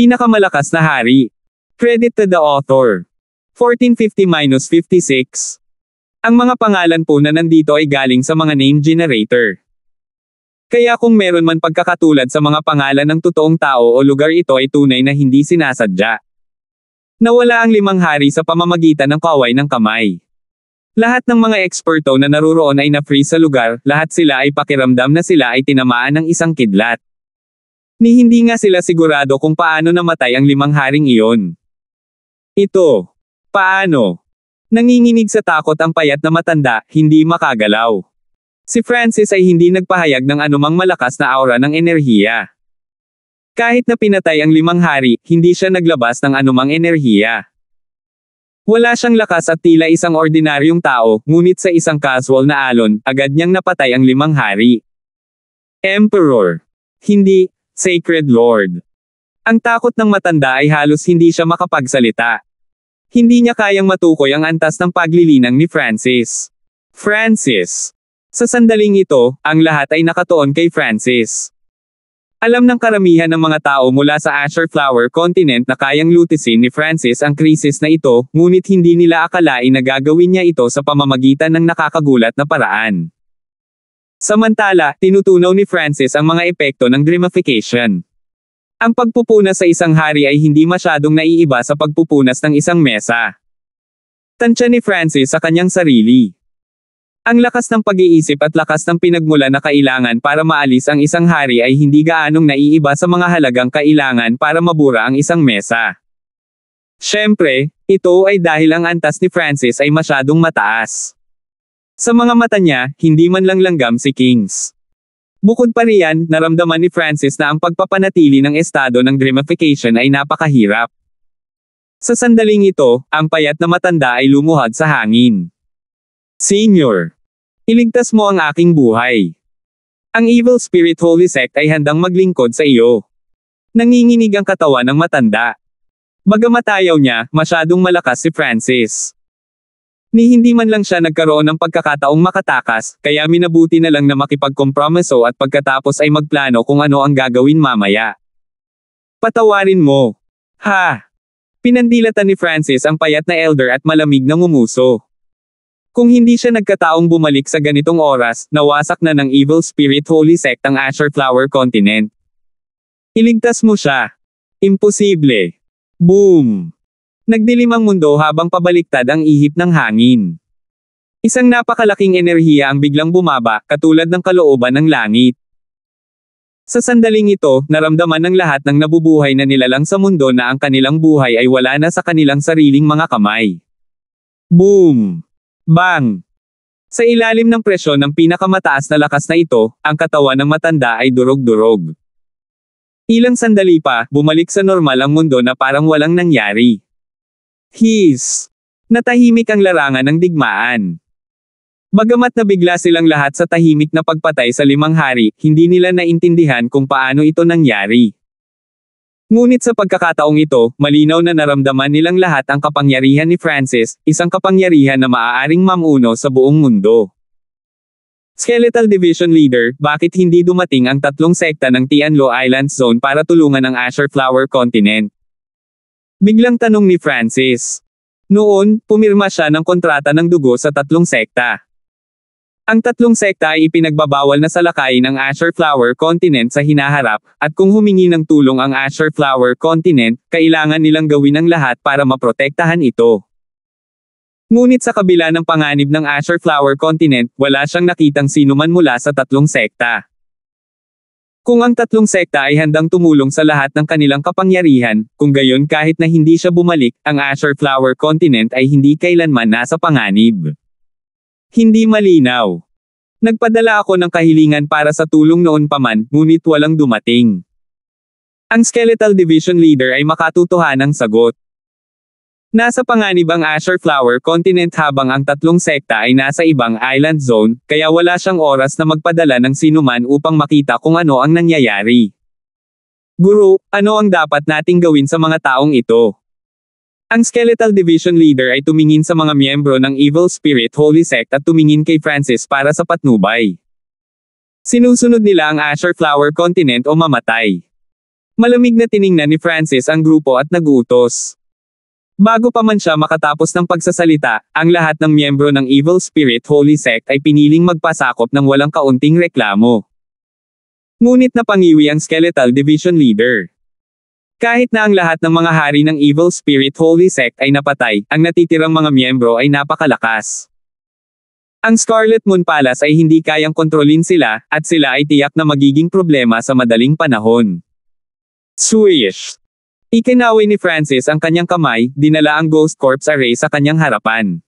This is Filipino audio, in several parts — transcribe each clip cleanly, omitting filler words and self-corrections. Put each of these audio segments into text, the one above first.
Pinakamalakas na hari. Credit to the author. 1450-56. Ang mga pangalan po na nandito ay galing sa mga name generator. Kaya kung meron man pagkakatulad sa mga pangalan ng totoong tao o lugar, ito ay tunay na hindi sinasadya. Nawala ang 5 hari sa pamamagitan ng kaway ng kamay. Lahat ng mga eksperto na naruroon ay na-freeze sa lugar, lahat sila ay pakiramdam na sila ay tinamaan ng isang kidlat. Ni hindi nga sila sigurado kung paano namatay ang 5 haring iyon. Ito. Paano? Nanginginig sa takot ang payat na matanda, hindi makagalaw. Si Francis ay hindi nagpahayag ng anumang malakas na aura ng enerhiya. Kahit na pinatay ang 5 hari, hindi siya naglabas ng anumang enerhiya. Wala siyang lakas at tila isang ordinaryong tao, ngunit sa isang casual na alon, agad niyang napatay ang 5 hari. Emperor. Hindi, Sacred Lord. Ang takot ng matanda ay halos hindi siya makapagsalita. Hindi niya kayang matukoy ang antas ng paglilinang ni Francis. Francis. Sa sandaling ito, ang lahat ay nakatuon kay Francis. Alam ng karamihan ng mga tao mula sa Azure Flower Continent na kayang lutisin ni Francis ang krisis na ito, ngunit hindi nila akalain na gagawin niya ito sa pamamagitan ng nakakagulat na paraan. Samantala, tinutunaw ni Francis ang mga epekto ng dreamification. Ang pagpupunas sa isang hari ay hindi masyadong naiiba sa pagpupunas ng isang mesa. Tansya ni Francis sa kanyang sarili. Ang lakas ng pag-iisip at lakas ng pinagmula na kailangan para maalis ang isang hari ay hindi gaanong naiiba sa mga halagang kailangan para mabura ang isang mesa. Siyempre, ito ay dahil ang antas ni Francis ay masyadong mataas. Sa mga mata niya, hindi man lang langgam si Kings. Bukod pa riyan, naramdaman ni Francis na ang pagpapanatili ng estado ng dreamification ay napakahirap. Sa sandaling ito, ang payat na matanda ay lumuhad sa hangin. Senior. Iligtas mo ang aking buhay. Ang Evil Spirit Holy Sect ay handang maglingkod sa iyo. Nanginginig ang katawan ng matanda. Bagamat ayaw niya, masyadong malakas si Francis. Ni hindi man lang siya nagkaroon ng pagkakataong makatakas, kaya minabuti na lang na makipagkompromiso at pagkatapos ay magplano kung ano ang gagawin mamaya. Patawarin mo. Ha! Pinandilatan ni Francis ang payat na elder at malamig na ngumuso. Kung hindi siya nagkataong bumalik sa ganitong oras, nawasak na ng Evil Spirit Holy Sect ang Azure Flower Continent. Iligtas mo siya. Imposible. Boom! Nagdilim ang mundo habang pabaliktad ang ihip ng hangin. Isang napakalaking enerhiya ang biglang bumaba, katulad ng kalooban ng langit. Sa sandaling ito, naramdaman ng lahat ng nabubuhay na nilalang sa mundo na ang kanilang buhay ay wala na sa kanilang sariling mga kamay. Boom! Bang! Sa ilalim ng presyon ng pinakamataas na lakas na ito, ang katawan ng matanda ay durog-durog. Ilang sandali pa, bumalik sa normal ang mundo na parang walang nangyari. Natahimik ang larangan ng digmaan. Bagamat nabigla silang lahat sa tahimik na pagpatay sa 5 hari, hindi nila naintindihan kung paano ito nangyari. Ngunit sa pagkakataong ito, malinaw na naramdaman nilang lahat ang kapangyarihan ni Francis, isang kapangyarihan na maaaring mamuno sa buong mundo. Skeletal Division Leader, bakit hindi dumating ang 3 sekta ng Tianluo Islands Zone para tulungan ang Azure Flower Continent? Biglang tanong ni Francis. Noon, pumirma siya ng kontrata ng dugo sa 3 sekta. Ang 3 sekta ay ipinagbabawal na salakayin ang Azure Flower Continent sa hinaharap, at kung humingi ng tulong ang Azure Flower Continent, kailangan nilang gawin ang lahat para maprotektahan ito. Ngunit sa kabila ng panganib ng Azure Flower Continent, wala siyang nakitang sinuman mula sa 3 sekta. Kung ang 3 sekta ay handang tumulong sa lahat ng kanilang kapangyarihan, kung gayon kahit na hindi siya bumalik, ang Azure Flower Continent ay hindi kailanman nasa panganib. Hindi malinaw. Nagpadala ako ng kahilingan para sa tulong noon pa man, ngunit walang dumating. Ang Skeletal Division Leader ay makatutuhanang sagot. Nasa panganib ang Azure Flower Continent habang ang 3 sekta ay nasa ibang island zone, kaya wala siyang oras na magpadala ng sinuman upang makita kung ano ang nangyayari. Guru, ano ang dapat nating gawin sa mga taong ito? Ang Skeletal Division Leader ay tumingin sa mga miyembro ng Evil Spirit Holy Sect at tumingin kay Francis para sa patnubay. Sinusunod nila ang Azure Flower Continent o mamatay. Malamig na tiningnan ni Francis ang grupo at nagutos. Bago pa man siya makatapos ng pagsasalita, ang lahat ng miyembro ng Evil Spirit Holy Sect ay piniling magpasakop ng walang kaunting reklamo. Ngunit napangiwi ang Skeletal Division Leader. Kahit na ang lahat ng mga hari ng Evil Spirit Holy Sect ay napatay, ang natitirang mga miyembro ay napakalakas. Ang Scarlet Moon Palace ay hindi kayang kontrolin sila, at sila ay tiyak na magiging problema sa madaling panahon. Swish! Ikinawi ni Francis ang kanyang kamay, dinala ang Ghost Corpse Array sa kanyang harapan.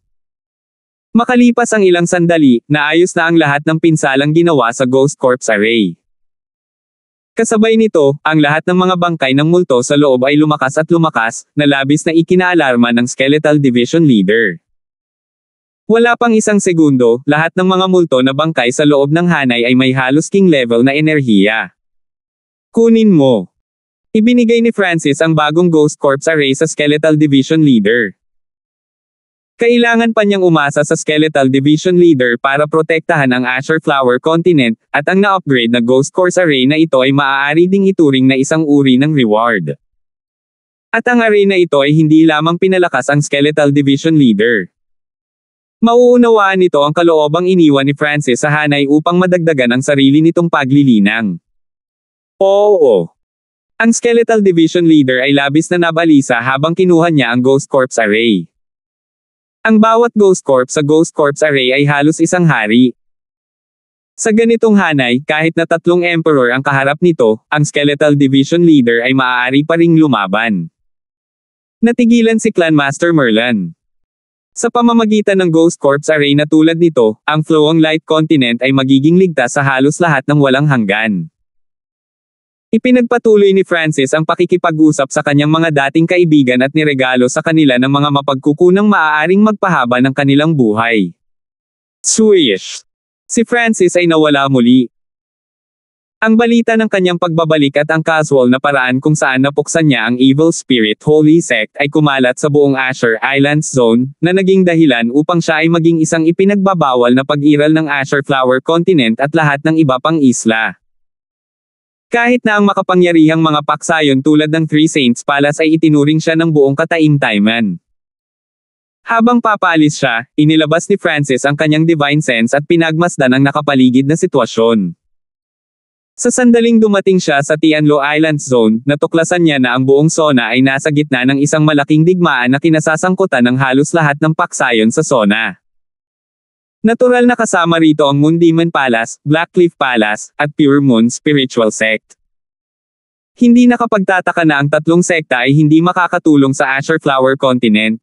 Makalipas ang ilang sandali, naayos na ang lahat ng pinsalang ginawa sa Ghost Corpse Array. Kasabay nito, ang lahat ng mga bangkay ng multo sa loob ay lumakas at lumakas, na labis na ikinaalarma ng Skeletal Division Leader. Wala pang isang segundo, lahat ng mga multo na bangkay sa loob ng hanay ay may halos king level na enerhiya. Kunin mo. Ibinigay ni Francis ang bagong Ghost Corpse Array sa Skeletal Division Leader. Kailangan pa niyang umasa sa Skeletal Division Leader para protektahan ang Azure Flower Continent, at ang na-upgrade na Ghost Corpse Array na ito ay maaari ding ituring na isang uri ng reward. At ang array na ito ay hindi lamang pinalakas ang Skeletal Division Leader. Mauunawaan nito ang kaloobang iniwan ni Francis sa hanay upang madagdagan ang sarili nitong paglilinang. Oo. Ang Skeletal Division Leader ay labis na nabalisa habang kinuha niya ang Ghost Corpse Array. Ang bawat Ghost Corpse sa Ghost Corpse Array ay halos isang hari. Sa ganitong hanay, kahit na 3 Emperor ang kaharap nito, ang Skeletal Division Leader ay maaari pa ring lumaban. Natigilan si Clan Master Merlin. Sa pamamagitan ng Ghost Corpse Array na tulad nito, ang Flowing Light Continent ay magiging ligtas sa halos lahat ng walang hanggan. Ipinagpatuloy ni Francis ang pakikipag-usap sa kanyang mga dating kaibigan at niregalo sa kanila ng mga mapagkukunang maaaring magpahaba ng kanilang buhay. Swish! Si Francis ay nawala muli. Ang balita ng kanyang pagbabalik at ang casual na paraan kung saan napuksan niya ang Evil Spirit Holy Sect ay kumalat sa buong Azure Islands Zone, na naging dahilan upang siya ay maging isang ipinagbabawal na pag-iral ng Azure Flower Continent at lahat ng iba pang isla. Kahit na ang makapangyarihang mga paksayon tulad ng Three Saints Palace ay itinuring siya ng buong kataimtayman. Habang papaalis siya, inilabas ni Francis ang kanyang Divine Sense at pinagmasdan ang nakapaligid na sitwasyon. Sa sandaling dumating siya sa Tianlo Islands Zone, natuklasan niya na ang buong zona ay nasa gitna ng isang malaking digmaan na kinasasangkutan ng halos lahat ng paksayon sa zona. Natural na kasama rito ang Moon Demon Palace, Blackcliff Palace, at Pure Moon Spiritual Sect. Hindi nakapagtataka na ang 3 sekta ay hindi makakatulong sa Azure Flower Continent.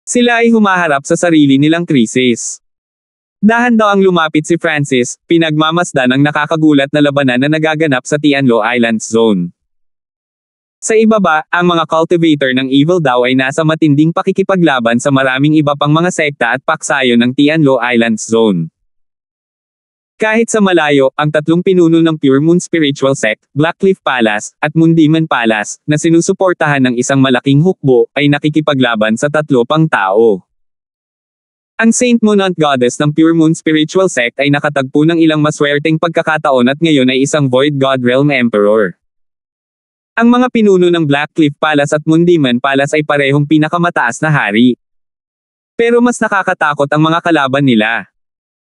Sila ay humaharap sa sarili nilang krisis. Dahan daw ang lumapit si Francis, pinagmamasdan ang nakakagulat na labanan na nagaganap sa Tianlo Islands Zone. Sa ibaba, ang mga cultivator ng evil daw ay nasa matinding pakikipaglaban sa maraming iba pang mga sekta at paksayon ng Tianlo Islands Zone. Kahit sa malayo, ang 3 pinuno ng Pure Moon Spiritual Sect, Blackcliff Palace, at Moon Demon Palace, na sinusuportahan ng isang malaking hukbo, ay nakikipaglaban sa 3 pang tao. Ang Saint Moonant Goddess ng Pure Moon Spiritual Sect ay nakatagpo ng ilang maswerteng pagkakataon at ngayon ay isang Void God Realm Emperor. Ang mga pinuno ng Blackcliff Palace at Moon Demon Palace ay parehong pinakamataas na hari. Pero mas nakakatakot ang mga kalaban nila.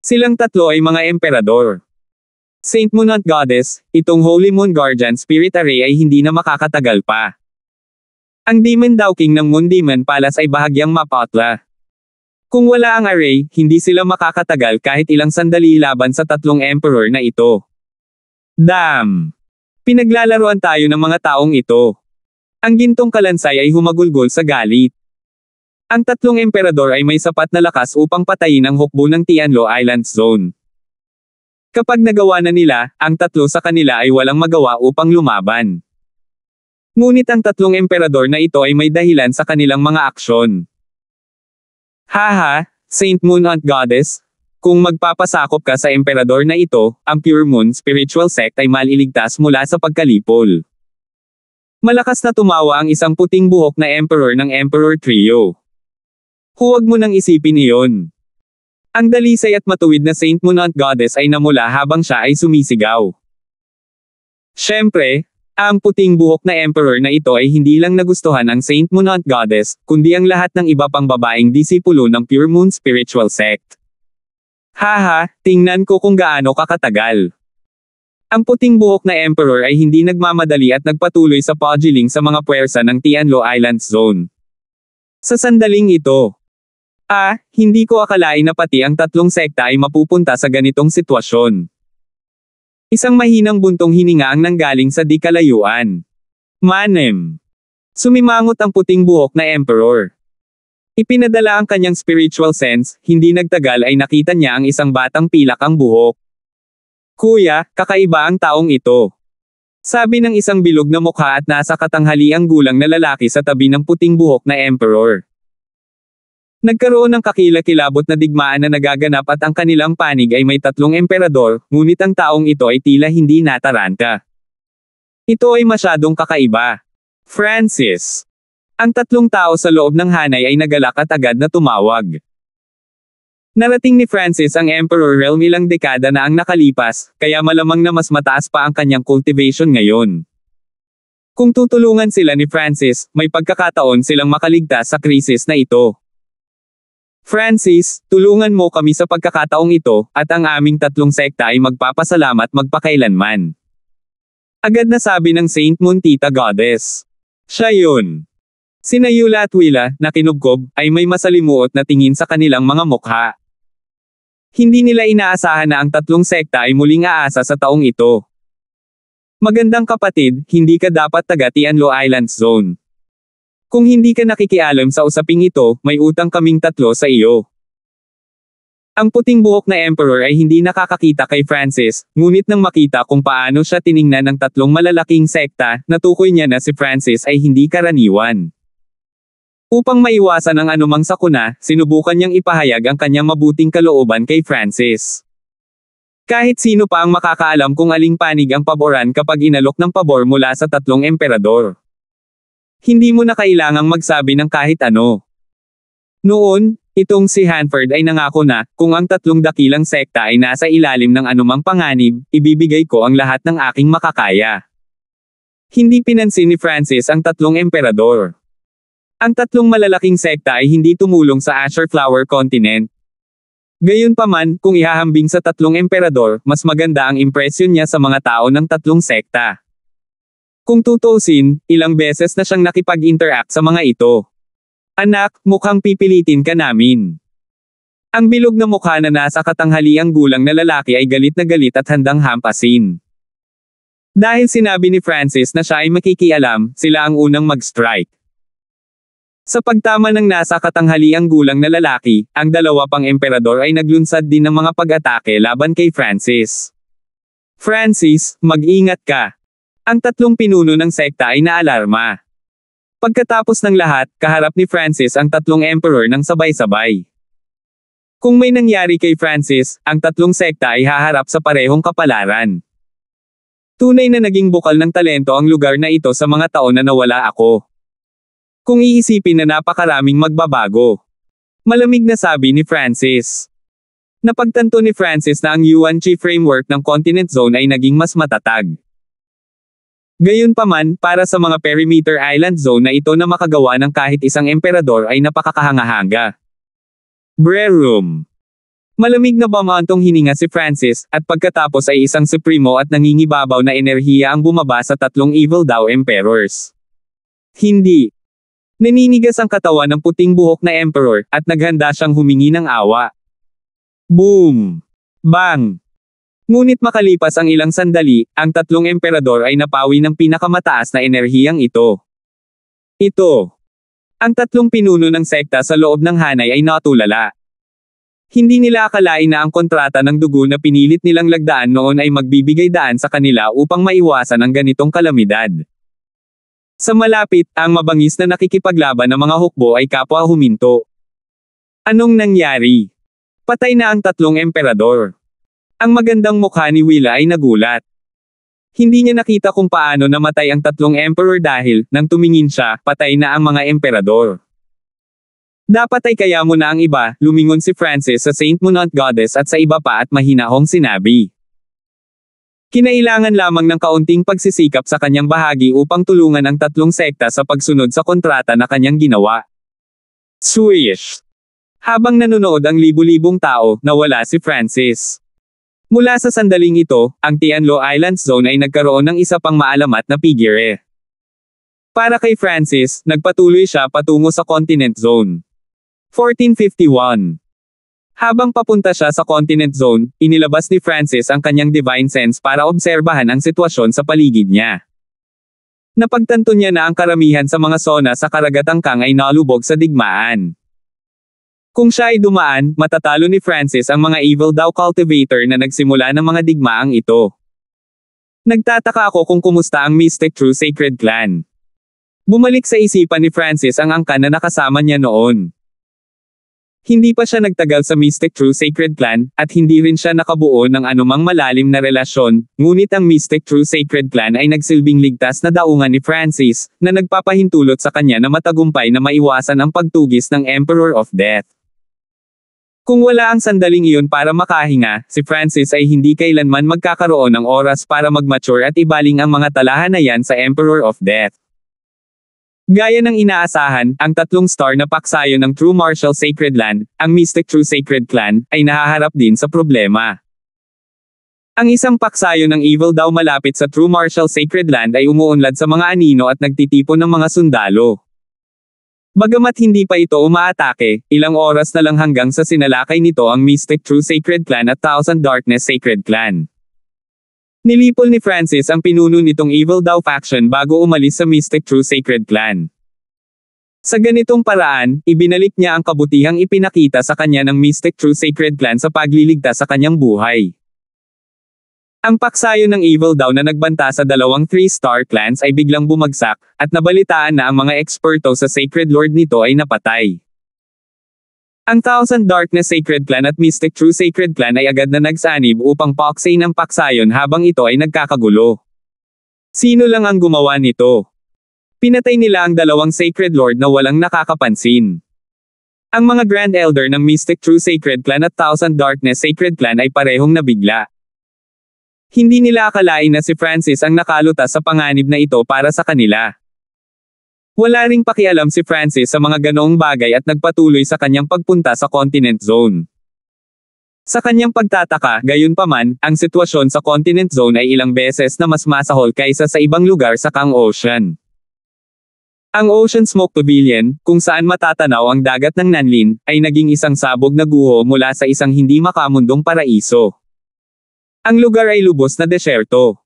Silang 3 ay mga emperador. Saint Moonant Goddess, itong Holy Moon Guardian Spirit Array ay hindi na makakatagal pa. Ang Demon Daw King ng Moon Demon Palace ay bahagyang mapatla. Kung wala ang array, hindi sila makakatagal kahit ilang sandali laban sa 3 emperor na ito. Damn! Pinaglalaruan tayo ng mga taong ito. Ang gintong kalansay ay humagulgol sa galit. Ang 3 emperador ay may sapat na lakas upang patayin ang hukbo ng Tianlo Islands Zone. Kapag nagawa na nila, ang 3 sa kanila ay walang magawa upang lumaban. Ngunit ang 3 emperador na ito ay may dahilan sa kanilang mga aksyon. Haha, Saint Moonant Goddess, kung magpapasakop ka sa emperador na ito, ang Pure Moon Spiritual Sect ay maliligtas mula sa pagkalipol. Malakas na tumawa ang isang puting buhok na emperor ng Emperor Trio. Huwag mo nang isipin iyon. Ang dalisay at matuwid na Saint Moonant Goddess ay namula habang siya ay sumisigaw. Siyempre, Ang puting buhok na emperor na ito ay hindi lang nagustuhan ang Saint Monant Goddess, kundi ang lahat ng iba pang babaeng disipulo ng Pure Moon Spiritual Sect. Haha, tingnan ko kung gaano kakatagal. Ang puting buhok na emperor ay hindi nagmamadali at nagpatuloy sa pugiling sa mga puwersa ng Tianlo Islands Zone. Sa sandaling ito, hindi ko akalain na pati ang tatlong sekta ay mapupunta sa ganitong sitwasyon. Isang mahinang buntong hininga ang nanggaling sa di kalayuan. Manem. Sumimangot ang puting buhok na emperor. Ipinadala ang kanyang spiritual sense, hindi nagtagal ay nakita niya ang isang batang pilak ang buhok. Kuya, kakaiba ang taong ito. Sabi ng isang bilog na mukha at nasa katanghaliang gulang na lalaki sa tabi ng puting buhok na emperor. Nagkaroon ng kakilakilabot na digmaan na nagaganap at ang kanilang panig ay may tatlong emperador, ngunit ang taong ito ay tila hindi nataranta. Ito ay masyadong kakaiba. Francis. Ang tatlong tao sa loob ng hanay ay nagalak at agad na tumawag. Narating ni Francis ang Emperor Realm ilang dekada na ang nakalipas, kaya malamang na mas mataas pa ang kanyang cultivation ngayon. Kung tutulungan sila ni Francis, may pagkakataon silang makaligtas sa krisis na ito. Francis, tulungan mo kami sa pagkakataong ito, at ang aming tatlong sekta ay magpapasalamat magpakailanman. Agad na sabi ng Saint Montita Goddess. Siya yun. Sina Eula at Willa, na kinubkob, ay may masalimuot na tingin sa kanilang mga mukha. Hindi nila inaasahan na ang tatlong sekta ay muling aasa sa taong ito. Magandang kapatid, hindi ka dapat taga Tianlo Islands Zone. Kung hindi ka nakikialam sa usaping ito, may utang kaming tatlo sa iyo. Ang puting buhok na emperor ay hindi nakakakita kay Francis, ngunit nang makita kung paano siya tiningnan ng tatlong malalaking sekta, natukoy niya na si Francis ay hindi karaniwan. Upang maiwasan ang anumang sakuna, sinubukan niyang ipahayag ang kanyang mabuting kalooban kay Francis. Kahit sino pa ang makakaalam kung aling panig ang paboran kapag inalok ng pabor mula sa tatlong emperador. Hindi mo na kailangang magsabi ng kahit ano. Noon, itong si Hanford ay nangako na, kung ang tatlong dakilang sekta ay nasa ilalim ng anumang panganib, ibibigay ko ang lahat ng aking makakaya. Hindi pinansin ni Francis ang tatlong emperador. Ang tatlong malalaking sekta ay hindi tumulong sa Azure Flower Continent. Gayunpaman, kung ihahambing sa tatlong emperador, mas maganda ang impresyon niya sa mga tao ng tatlong sekta. Kung tutuusin, ilang beses na siyang nakipag-interact sa mga ito. Anak, mukhang pipilitin ka namin. Ang bilog na mukha na nasa katanghaliang gulang na lalaki ay galit na galit at handang hampasin. Dahil sinabi ni Francis na siya ay makikialam, sila ang unang mag-strike. Sa pagtama ng nasa katanghaliang gulang na lalaki, ang dalawa pang emperador ay naglunsad din ng mga pag-atake laban kay Francis. Francis, mag-ingat ka. Ang tatlong pinuno ng sekta ay naalarma. Pagkatapos ng lahat, kaharap ni Francis ang tatlong emperor ng sabay-sabay. Kung may nangyari kay Francis, ang tatlong sekta ay haharap sa parehong kapalaran. Tunay na naging bukal ng talento ang lugar na ito sa mga taon na nawala ako. Kung iisipin na napakaraming magbabago. Malamig na sabi ni Francis. Napagtanto ni Francis na ang Yuan-Chi framework ng Continent Zone ay naging mas matatag. Gayunpaman, para sa mga perimeter island zone na ito na makagawa ng kahit isang emperador ay napakakahanga-hanga. Brerum. Malamig na bumantong hininga si Francis, at pagkatapos ay isang supremo at nangingibabaw na enerhiya ang bumaba sa tatlong evil Dao Emperors. Hindi. Naninigas ang katawan ng puting buhok na emperor, at naghanda siyang humingi ng awa. Boom! Bang! Ngunit makalipas ang ilang sandali, ang tatlong emperador ay napawi ng pinakamataas na enerhiyang ito. Ito. Ang tatlong pinuno ng sekta sa loob ng hanay ay natulala. Hindi nila akalain na ang kontrata ng dugo na pinilit nilang lagdaan noon ay magbibigay daan sa kanila upang maiwasan ang ganitong kalamidad. Sa malapit, ang mabangis na nakikipaglaban ng mga hukbo ay kapwa huminto. Anong nangyari? Patay na ang tatlong emperador. Ang magandang mukha ni Willa ay nagulat. Hindi niya nakita kung paano namatay ang tatlong emperor dahil, nang tumingin siya, patay na ang mga emperador. Dapat ay kaya mo na ang iba, lumingon si Francis sa Saint Monant Goddess at sa iba pa at mahinahong sinabi. Kinailangan lamang ng kaunting pagsisikap sa kanyang bahagi upang tulungan ang tatlong sekta sa pagsunod sa kontrata na kanyang ginawa. Swish! Habang nanonood ang libu-libong tao, nawala si Francis. Mula sa sandaling ito, ang Tianlo Islands Zone ay nagkaroon ng isa pang maalamat na figure. Para kay Francis, nagpatuloy siya patungo sa Continent Zone. 1451. Habang papunta siya sa Continent Zone, inilabas ni Francis ang kanyang divine sense para obserbahan ang sitwasyon sa paligid niya. Napagtanto niya na ang karamihan sa mga sona sa karagatang Kang ay nalubog sa digmaan. Kung siya ay dumaan, matatalo ni Francis ang mga Evil Daw cultivator na nagsimula ng mga digmaang ito. Nagtataka ako kung kumusta ang Mystic True Sacred Clan. Bumalik sa isipan ni Francis ang angkan na nakasama niya noon. Hindi pa siya nagtagal sa Mystic True Sacred Clan, at hindi rin siya nakabuo ng anumang malalim na relasyon, ngunit ang Mystic True Sacred Clan ay nagsilbing ligtas na daungan ni Francis, na nagpapahintulot sa kanya na matagumpay na maiwasan ang pagtugis ng Emperor of Death. Kung wala ang sandaling iyon para makahinga, si Francis ay hindi kailanman magkakaroon ng oras para mag-mature at ibaling ang mga talahanayan sa Emperor of Death. Gaya ng inaasahan, ang tatlong star na paksayo ng True Martial Sacred Land, ang Mystic True Sacred Clan, ay nahaharap din sa problema. Ang isang paksayo ng Evil Daw malapit sa True Martial Sacred Land ay umuunlad sa mga anino at nagtitipon ng mga sundalo. Bagamat hindi pa ito umaatake, ilang oras na lang hanggang sa sinalakay nito ang Mystic True Sacred Clan at Thousand Darkness Sacred Clan. Nilipol ni Francis ang pinuno nitong Evil Daw faction bago umalis sa Mystic True Sacred Clan. Sa ganitong paraan, ibinalik niya ang kabutihang ipinakita sa kanya ng Mystic True Sacred Clan sa pagliligtas sa kanyang buhay. Ang paksayo ng Evil Daw na nagbanta sa dalawang 3-star clans ay biglang bumagsak, at nabalitaan na ang mga eksperto sa Sacred Lord nito ay napatay. Ang Thousand Darkness Sacred Clan at Mystic True Sacred Clan ay agad na nagsanib upang paksayin ang paksayon habang ito ay nagkakagulo. Sino lang ang gumawa nito? Pinatay nila ang dalawang Sacred Lord na walang nakakapansin. Ang mga Grand Elder ng Mystic True Sacred Clan at Thousand Darkness Sacred Clan ay parehong nabigla. Hindi nila akalain na si Francis ang nakalutas sa panganib na ito para sa kanila. Wala ring pakialam si Francis sa mga ganoong bagay at nagpatuloy sa kanyang pagpunta sa Continent Zone. Sa kanyang pagtataka, gayunpaman, ang sitwasyon sa Continent Zone ay ilang beses na mas masahol kaysa sa ibang lugar sa Kang Ocean. Ang Ocean Smoke Pavilion, kung saan matatanaw ang dagat ng Nanlin, ay naging isang sabog na guho mula sa isang hindi makamundong paraiso. Ang lugar ay lubos na desyerto.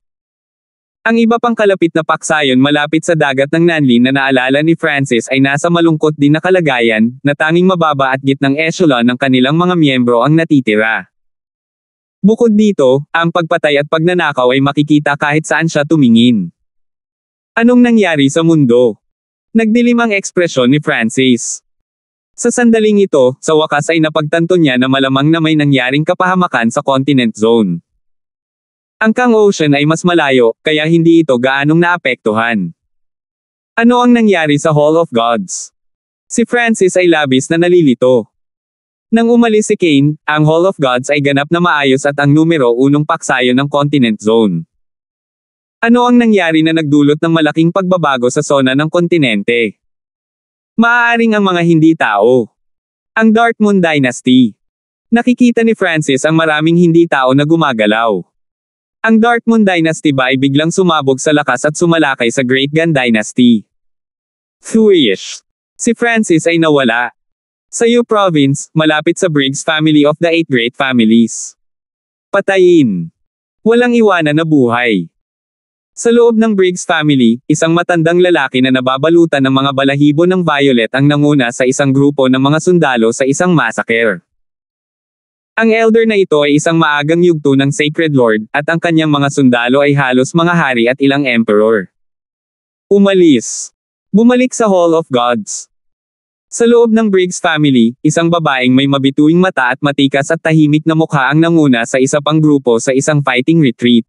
Ang iba pang kalapit na paksayon malapit sa dagat ng Nanlin na naalala ni Francis ay nasa malungkot din na kalagayan, na tanging mababa at gitnang echelon ng kanilang mga miyembro ang natitira. Bukod dito, ang pagpatay at pagnanakaw ay makikita kahit saan siya tumingin. Anong nangyari sa mundo? Nagdilim ang ekspresyon ni Francis. Sa sandaling ito, sa wakas ay napagtanto niya na malamang na may nangyaring kapahamakan sa Continent Zone. Ang Kang Ocean ay mas malayo, kaya hindi ito gaanong naapektuhan. Ano ang nangyari sa Hall of Gods? Si Francis ay labis na nalilito. Nang umalis si Kane, ang Hall of Gods ay ganap na maayos at ang numero 1 paksayo ng Continent Zone. Ano ang nangyari na nagdulot ng malaking pagbabago sa sona ng kontinente? Maaaring ang mga hindi tao. Ang Dark Moon Dynasty. Nakikita ni Francis ang maraming hindi tao na gumagalaw. Ang Dark Moon Dynasty ba ay biglang sumabog sa lakas at sumalakay sa Great Gun Dynasty? Thuish. Si Francis ay nawala. Sa Yu Province, malapit sa Briggs family of the 8 Great Families. Patayin. Walang iwanan na buhay. Sa loob ng Briggs family, isang matandang lalaki na nababalutan ng mga balahibo ng violet ang nanguna sa isang grupo ng mga sundalo sa isang massacre. Ang elder na ito ay isang maagang yugto ng Sacred Lord, at ang kanyang mga sundalo ay halos mga hari at ilang emperor. Umalis. Bumalik sa Hall of Gods. Sa loob ng Briggs family, isang babaeng may mabituing mata at matikas at tahimik na mukha ang nanguna sa isa pang grupo sa isang fighting retreat.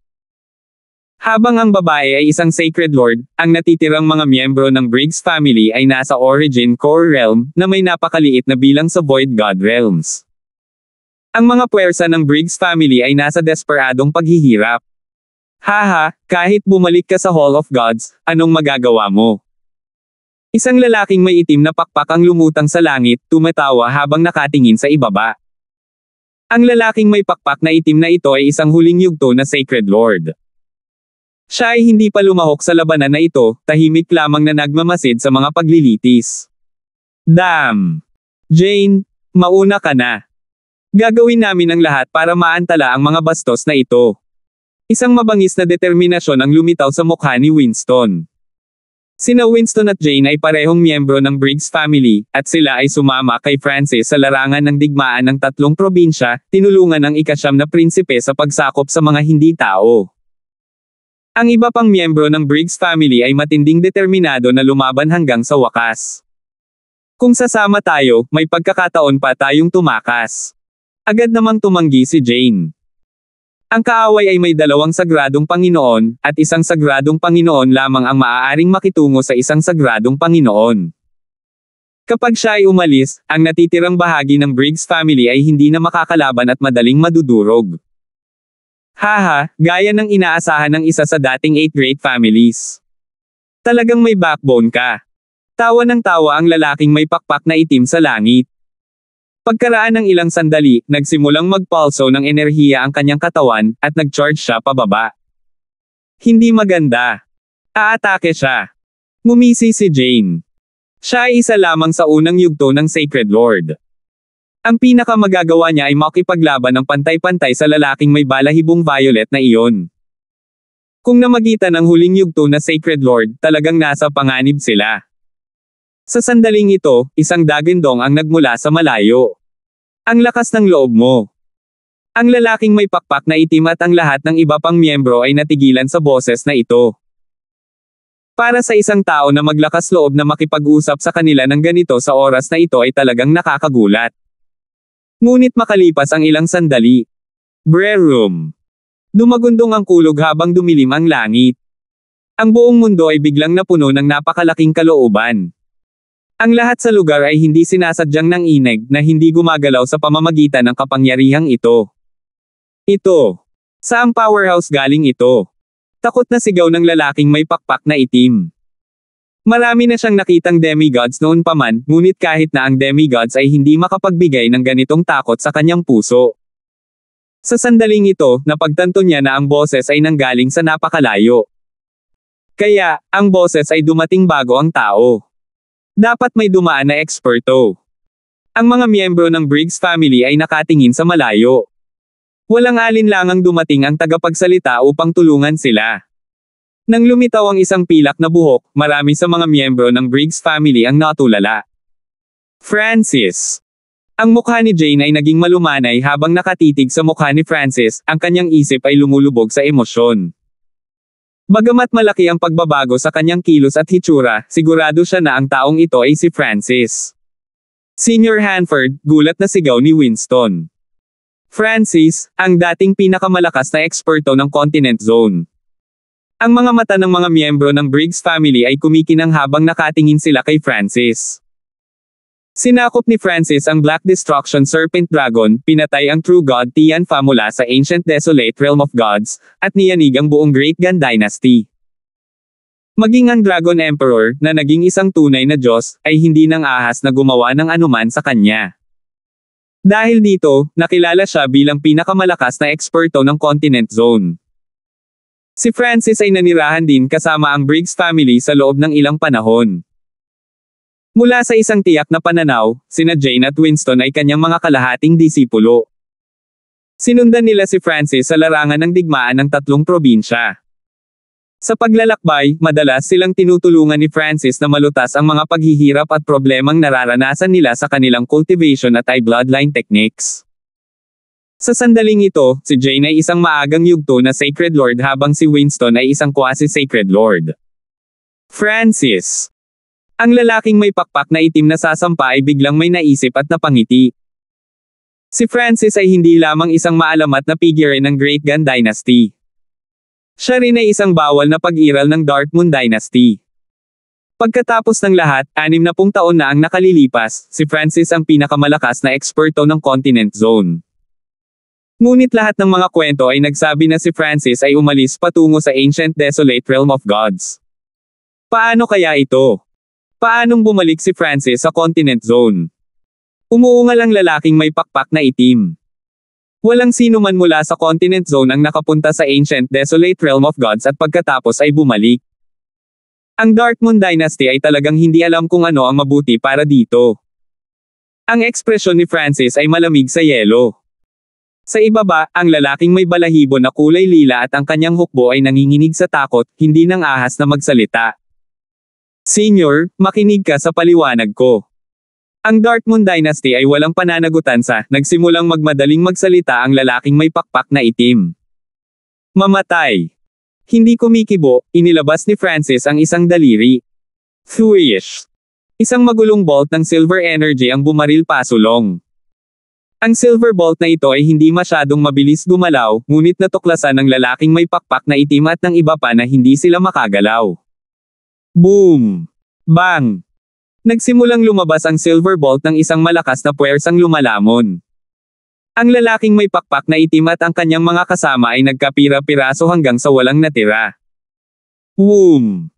Habang ang babae ay isang Sacred Lord, ang natitirang mga miyembro ng Briggs family ay nasa Origin Core Realm, na may napakaliit na bilang sa Void God Realms. Ang mga puwersa ng Briggs family ay nasa desperadong paghihirap. Haha, kahit bumalik ka sa Hall of Gods, anong magagawa mo? Isang lalaking may itim na pakpak ang lumutang sa langit, tumatawa habang nakatingin sa ibaba. Ang lalaking may pakpak na itim na ito ay isang huling yugto na Sacred Lord. Siya ay hindi pa lumahok sa labanan na ito, tahimik lamang na nagmamasid sa mga paglilitis. Damn! Jane, mauna ka na. Gagawin namin ang lahat para maantala ang mga bastos na ito. Isang mabangis na determinasyon ang lumitaw sa mukha ni Winston. Sina Winston at Jane ay parehong miyembro ng Briggs family, at sila ay sumama kay Francis sa larangan ng digmaan ng 3 probinsya, tinulungan ng ika-9 na prinsipe sa pagsakop sa mga hindi tao. Ang iba pang miyembro ng Briggs family ay matinding determinado na lumaban hanggang sa wakas. Kung sasama tayo, may pagkakataon pa tayong tumakas. Agad namang tumanggi si Jane. Ang kaaway ay may 2 sagradong Panginoon, at isang sagradong Panginoon lamang ang maaaring makitungo sa isang sagradong Panginoon. Kapag siya ay umalis, ang natitirang bahagi ng Briggs family ay hindi na makakalaban at madaling madudurog. Haha, gaya ng inaasahan ng isa sa dating 8 great families. Talagang may backbone ka. Tawa ng tawa ang lalaking may pakpak na itim sa langit. Pagkaraan ng ilang sandali, nagsimulang magpulso ng enerhiya ang kanyang katawan, at nag-charge siya pababa. Hindi maganda. Aatake siya. Ngumisi si Jane. Siya ay isa lamang sa unang yugto ng Sacred Lord. Ang pinakamagagawa niya ay makipaglaban ng pantay-pantay sa lalaking may balahibong violet na iyon. Kung namagitan ang huling yugto na Sacred Lord, talagang nasa panganib sila. Sa sandaling ito, isang dagindong ang nagmula sa malayo. Ang lakas ng loob mo. Ang lalaking may pakpak na itim at ang lahat ng iba pang miyembro ay natigilan sa boses na ito. Para sa isang tao na maglakas loob na makipag-usap sa kanila ng ganito sa oras na ito ay talagang nakakagulat. Ngunit makalipas ang ilang sandali. Brer room. Dumagundong ang kulog habang dumilim ang langit. Ang buong mundo ay biglang napuno ng napakalaking kalooban. Ang lahat sa lugar ay hindi sinasadyang nanginig na hindi gumagalaw sa pamamagitan ng kapangyarihang ito. Ito. Saang powerhouse galing ito? Takot na sigaw ng lalaking may pakpak na itim. Marami na siyang nakitang demigods noon pa man, ngunit kahit na ang demigods ay hindi makapagbigay ng ganitong takot sa kanyang puso. Sa sandaling ito, napagtanto niya na ang boses ay nanggaling sa napakalayo. Kaya, ang boses ay dumating bago ang tao. Dapat may dumaan na eksperto. Ang mga miyembro ng Briggs family ay nakatingin sa malayo. Walang alinlangang dumating ang tagapagsalita upang tulungan sila. Nang lumitaw ang isang pilak na buhok, marami sa mga miyembro ng Briggs family ang natulala. Francis. Ang mukha ni Jane ay naging malumanay habang nakatitig sa mukha ni Francis, ang kanyang isip ay lumulubog sa emosyon. Bagamat malaki ang pagbabago sa kanyang kilos at hitsura, sigurado siya na ang taong ito ay si Francis. Senior Hanford, gulat na sigaw ni Winston. Francis, ang dating pinakamalakas na eksperto ng Continent Zone. Ang mga mata ng mga miyembro ng Briggs family ay kumikinang habang nakatingin sila kay Francis. Sinakop ni Francis ang Black Destruction Serpent Dragon, pinatay ang True God Tianfa mula sa Ancient Desolate Realm of Gods, at niyanig ang buong Great Gun Dynasty. Maging ang Dragon Emperor, na naging isang tunay na Diyos, ay hindi nang ahas na gumawa ng anuman sa kanya. Dahil dito, nakilala siya bilang pinakamalakas na eksperto ng Continent Zone. Si Francis ay nanirahan din kasama ang Briggs family sa loob ng ilang panahon. Mula sa isang tiyak na pananaw, sina Jane at Winston ay kanyang mga kalahating disipulo. Sinundan nila si Francis sa larangan ng digmaan ng 3 probinsya. Sa paglalakbay, madalas silang tinutulungan ni Francis na malutas ang mga paghihirap at problemang nararanasan nila sa kanilang cultivation at bloodline techniques. Sa sandaling ito, si Jane ay isang maagang yugto na Sacred Lord habang si Winston ay isang quasi-Sacred Lord. Francis. Ang lalaking may pakpak na itim na sasampa ay biglang may naisip at napangiti. Si Francis ay hindi lamang isang maalamat na figure ng Great Gun Dynasty. Siya rin ay isang bawal na pag-iral ng Dark Moon Dynasty. Pagkatapos ng lahat, 60 taon na ang nakalilipas, si Francis ang pinakamalakas na eksperto ng Continent Zone. Ngunit lahat ng mga kwento ay nagsabi na si Francis ay umalis patungo sa ancient desolate realm of gods. Paano kaya ito? Paanong bumalik si Francis sa continent zone? Umuungal ang lalaking may pakpak na itim. Walang sino man mula sa continent zone ang nakapunta sa ancient desolate realm of gods at pagkatapos ay bumalik. Ang Darkmoon Dynasty ay talagang hindi alam kung ano ang mabuti para dito. Ang ekspresyon ni Francis ay malamig sa yelo. Sa ibaba, ang lalaking may balahibo na kulay lila at ang kanyang hukbo ay nanginginig sa takot, hindi nang ahas na magsalita. Senior, makinig ka sa paliwanag ko. Ang Darkmoon Dynasty ay walang pananagutan sa nagsimulang magmadaling magsalita ang lalaking may pakpak na itim. Mamatay. Hindi kumikibo, inilabas ni Francis ang isang daliri. Thwish. Isang magulong bolt ng silver energy ang bumaril pasulong. Ang silver bolt na ito ay hindi masyadong mabilis gumalaw, ngunit natuklasan ng lalaking may pakpak na itim at ng iba pa na hindi sila makagalaw. Boom! Bang! Nagsimulang lumabas ang silver bolt ng isang malakas na puwersang lumalamon. Ang lalaking may pakpak na itim at ang kanyang mga kasama ay nagkapira-piraso hanggang sa walang natira. Boom!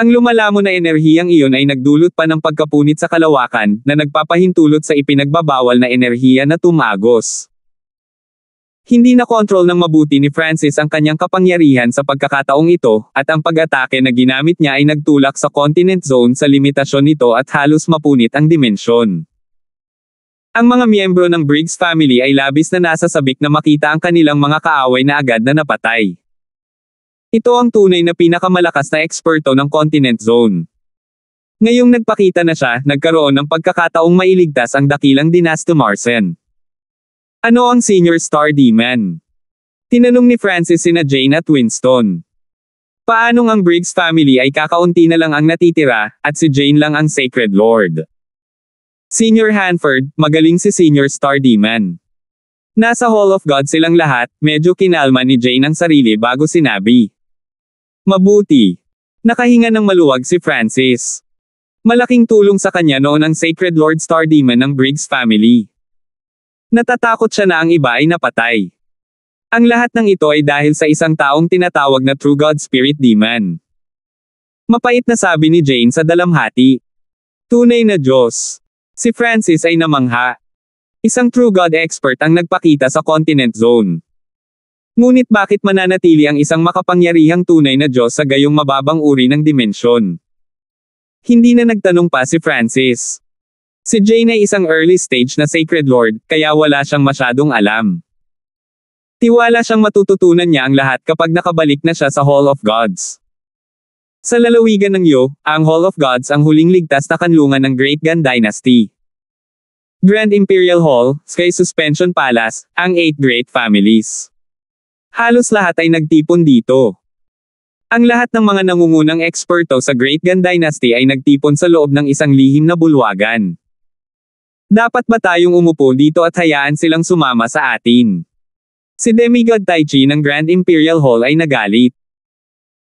Ang lumalamon na enerhiyang iyon ay nagdulot pa ng pagkapunit sa kalawakan, na nagpapahintulot sa ipinagbabawal na enerhiya na tumagos. Hindi na kontrol ng mabuti ni Francis ang kanyang kapangyarihan sa pagkakataong ito, at ang pag-atake na ginamit niya ay nagtulak sa continent zone sa limitasyon nito at halos mapunit ang dimensyon. Ang mga miyembro ng Briggs family ay labis na nasasabik na makita ang kanilang mga kaaway na agad na napatay. Ito ang tunay na pinakamalakas na eksperto ng continent zone. Ngayong nagpakita na siya, nagkaroon ng pagkakataong mailigtas ang dakilang Dynasty Marsen. Ano ang Senior Star Demon? Tinanong ni Francis sina Jane at Winston. Paanong ang Briggs family ay kakaunti na lang ang natitira, at si Jane lang ang Sacred Lord? Senior Hanford, magaling si Senior Star Demon. Nasa Hall of God silang lahat, medyo kinalma ni Jane ang sarili bago sinabi. Mabuti. Nakahinga ng maluwag si Francis. Malaking tulong sa kanya noon ang Sacred Lord Star Demon ng Briggs family. Natatakot siya na ang iba ay napatay. Ang lahat ng ito ay dahil sa isang taong tinatawag na True God Spirit Demon. Mapait na sabi ni Jane sa dalamhati. Tunay na Diyos. Si Francis ay namangha. Isang True God expert ang nagpakita sa continent zone. Ngunit bakit mananatili ang isang makapangyarihang tunay na Diyos sa gayong mababang uri ng dimensyon? Hindi na nagtanong pa si Francis. Si Jane ay isang early stage na Sacred Lord, kaya wala siyang masyadong alam. Tiwala siyang matututunan niya ang lahat kapag nakabalik na siya sa Hall of Gods. Sa lalawigan ng Yo, ang Hall of Gods ang huling ligtas na kanlungan ng Great Gun Dynasty. Grand Imperial Hall, Sky Suspension Palace, ang 8 Great Families. Halos lahat ay nagtipon dito. Ang lahat ng mga nangungunang eksperto sa Great Gun Dynasty ay nagtipon sa loob ng isang lihim na bulwagan. Dapat ba tayong umupo dito at hayaan silang sumama sa atin? Si Demigod Taichi ng Grand Imperial Hall ay nagalit.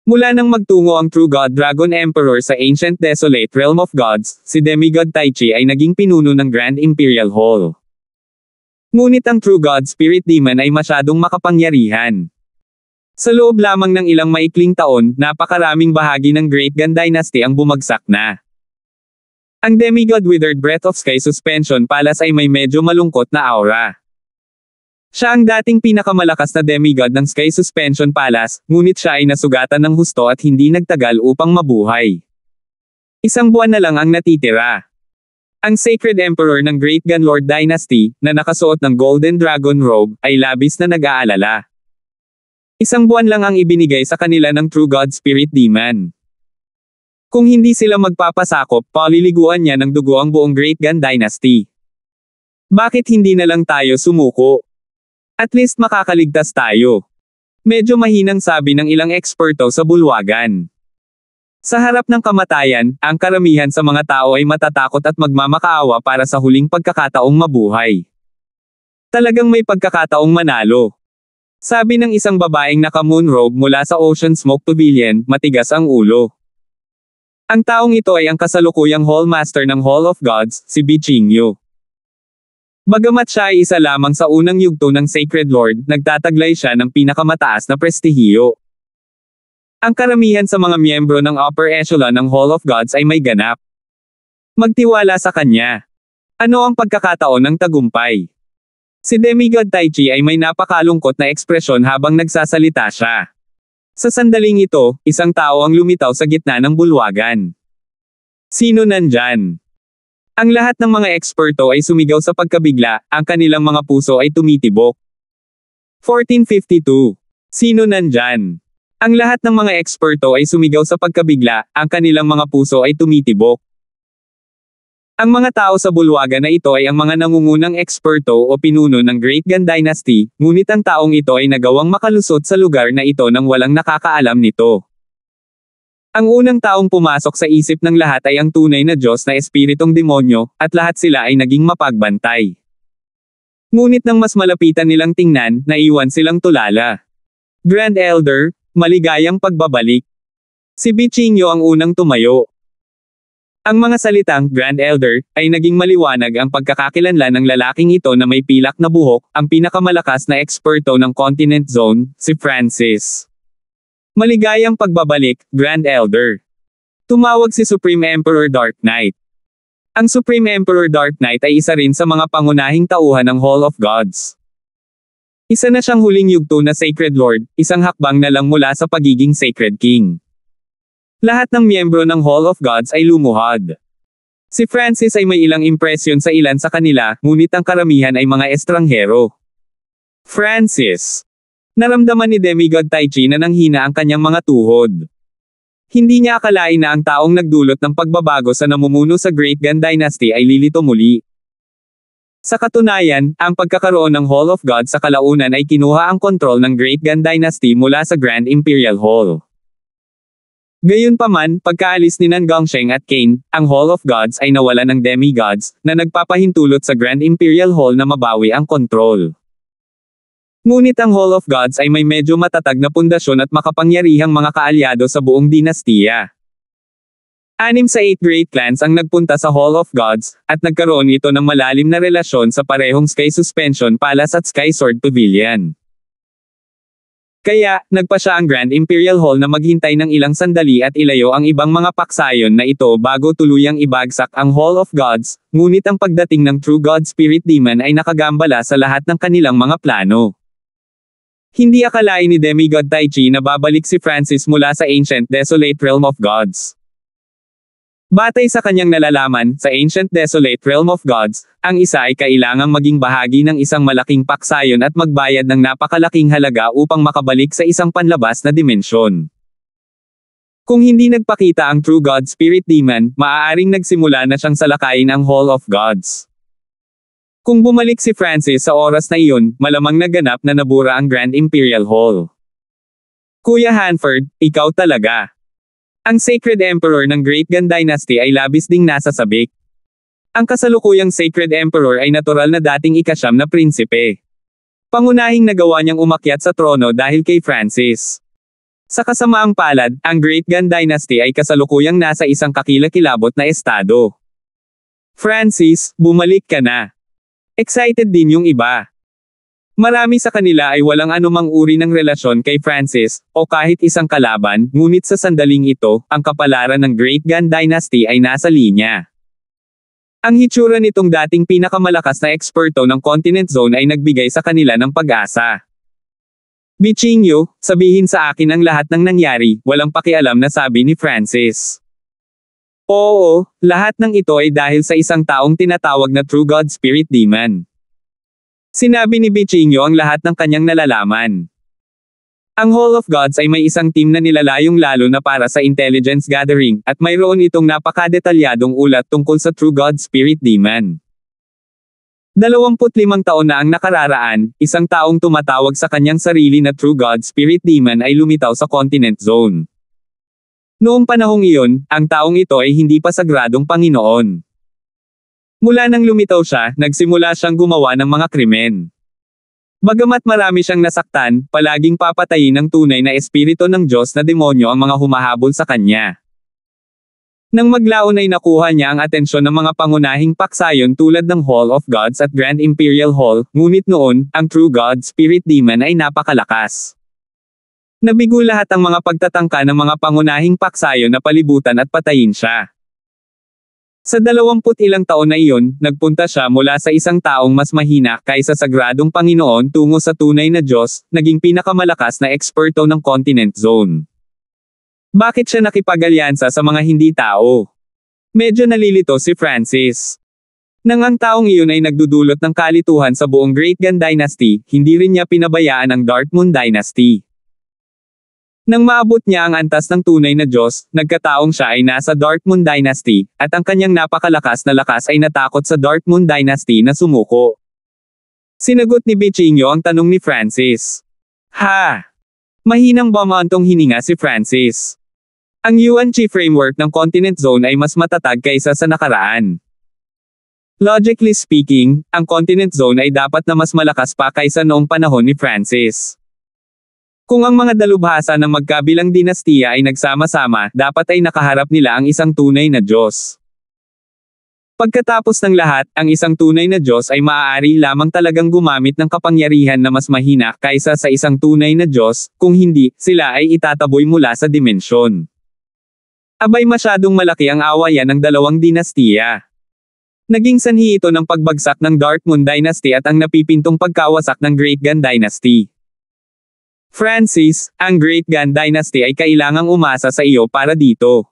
Mula nang magtungo ang True God Dragon Emperor sa Ancient Desolate Realm of Gods, si Demigod Taichi ay naging pinuno ng Grand Imperial Hall. Ngunit ang True God Spirit Demon ay masyadong makapangyarihan. Sa loob lamang ng ilang maikling taon, napakaraming bahagi ng Great Gun Dynasty ang bumagsak na. Ang Demigod Withered Breath of Sky Suspension Palace ay may medyo malungkot na aura. Siya ang dating pinakamalakas na demigod ng Sky Suspension Palace, ngunit siya ay nasugatan ng husto at hindi nagtagal upang mabuhay. Isang buwan na lang ang natitira. Ang Sacred Emperor ng Great Gun Lord Dynasty, na nakasuot ng Golden Dragon Robe, ay labis na nag-aalala. Isang buwan lang ang ibinigay sa kanila ng True God Spirit Demon. Kung hindi sila magpapasakop, paliliguan niya ng dugo ang buong Great Gun Dynasty. Bakit hindi na lang tayo sumuko? At least makakaligtas tayo. Medyo mahinang sabi ng ilang eksperto sa bulwagan. Sa harap ng kamatayan, ang karamihan sa mga tao ay matatakot at magmamakaawa para sa huling pagkakataong mabuhay. Talagang may pagkakataong manalo. Sabi ng isang babaeng naka-moon robe mula sa Ocean Smoke Pavilion, matigas ang ulo. Ang taong ito ay ang kasalukuyang Hall Master ng Hall of Gods, si Bichingyo. Bagamat siya ay isa lamang sa unang yugto ng Sacred Lord, nagtataglay siya ng pinakamataas na prestihiyo. Ang karamihan sa mga miyembro ng upper echelon ng Hall of Gods ay may ganap. Magtiwala sa kanya. Ano ang pagkakataon ng tagumpay? Si Demigod Tai Chi ay may napakalungkot na ekspresyon habang nagsasalita siya. Sa sandaling ito, isang tao ang lumitaw sa gitna ng bulwagan. Sino nandyan? Ang lahat ng mga eksperto ay sumigaw sa pagkabigla, ang kanilang mga puso ay tumitibok. 1452. Sino nandyan? Ang lahat ng mga eksperto ay sumigaw sa pagkabigla, ang kanilang mga puso ay tumitibok. Ang mga tao sa bulwagan na ito ay ang mga nangungunang eksperto o pinuno ng Great Gan Dynasty, ngunit ang taong ito ay nagawang makalusot sa lugar na ito nang walang nakakaalam nito. Ang unang taong pumasok sa isip ng lahat ay ang tunay na Diyos na espiritong demonyo, at lahat sila ay naging mapagbantay. Ngunit nang mas malapitan nilang tingnan, naiwan silang tulala. Grand Elder, maligayang pagbabalik. Si Bichinyo ang unang tumayo. Ang mga salitang Grand Elder ay naging maliwanag ang pagkakakilanlan ng lalaking ito na may pilak na buhok, ang pinakamalakas na eksperto ng Continent Zone, si Francis. Maligayang pagbabalik, Grand Elder. Tumawag si Supreme Emperor Dark Knight. Ang Supreme Emperor Dark Knight ay isa rin sa mga pangunahing tauhan ng Hall of Gods. Isa na siyang huling yugto na Sacred Lord, isang hakbang na lang mula sa pagiging Sacred King. Lahat ng miyembro ng Hall of Gods ay lumuhod. Si Francis ay may ilang impresyon sa ilan sa kanila, ngunit ang karamihan ay mga estranghero. Francis. Naramdaman ni Demigod Tai Chi na nanghina ang kanyang mga tuhod. Hindi niya akalain na ang taong nagdulot ng pagbabago sa namumuno sa Great Gan Dynasty ay lilito muli. Sa katunayan, ang pagkakaroon ng Hall of Gods sa kalaunan ay kinuha ang kontrol ng Great Gan Dynasty mula sa Grand Imperial Hall. Gayunpaman, pagkaalis ni Nan Gongsheng at Kane, ang Hall of Gods ay nawala ng demigods, na nagpapahintulot sa Grand Imperial Hall na mabawi ang kontrol. Ngunit ang Hall of Gods ay may medyo matatag na pundasyon at makapangyarihang mga kaalyado sa buong dinastiya. 6 sa 8 great clans ang nagpunta sa Hall of Gods, at nagkaroon ito ng malalim na relasyon sa parehong Sky Suspension Palace at Sky Sword Pavilion. Kaya, nagpa siya ang Grand Imperial Hall na maghintay ng ilang sandali at ilayo ang ibang mga paksayon na ito bago tuluyang ibagsak ang Hall of Gods, ngunit ang pagdating ng True God Spirit Demon ay nakagambala sa lahat ng kanilang mga plano. Hindi akalain ni Demigod Tai Chi na babalik si Francis mula sa Ancient Desolate Realm of Gods. Batay sa kanyang nalalaman, sa Ancient Desolate Realm of Gods, ang isa ay kailangang maging bahagi ng isang malaking paksayon at magbayad ng napakalaking halaga upang makabalik sa isang panlabas na dimensyon. Kung hindi nagpakita ang True God Spirit Demon, maaaring nagsimula na siyang salakayin ang Hall of Gods. Kung bumalik si Francis sa oras na iyon, malamang naganap na nabura ang Grand Imperial Hall. Kuya Hanford, ikaw talaga. Ang Sacred Emperor ng Great Gan Dynasty ay labis ding nasa sabik. Ang kasalukuyang Sacred Emperor ay natural na dating ikasyam na prinsipe. Pangunahing nagawa niyang umakyat sa trono dahil kay Francis. Sa kasamaang palad, ang Great Gan Dynasty ay kasalukuyang nasa isang kakilakilabot na estado. Francis, bumalik ka na. Excited din yung iba. Marami sa kanila ay walang anumang uri ng relasyon kay Francis, o kahit isang kalaban, ngunit sa sandaling ito, ang kapalaran ng Great Gan Dynasty ay nasa linya. Ang hitsura nitong dating pinakamalakas na eksperto ng Continent Zone ay nagbigay sa kanila ng pag-asa. Bichinyo, sabihin sa akin ang lahat ng nangyari, walang pakialam na sabi ni Francis. Oo, lahat ng ito ay dahil sa isang taong tinatawag na True God Spirit Demon. Sinabi ni Bichinyo ang lahat ng kanyang nalalaman. Ang Hall of Gods ay may isang team na nilalayong lalo na para sa intelligence gathering, at mayroon itong napakadetalyadong ulat tungkol sa True God Spirit Demon. 25 taon na ang nakararaan, isang taong tumatawag sa kanyang sarili na True God Spirit Demon ay lumitaw sa Continent Zone. Noong panahong iyon, ang taong ito ay hindi pa sagradong Panginoon. Mula nang lumitaw siya, nagsimula siyang gumawa ng mga krimen. Bagamat marami siyang nasaktan, palaging papatayin ng tunay na espiritu ng Diyos na demonyo ang mga humahabol sa kanya. Nang maglaon ay nakuha niya ang atensyon ng mga pangunahing paksayon tulad ng Hall of Gods at Grand Imperial Hall, ngunit noon, ang True God Spirit Demon ay napakalakas. Nabigo lahat ang mga pagtatangka ng mga pangunahing paksayon na palibutan at patayin siya. Sa 20 ilang taon na iyon, nagpunta siya mula sa isang taong mas mahina kaysa sagradong Panginoon tungo sa tunay na Diyos, naging pinakamalakas na eksperto ng Continent Zone. Bakit siya nakipag-alyansa sa mga hindi tao? Medyo nalilito si Francis. Nang ang taong iyon ay nagdudulot ng kalituhan sa buong Great Gun Dynasty, hindi rin niya pinabayaan ang Dark Moon Dynasty. Nang maabot niya ang antas ng tunay na Diyos, nagkataong siya ay nasa Dark Moon Dynasty, at ang kanyang napakalakas na lakas ay natakot sa Dark Moon Dynasty na sumuko. Sinagot ni Bichinyo ang tanong ni Francis. Ha! Mahinang bumantong hininga si Francis. Ang Yuan-Chi framework ng Continent Zone ay mas matatag kaysa sa nakaraan. Logically speaking, ang Continent Zone ay dapat na mas malakas pa kaysa noong panahon ni Francis. Kung ang mga dalubhasa ng magkabilang dinastiya ay nagsama-sama, dapat ay nakaharap nila ang isang tunay na Diyos. Pagkatapos ng lahat, ang isang tunay na Diyos ay maaari lamang talagang gumamit ng kapangyarihan na mas mahina kaysa sa isang tunay na Diyos, kung hindi, sila ay itataboy mula sa dimensyon. Abay masyadong malaki ang awayan ng dalawang dinastiya. Naging sanhi ito ng pagbagsak ng Dark Moon Dynasty at ang napipintong pagkawasak ng Great Gun Dynasty. Francis, ang Great Gun Dynasty ay kailangang umasa sa iyo para dito.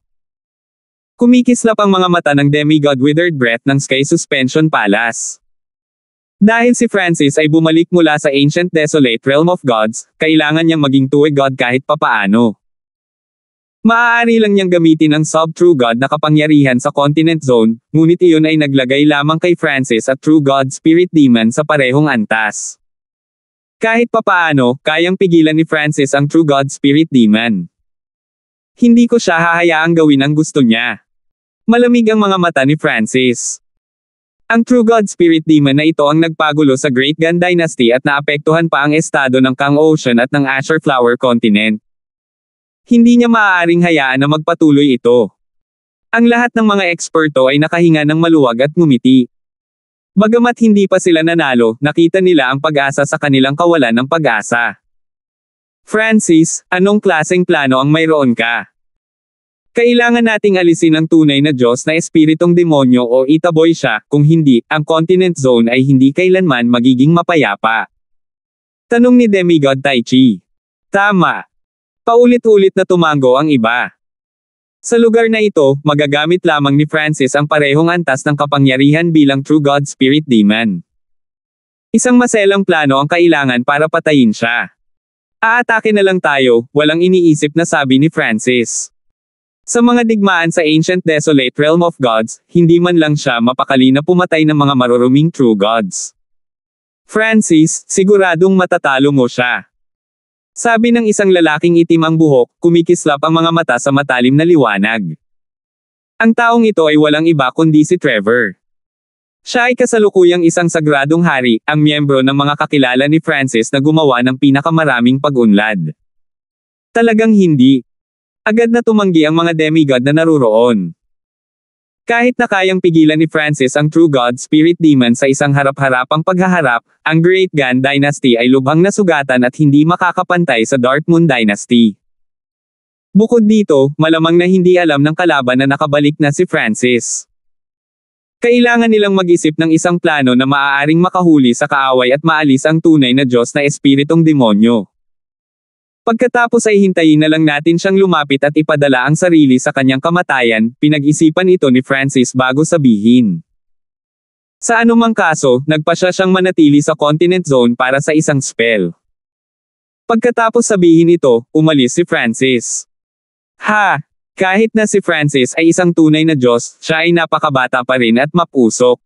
Kumikislap ang mga mata ng demigod withered breath ng Sky Suspension Palace. Dahil si Francis ay bumalik mula sa ancient desolate realm of gods, kailangan niyang maging true god kahit papaano. Maaari lang niyang gamitin ang sub-true god na kapangyarihan sa Continent Zone, ngunit iyon ay naglagay lamang kay Francis at True God Spirit Demon sa parehong antas. Kahit papaano, kayang pigilan ni Francis ang True God Spirit Demon. Hindi ko siya hahayaang gawin ang gusto niya. Malamig ang mga mata ni Francis. Ang True God Spirit Demon na ito ang nagpagulo sa Great Gun Dynasty at naapektuhan pa ang estado ng Kang Ocean at ng Azure Flower Continent. Hindi niya maaaring hayaan na magpatuloy ito. Ang lahat ng mga eksperto ay nakahinga ng maluwag at ngumiti. Bagamat hindi pa sila nanalo, nakita nila ang pag-asa sa kanilang kawalan ng pag-asa. Francis, anong klaseng plano ang mayroon ka? Kailangan nating alisin ang tunay na Diyos na espiritong demonyo o itaboy siya, kung hindi, ang Continent Zone ay hindi kailanman magiging mapayapa. Tanong ni Demigod Tai Chi. Tama. Paulit-ulit na tumango ang iba. Sa lugar na ito, magagamit lamang ni Francis ang parehong antas ng kapangyarihan bilang True God Spirit Demon. Isang maselang plano ang kailangan para patayin siya. Aatake na lang tayo, walang iniisip na sabi ni Francis. Sa mga digmaan sa ancient desolate realm of gods, hindi man lang siya mapakali na pumatay ng mga maruruming true gods. Francis, siguradong matatalo mo siya. Sabi ng isang lalaking itim ang buhok, kumikislap ang mga mata sa matalim na liwanag. Ang taong ito ay walang iba kundi si Trevor. Siya ay kasalukuyang isang sagradong hari, ang miyembro ng mga kakilala ni Francis na gumawa ng pinakamaraming pag-unlad. Talagang hindi. Agad na tumanggi ang mga demigod na naruroon. Kahit na kayang pigilan ni Francis ang True God Spirit Demon sa isang harap-harapang paghaharap, ang Great Gun Dynasty ay lubhang nasugatan at hindi makakapantay sa Dark Moon Dynasty. Bukod dito, malamang na hindi alam ng kalaban na nakabalik na si Francis. Kailangan nilang mag-isip ng isang plano na maaaring makahuli sa kaaway at maalis ang tunay na Diyos na espiritong demonyo. Pagkatapos ay hintayin na lang natin siyang lumapit at ipadala ang sarili sa kanyang kamatayan, pinag-isipan ito ni Francis bago sabihin. Sa anumang kaso, nagpasya siyang manatili sa Continent Zone para sa isang spell. Pagkatapos sabihin ito, umalis si Francis. Ha! Kahit na si Francis ay isang tunay na Diyos, siya ay napakabata pa rin at mapusok.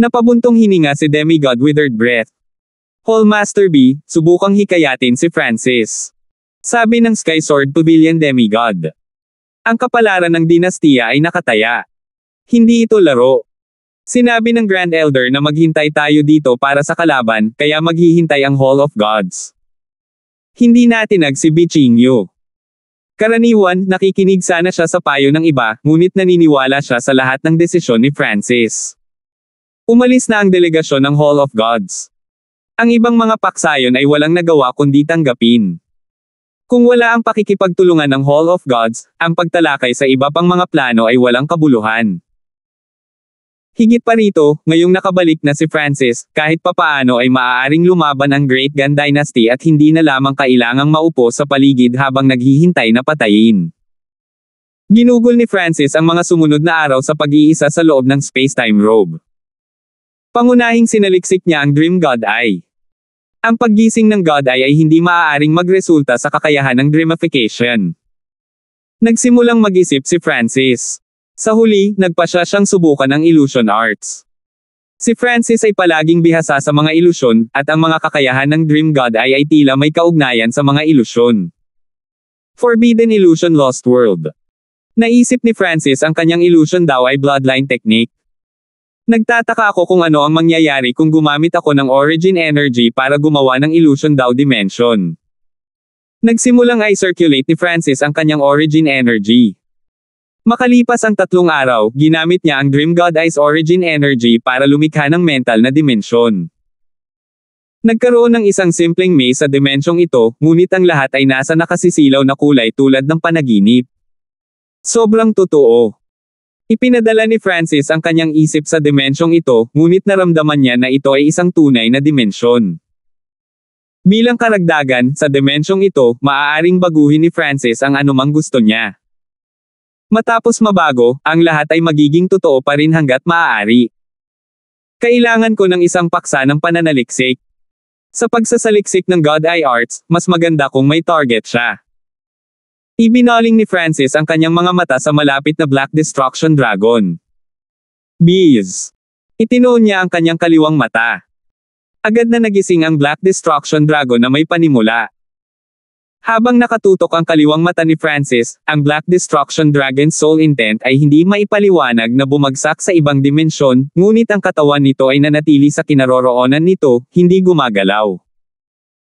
Napabuntong hininga si Demigod withered breath. Hallmaster B, subukang hikayatin si Francis. Sabi ng Sky Sword Pavilion Demigod. Ang kapalaran ng dinastiya ay nakataya. Hindi ito laro. Sinabi ng Grand Elder na maghintay tayo dito para sa kalaban, kaya maghihintay ang Hall of Gods. Hindi natinag si Bichinyo. Karaniwan, nakikinig sana siya sa payo ng iba, ngunit naniniwala siya sa lahat ng desisyon ni Francis. Umalis na ang delegasyon ng Hall of Gods. Ang ibang mga paksayon ay walang nagawa kundi tanggapin. Kung wala ang pakikipagtulungan ng Hall of Gods, ang pagtalakay sa iba pang mga plano ay walang kabuluhan. Higit pa rito, ngayong nakabalik na si Francis, kahit papaano ay maaaring lumaban ang Great Gun Dynasty at hindi na lamang kailangang maupo sa paligid habang naghihintay na patayin. Ginugol ni Francis ang mga sumunod na araw sa pag-iisa sa loob ng space-time robe. Pangunahing sinaliksik niya ang Dream God Eye. Ang paggising ng God Eye ay hindi maaaring magresulta sa kakayahan ng dreamification. Nagsimulang mag-isip si Francis. Sa huli, nagpasya siyang subukan ang illusion arts. Si Francis ay palaging bihasa sa mga ilusyon, at ang mga kakayahan ng Dream God ay tila may kaugnayan sa mga ilusyon. Forbidden Illusion Lost World. Naisip ni Francis ang kanyang illusion daw ay bloodline technique. Nagtataka ako kung ano ang mangyayari kung gumamit ako ng origin energy para gumawa ng illusion daw dimension. Nagsimulang i-circulate ni Francis ang kanyang origin energy. Makalipas ang 3 araw, ginamit niya ang Dream God Eye's origin energy para lumikha ng mental na dimensyon. Nagkaroon ng isang simpleng maze sa dimensyong ito, ngunit ang lahat ay nasa nakasisilaw na kulay tulad ng panaginip. Sobrang totoo. Ipinadala ni Francis ang kanyang isip sa dimensyong ito, ngunit naramdaman niya na ito ay isang tunay na dimensyon. Bilang karagdagan, sa dimensyong ito, maaaring baguhin ni Francis ang anumang gusto niya. Matapos mabago, ang lahat ay magiging totoo pa rin hanggat maaari. Kailangan ko ng isang paksa ng pananaliksik. Sa pagsasaliksik ng God Eye Arts, mas maganda kung may target siya. Ibinaling ni Francis ang kanyang mga mata sa malapit na Black Destruction Dragon. Bees. Itinuon niya ang kanyang kaliwang mata. Agad na nagising ang Black Destruction Dragon na may panimula. Habang nakatutok ang kaliwang mata ni Francis, ang Black Destruction Dragon's soul intent ay hindi maipaliwanag na bumagsak sa ibang dimensyon, ngunit ang katawan nito ay nanatili sa kinaroroonan nito, hindi gumagalaw.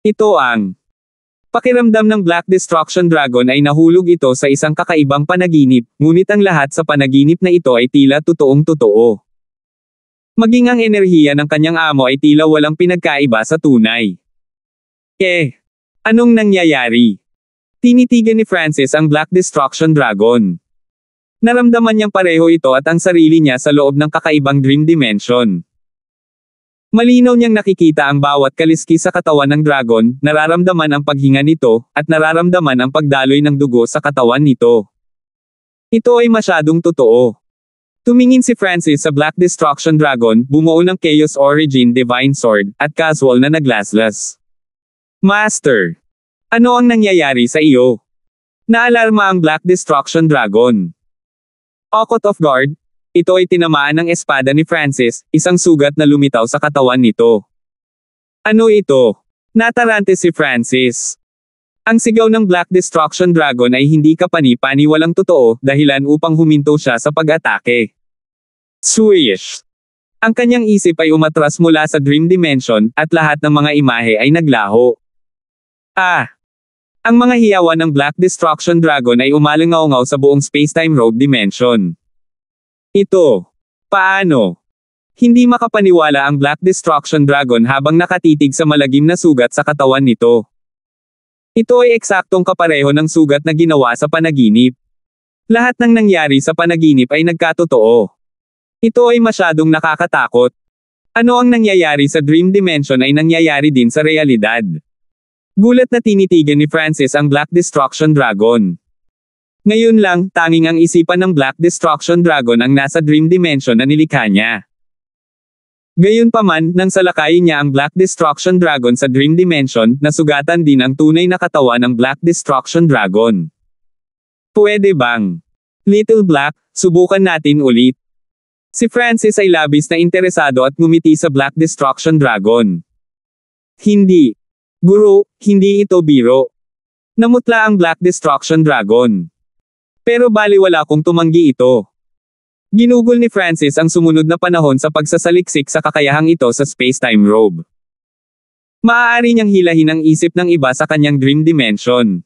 Ito ang pakiramdam ng Black Destruction Dragon ay nahulog ito sa isang kakaibang panaginip, ngunit ang lahat sa panaginip na ito ay tila totoong totoo. Maging ang enerhiya ng kanyang amo ay tila walang pinagkaiba sa tunay. Anong nangyayari? Tinitigan ni Francis ang Black Destruction Dragon. Naramdaman niyang pareho ito at ang sarili niya sa loob ng kakaibang dream dimension. Malinaw niyang nakikita ang bawat kaliski sa katawan ng dragon, nararamdaman ang paghinga nito, at nararamdaman ang pagdaloy ng dugo sa katawan nito. Ito ay masyadong totoo. Tumingin si Francis sa Black Destruction Dragon, bumuo ng Chaos Origin Divine Sword, at casual na naglaslas. Master! Ano ang nangyayari sa iyo? Naalarma ang Black Destruction Dragon. Caught off guard, ito ay tinamaan ng espada ni Francis, isang sugat na lumitaw sa katawan nito. Ano ito? Natarante si Francis. Ang sigaw ng Black Destruction Dragon ay hindi kapani-paniwalang totoo, dahilan upang huminto siya sa pag-atake. Swish! Ang kanyang isip ay umatras mula sa Dream Dimension, at lahat ng mga imahe ay naglaho. Ang mga hiyawan ng Black Destruction Dragon ay umalangaw-ngaw sa buong Spacetime Robe Dimension. Ito. Paano? Hindi makapaniwala ang Black Destruction Dragon habang nakatitig sa malagim na sugat sa katawan nito. Ito ay eksaktong kapareho ng sugat na ginawa sa panaginip. Lahat ng nangyari sa panaginip ay nagkatotoo. Ito ay masyadong nakakatakot. Ano ang nangyayari sa Dream Dimension ay nangyayari din sa realidad. Gulat na tinitigan ni Francis ang Black Destruction Dragon. Ngayon lang, tanging ang isipan ng Black Destruction Dragon ang nasa Dream Dimension na nilikha niya. Gayunpaman, nang salakayin niya ang Black Destruction Dragon sa Dream Dimension, nasugatan din ang tunay na katawan ng Black Destruction Dragon. Pwede bang? Little Black, subukan natin ulit. Si Francis ay labis na interesado at ngumiti sa Black Destruction Dragon. Hindi. Guro, hindi ito biro. Namutla ang Black Destruction Dragon. Pero baliwala kung tumanggi ito. Ginugol ni Francis ang sumunod na panahon sa pagsasaliksik sa kakayahang ito sa Spacetime Robe. Maaari niyang hilahin ang isip ng iba sa kanyang Dream Dimension.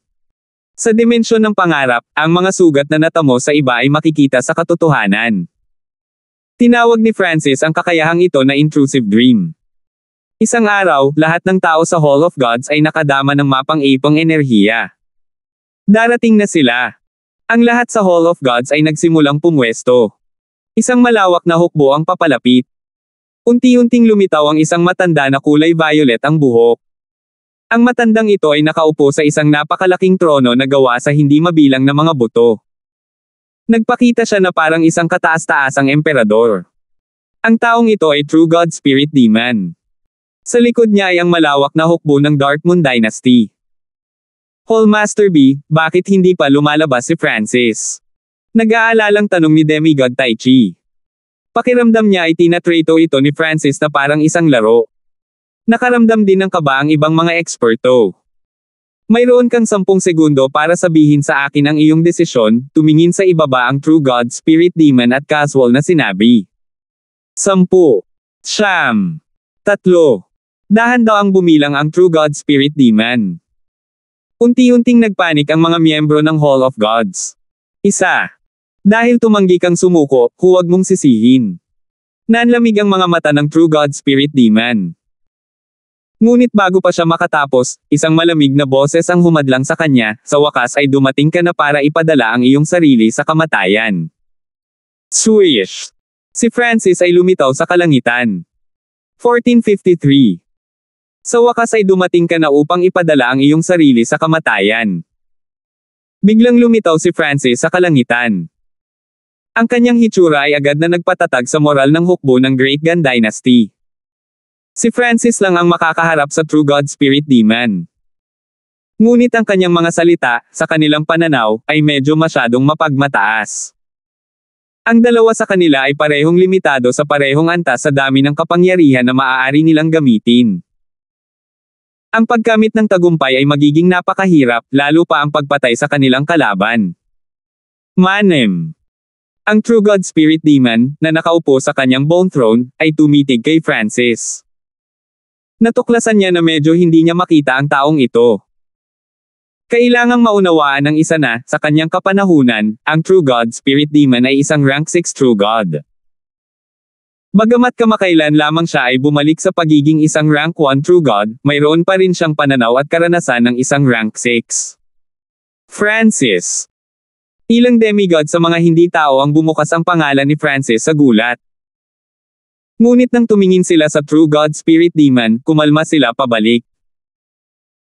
Sa dimensyon ng pangarap, ang mga sugat na natamo sa iba ay makikita sa katotohanan. Tinawag ni Francis ang kakayahang ito na intrusive dream. Isang araw, lahat ng tao sa Hall of Gods ay nakadama ng mapang-ipong enerhiya. Darating na sila. Ang lahat sa Hall of Gods ay nagsimulang pumwesto. Isang malawak na hukbo ang papalapit. Unti-unting lumitaw ang isang matanda na kulay violet ang buhok. Ang matandang ito ay nakaupo sa isang napakalaking trono na gawa sa hindi mabilang na mga buto. Nagpakita siya na parang isang kataas-taasang emperador. Ang taong ito ay True God Spirit Demon. Sa likod niya ay ang malawak na hukbo ng Darkmoon Dynasty. Hallmaster B, bakit hindi pa lumalabas si Francis? Nag-aalalang tanong ni Demigod Tai Chi. Pakiramdam niya ay tinatrato ito ni Francis na parang isang laro. Nakaramdam din ng kaba ang ibang mga eksperto. Mayroon kang 10 segundo para sabihin sa akin ang iyong desisyon, tumingin sa ibaba ang True God Spirit Demon at casual na sinabi. 10. 9. 3. Dahan daw ang bumilang ang True God Spirit Demon. Unti-unting nagpanik ang mga miyembro ng Hall of Gods. 1. Dahil tumanggi kang sumuko, huwag mong sisihin. Nanlamig ang mga mata ng True God Spirit Demon. Ngunit bago pa siya makatapos, isang malamig na boses ang humadlang sa kanya, sa wakas ay dumating ka na para ipadala ang iyong sarili sa kamatayan. Swish! Si Francis ay lumitaw sa kalangitan. 1453. Sa wakas ay dumating ka na upang ipadala ang iyong sarili sa kamatayan. Biglang lumitaw si Francis sa kalangitan. Ang kanyang hitsura ay agad na nagpatatag sa moral ng hukbo ng Great Gun Dynasty. Si Francis lang ang makakaharap sa True God Spirit Demon. Ngunit ang kanyang mga salita, sa kanilang pananaw, ay medyo masyadong mapagmataas. Ang dalawa sa kanila ay parehong limitado sa parehong antas sa dami ng kapangyarihan na maaari nilang gamitin. Ang pagkamit ng tagumpay ay magiging napakahirap, lalo pa ang pagpatay sa kanilang kalaban. Manem. Ang True God Spirit Demon, na nakaupo sa kanyang bone throne, ay tumitig kay Francis. Natuklasan niya na medyo hindi niya makita ang taong ito. Kailangang maunawaan ng isa na, sa kanyang kapanahunan, ang True God Spirit Demon ay isang rank 6 True God. Bagamat kamakailan lamang siya ay bumalik sa pagiging isang rank 1 True God, mayroon pa rin siyang pananaw at karanasan ng isang rank 6. Francis. Ilang demigod sa mga hindi tao ang bumukas ang pangalan ni Francis sa gulat. Ngunit nang tumingin sila sa True God Spirit Demon, kumalma sila pabalik.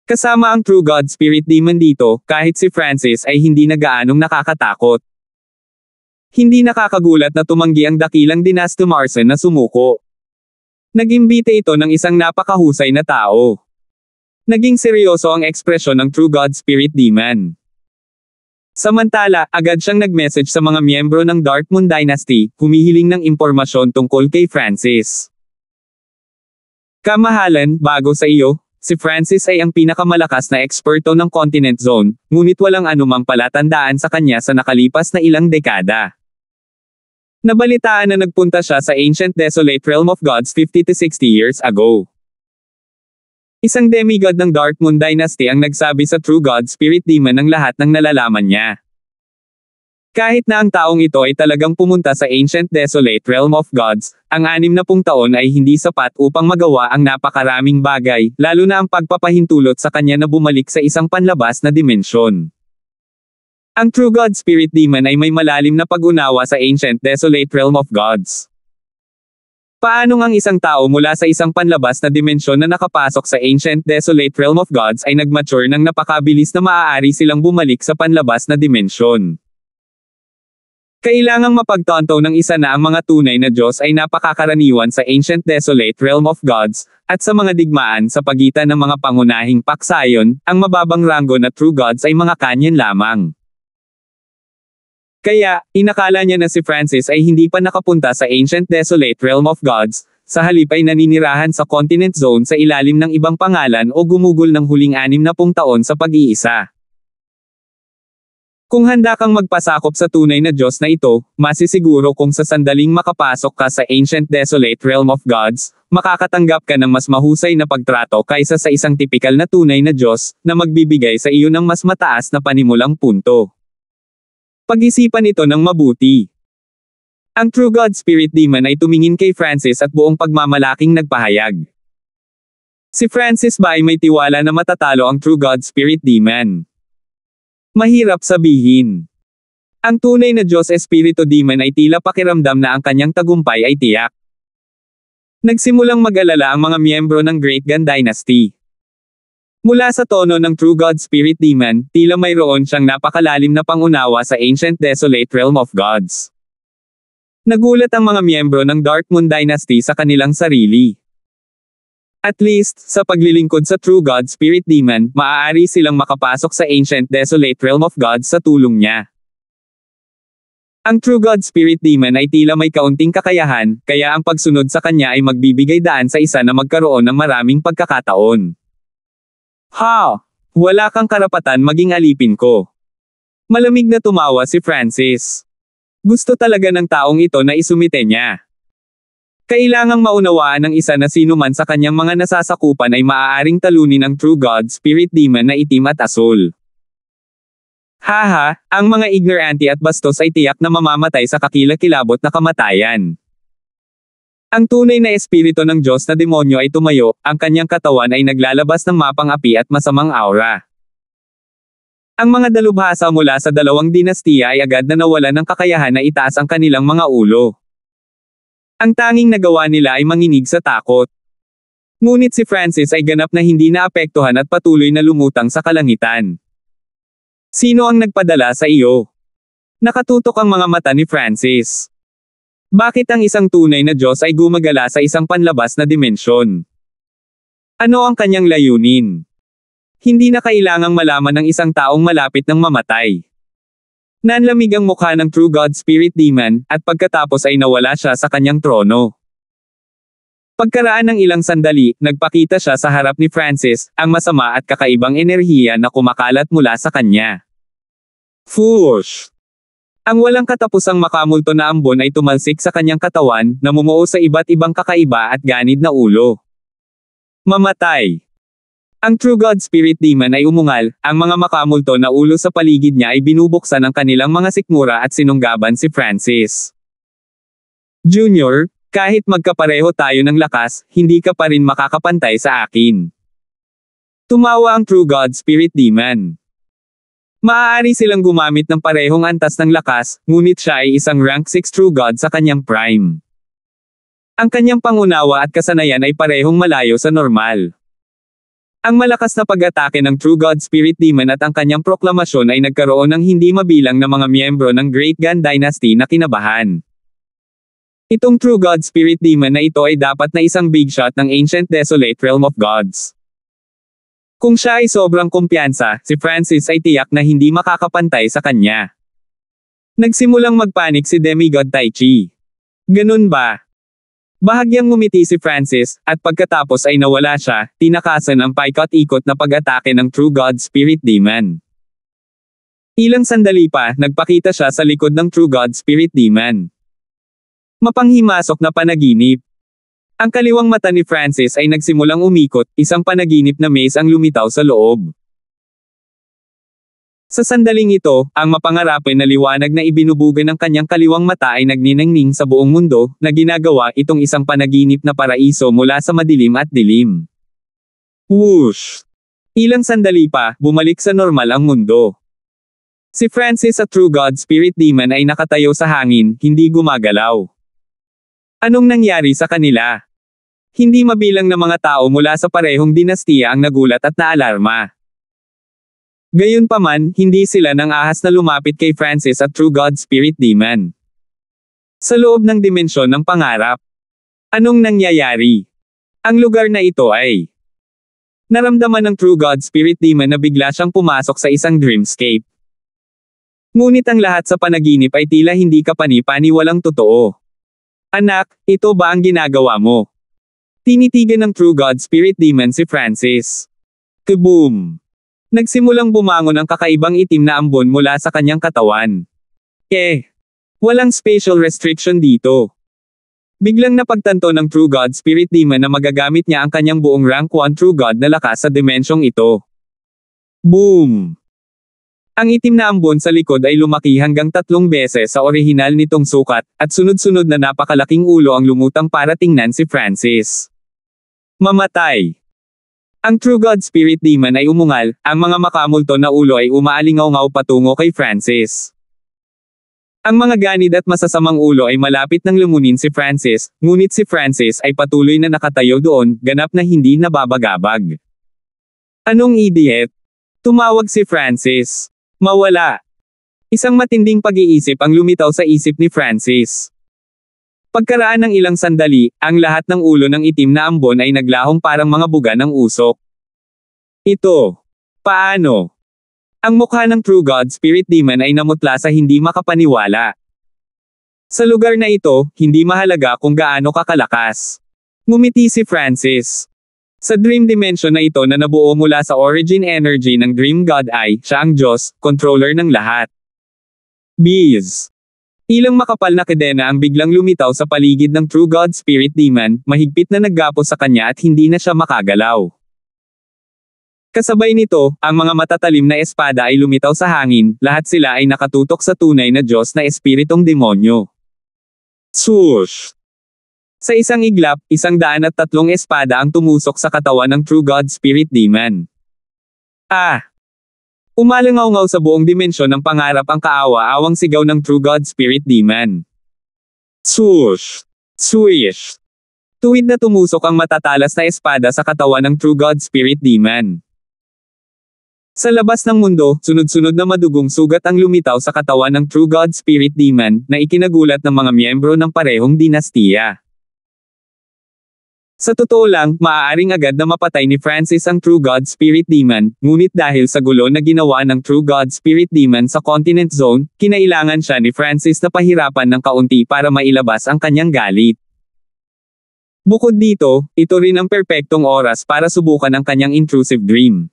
Kasama ang True God Spirit Demon dito, kahit si Francis ay hindi na gaanong nakakatakot. Hindi nakakagulat na tumanggi ang dakilang Dynasty Marson na sumuko. Nag-imbite ito ng isang napakahusay na tao. Naging seryoso ang ekspresyon ng True God Spirit Demon. Samantala, agad siyang nag-message sa mga miyembro ng Darkmoon Dynasty, humihiling ng impormasyon tungkol kay Francis. Kamahalan, bago sa iyo, si Francis ay ang pinakamalakas na eksperto ng Continent Zone, ngunit walang anumang palatandaan sa kanya sa nakalipas na ilang dekada. Nabalitaan na nagpunta siya sa Ancient Desolate Realm of Gods 50 to 60 years ago. Isang demigod ng Darkmoon Dynasty ang nagsabi sa True God Spirit Demon ng lahat ng nalalaman niya. Kahit na ang taong ito ay talagang pumunta sa Ancient Desolate Realm of Gods, ang 60 taon ay hindi sapat upang magawa ang napakaraming bagay, lalo na ang pagpapahintulot sa kanya na bumalik sa isang panlabas na dimensyon. Ang True God Spirit Demon ay may malalim na pag-unawa sa Ancient Desolate Realm of Gods. Paano ang isang tao mula sa isang panlabas na dimensyon na nakapasok sa Ancient Desolate Realm of Gods ay nagmature ng napakabilis na maaari silang bumalik sa panlabas na dimensyon? Kailangang mapagtanto ng isa na ang mga tunay na Diyos ay napakakaraniwan sa Ancient Desolate Realm of Gods, at sa mga digmaan sa pagitan ng mga pangunahing paksayon, ang mababang ranggo na True Gods ay mga kanyan lamang. Kaya, inakala niya na si Francis ay hindi pa nakapunta sa Ancient Desolate Realm of Gods, sa halip ay naninirahan sa Continent Zone sa ilalim ng ibang pangalan o gumugol ng huling 60 taon sa pag-iisa. Kung handa kang magpasakop sa tunay na Diyos na ito, masisiguro kung sa sandaling makapasok ka sa ancient desolate realm of gods, makakatanggap ka ng mas mahusay na pagtrato kaysa sa isang tipikal na tunay na Diyos, na magbibigay sa iyo ng mas mataas na panimulang punto. Pag-isipan ito ng mabuti. Ang True God Spirit Demon ay tumingin kay Francis at buong pagmamalaking nagpahayag. Si Francis ba ay may tiwala na matatalo ang True God Spirit Demon? Mahirap sabihin. Ang tunay na Diyos Espiritu Demon ay tila pakiramdam na ang kanyang tagumpay ay tiyak. Nagsimulang mag-alala ang mga miyembro ng Great Gun Dynasty. Mula sa tono ng True God Spirit Demon, tila mayroon siyang napakalalim na pangunawa sa ancient desolate realm of gods. Nagulat ang mga miyembro ng Dark Moon Dynasty sa kanilang sarili. At least, sa paglilingkod sa True God Spirit Demon, maaari silang makapasok sa ancient desolate realm of gods sa tulong niya. Ang True God Spirit Demon ay tila may kaunting kakayahan, kaya ang pagsunod sa kanya ay magbibigay daan sa isa na magkaroon ng maraming pagkakataon. Ha! Wala kang karapatan maging alipin ko. Malamig na tumawa si Francis. Gusto talaga ng taong ito na isumite niya. Kailangang maunawaan ng isa na sino man sa kanyang mga nasasakupan ay maaaring talunin ng True God Spirit Demon na itim at asul. Haha, ang mga ignorante at bastos ay tiyak na mamamatay sa kakilakilabot na kamatayan. Ang tunay na espiritu ng Diyos na demonyo ay tumayo, ang kanyang katawan ay naglalabas ng mapang api at masamang aura. Ang mga dalubhasa mula sa dalawang dinastiya ay agad na nawalan ng kakayahan na itaas ang kanilang mga ulo. Ang tanging nagawa nila ay manginig sa takot. Ngunit si Francis ay ganap na hindi naapektuhan at patuloy na lumutang sa kalangitan. Sino ang nagpadala sa iyo? Nakatutok ang mga mata ni Francis. Bakit ang isang tunay na Diyos ay gumagala sa isang panlabas na dimensyon? Ano ang kanyang layunin? Hindi na kailangang malaman ng isang taong malapit ng mamatay. Nanlamig ang mukha ng True God Spirit Demon, at pagkatapos ay nawala siya sa kanyang trono. Pagkaraan ng ilang sandali, nagpakita siya sa harap ni Francis, ang masama at kakaibang enerhiya na kumakalat mula sa kanya. Fush! Ang walang katapusang makamulto na ambon ay tumalsik sa kanyang katawan, namumuo sa iba't ibang kakaiba at ganid na ulo. Mamatay! Ang True God Spirit Demon ay umungal, ang mga makamulto na ulo sa paligid niya ay binubuksan ng kanilang mga sikmura at sinunggaban si Francis. Junior, kahit magkapareho tayo ng lakas, hindi ka pa rin makakapantay sa akin. Tumawa ang True God Spirit Demon. Maaari silang gumamit ng parehong antas ng lakas, ngunit siya ay isang rank 6 True God sa kanyang prime. Ang kanyang pangunawa at kasanayan ay parehong malayo sa normal. Ang malakas na pag-atake ng True God Spirit Demon at ang kanyang proklamasyon ay nagkaroon ng hindi mabilang na mga miyembro ng Great Gun Dynasty na kinabahan. Itong True God Spirit Demon na ito ay dapat na isang big shot ng ancient desolate realm of gods. Kung siya ay sobrang kumpiyansa, si Francis ay tiyak na hindi makakapantay sa kanya. Nagsimulang magpanik si Demigod Tai Chi. Ganun ba? Bahagyang ngumiti si Francis, at pagkatapos ay nawala siya, tinakasan ang paikot-ikot na pag-atake ng True God Spirit Demon. Ilang sandali pa, nagpakita siya sa likod ng True God Spirit Demon. Mapanghimasok na panaginip. Ang kaliwang mata ni Francis ay nagsimulang umikot, isang panaginip na maze ang lumitaw sa loob. Sa sandaling ito, ang mapangarapin na liwanag na ibinubugan ng kanyang kaliwang mata ay nagniningning sa buong mundo, na ginagawa itong isang panaginip na paraiso mula sa madilim at dilim. Whoosh! Ilang sandali pa, bumalik sa normal ang mundo. Si Francis at True God Spirit Demon ay nakatayo sa hangin, hindi gumagalaw. Anong nangyari sa kanila? Hindi mabilang na mga tao mula sa parehong dinastiya ang nagulat at naalarma. Gayunpaman, hindi sila nang ahas na lumapit kay Francis at True God Spirit Demon. Sa loob ng dimensyon ng pangarap. Anong nangyayari? Ang lugar na ito ay naramdaman ng True God Spirit Demon na bigla siyang pumasok sa isang dreamscape. Ngunit ang lahat sa panaginip ay tila hindi kapani-pani walang totoo. Anak, ito ba ang ginagawa mo? Tinitigan ng True God Spirit Demon si Francis. Kaboom! Nagsimulang bumangon ang kakaibang itim na ambon mula sa kanyang katawan. Walang spatial restriction dito. Biglang napagtanto ng True God Spirit Demon na magagamit niya ang kanyang buong rank 1 True God na lakas sa dimensyong ito. Boom! Ang itim na ambon sa likod ay lumaki hanggang 3 beses sa orihinal nitong sukat, at sunod-sunod na napakalaking ulo ang lumutang para tingnan si Francis. Mamatay! Ang True God Spirit Demon ay umungal, ang mga makamulto na ulo ay umaalingaw-ngaw patungo kay Francis. Ang mga ganid at masasamang ulo ay malapit nang lumunin si Francis, ngunit si Francis ay patuloy na nakatayo doon, ganap na hindi nababagabag. Anong idiot? Tumawag si Francis. Mawala. Isang matinding pag-iisip ang lumitaw sa isip ni Francis. Pagkaraan ng ilang sandali, ang lahat ng ulo ng itim na ambon ay naglahong parang mga buga ng usok. Ito. Paano? Ang mukha ng True God Spirit Demon ay namutla sa hindi makapaniwala. Sa lugar na ito, hindi mahalaga kung gaano kakalakas. Ngumiti si Francis. Sa dream dimension na ito na nabuo mula sa origin energy ng Dream God ay, siya ang Diyos, controller ng lahat. Bees. Ilang makapal na kadena ang biglang lumitaw sa paligid ng True God Spirit Demon, mahigpit na naggapo sa kanya at hindi na siya makagalaw. Kasabay nito, ang mga matatalim na espada ay lumitaw sa hangin, lahat sila ay nakatutok sa tunay na Diyos na espiritong demonyo. Swoosh! Sa isang iglap, 103 espada ang tumusok sa katawan ng True God Spirit Demon. Umalangaw-ngaw sa buong dimensyon ng pangarap ang kaawa-awang sigaw ng True God Spirit Demon. Swoosh! Swish! Tuwid na tumusok ang matatalas na espada sa katawan ng True God Spirit Demon. Sa labas ng mundo, sunod-sunod na madugong sugat ang lumitaw sa katawan ng True God Spirit Demon, na ikinagulat ng mga miyembro ng parehong dinastiya. Sa totoo lang, maaaring agad na mapatay ni Francis ang True God Spirit Demon, ngunit dahil sa gulo na ginawa ng True God Spirit Demon sa Continent Zone, kinailangan siya ni Francis na pahirapan ng kaunti para mailabas ang kanyang galit. Bukod dito, ito rin ang perpektong oras para subukan ang kanyang intrusive dream.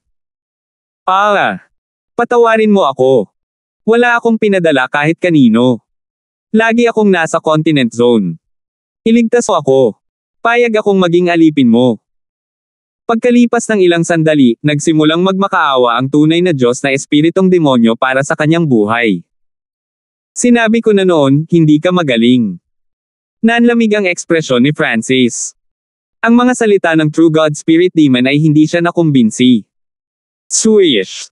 Patawarin mo ako. Wala akong pinadala kahit kanino. Lagi akong nasa Continent Zone. Iligtas mo ako. Payag akong maging alipin mo. Pagkalipas ng ilang sandali, nagsimulang magmakaawa ang tunay na Diyos na espiritong demonyo para sa kanyang buhay. Sinabi ko na noon, hindi ka magaling. Nanlamig ang ekspresyon ni Francis. Ang mga salita ng True God Spirit Demon ay hindi siya nakumbinsi. Swish!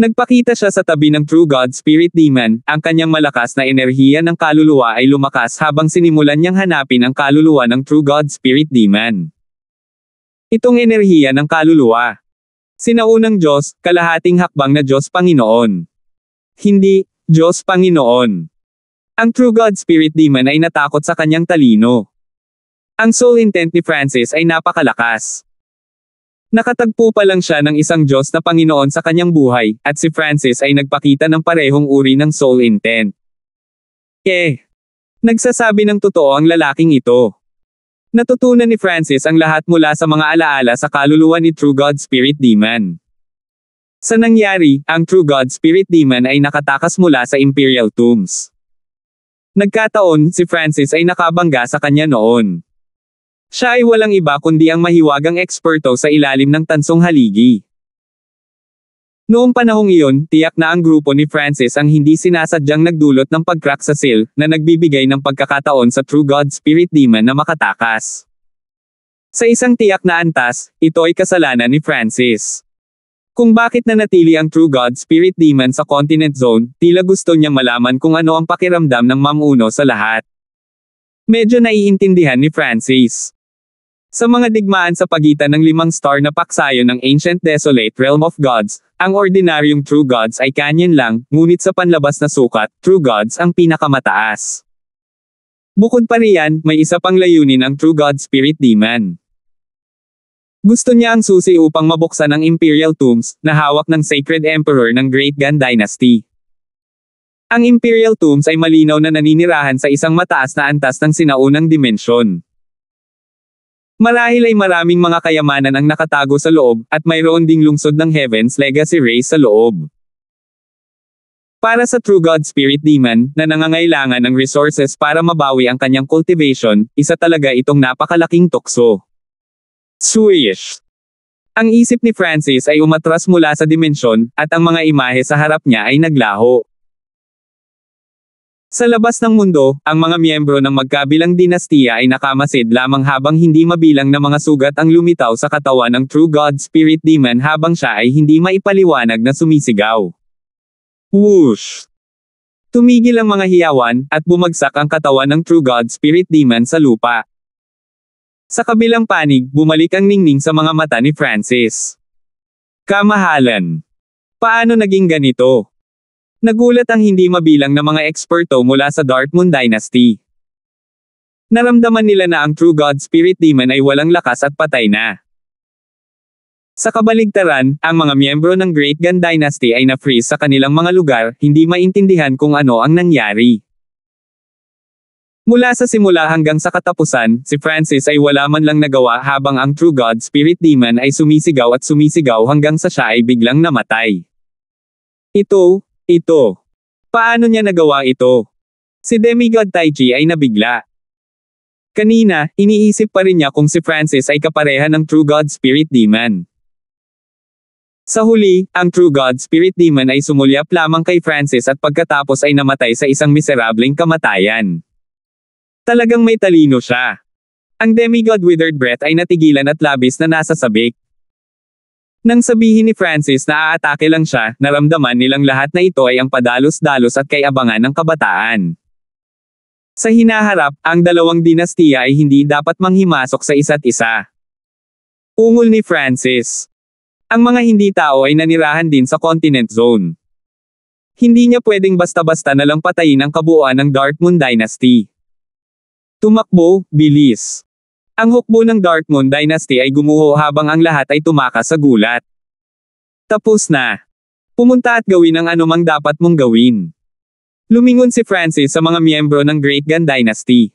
Nagpakita siya sa tabi ng True God Spirit Demon, ang kanyang malakas na enerhiya ng kaluluwa ay lumakas habang sinimulan niyang hanapin ang kaluluwa ng True God Spirit Demon. Itong enerhiya ng kaluluwa. Sinaunang Diyos, kalahating hakbang na Diyos Panginoon. Hindi, Diyos Panginoon. Ang True God Spirit Demon ay natakot sa kanyang talino. Ang soul intent ni Francis ay napakalakas. Nakatagpo pa lang siya ng isang Diyos na Panginoon sa kanyang buhay, at si Francis ay nagpakita ng parehong uri ng soul intent. Nagsasabi ng totoo ang lalaking ito. Natutunan ni Francis ang lahat mula sa mga alaala sa kaluluwa ni True God Spirit Demon. Sa nangyari, ang True God Spirit Demon ay nakatakas mula sa Imperial Tombs. Nagkataon, si Francis ay nakabangga sa kanya noon. Siya ay walang iba kundi ang mahiwagang eksperto sa ilalim ng tansong haligi. Noong panahong iyon, tiyak na ang grupo ni Francis ang hindi sinasadyang nagdulot ng pag-crack sa seal, na nagbibigay ng pagkakataon sa True God Spirit Demon na makatakas. Sa isang tiyak na antas, ito ay kasalanan ni Francis. Kung bakit nanatili ang True God Spirit Demon sa Continent Zone, tila gusto niyang malaman kung ano ang pakiramdam ng mamuno sa lahat. Medyo naiintindihan ni Francis. Sa mga digmaan sa pagitan ng 5 star na paksayo ng Ancient Desolate Realm of Gods, ang ordinaryong True Gods ay kanyan lang, ngunit sa panlabas na sukat, True Gods ang pinakamataas. Bukod pa riyan, may isa pang layunin ang True God Spirit Demon. Gusto niya ang susi upang mabuksan ang Imperial Tombs, na hawak ng Sacred Emperor ng Great Gan Dynasty. Ang Imperial Tombs ay malinaw na naninirahan sa isang mataas na antas ng sinaunang dimensyon. Marahil ay maraming mga kayamanan ang nakatago sa loob, at mayroon ding lungsod ng Heaven's Legacy Race sa loob. Para sa True God Spirit Demon, na nangangailangan ng resources para mabawi ang kanyang cultivation, isa talaga itong napakalaking tukso. Swish! Ang isip ni Francis ay umatras mula sa dimensyon, at ang mga imahe sa harap niya ay naglaho. Sa labas ng mundo, ang mga miyembro ng magkabilang dinastiya ay nakamasid lamang habang hindi mabilang na mga sugat ang lumitaw sa katawan ng True God Spirit Demon habang siya ay hindi maipaliwanag na sumisigaw. Whoosh! Tumigil ang mga hiyawan, at bumagsak ang katawan ng True God Spirit Demon sa lupa. Sa kabilang panig, bumalik ang ningning sa mga mata ni Francis. Kamahalan! Paano naging ganito? Nagulat ang hindi mabilang na mga eksperto mula sa Darkmoon Dynasty. Naramdaman nila na ang True God Spirit Demon ay walang lakas at patay na. Sa kabaligtaran, ang mga miyembro ng Great Gun Dynasty ay na-freeze sa kanilang mga lugar, hindi maintindihan kung ano ang nangyari. Mula sa simula hanggang sa katapusan, si Francis ay wala man lang nagawa habang ang True God Spirit Demon ay sumisigaw at sumisigaw hanggang sa siya ay biglang namatay. Ito. Paano niya nagawa ito? Si Demigod Taiji ay nabigla. Kanina, iniisip pa rin niya kung si Francis ay kapareha ng True God Spirit Demon. Sa huli, ang True God Spirit Demon ay sumulyap lamang kay Francis at pagkatapos ay namatay sa isang miserableng kamatayan. Talagang may talino siya. Ang Demigod Withered Breath ay natigilan at labis na nasa sabik. Nang sabihin ni Francis na aatake lang siya, naramdaman nilang lahat na ito ay ang padalos-dalos at kay-abangan ng kabataan. Sa hinaharap, ang dalawang dinastiya ay hindi dapat manghimasok sa isa't isa. Ungol ni Francis. Ang mga hindi tao ay nanirahan din sa Continent Zone. Hindi niya pwedeng basta-basta na lang patayin ang kabuuan ng Darkmoon Dynasty. Tumakbo, bilis. Ang hukbo ng Darkmoon Dynasty ay gumuho habang ang lahat ay tumakas sa gulat. Tapos na. Pumunta at gawin ang anumang dapat mong gawin. Lumingon si Francis sa mga miyembro ng Great Gun Dynasty.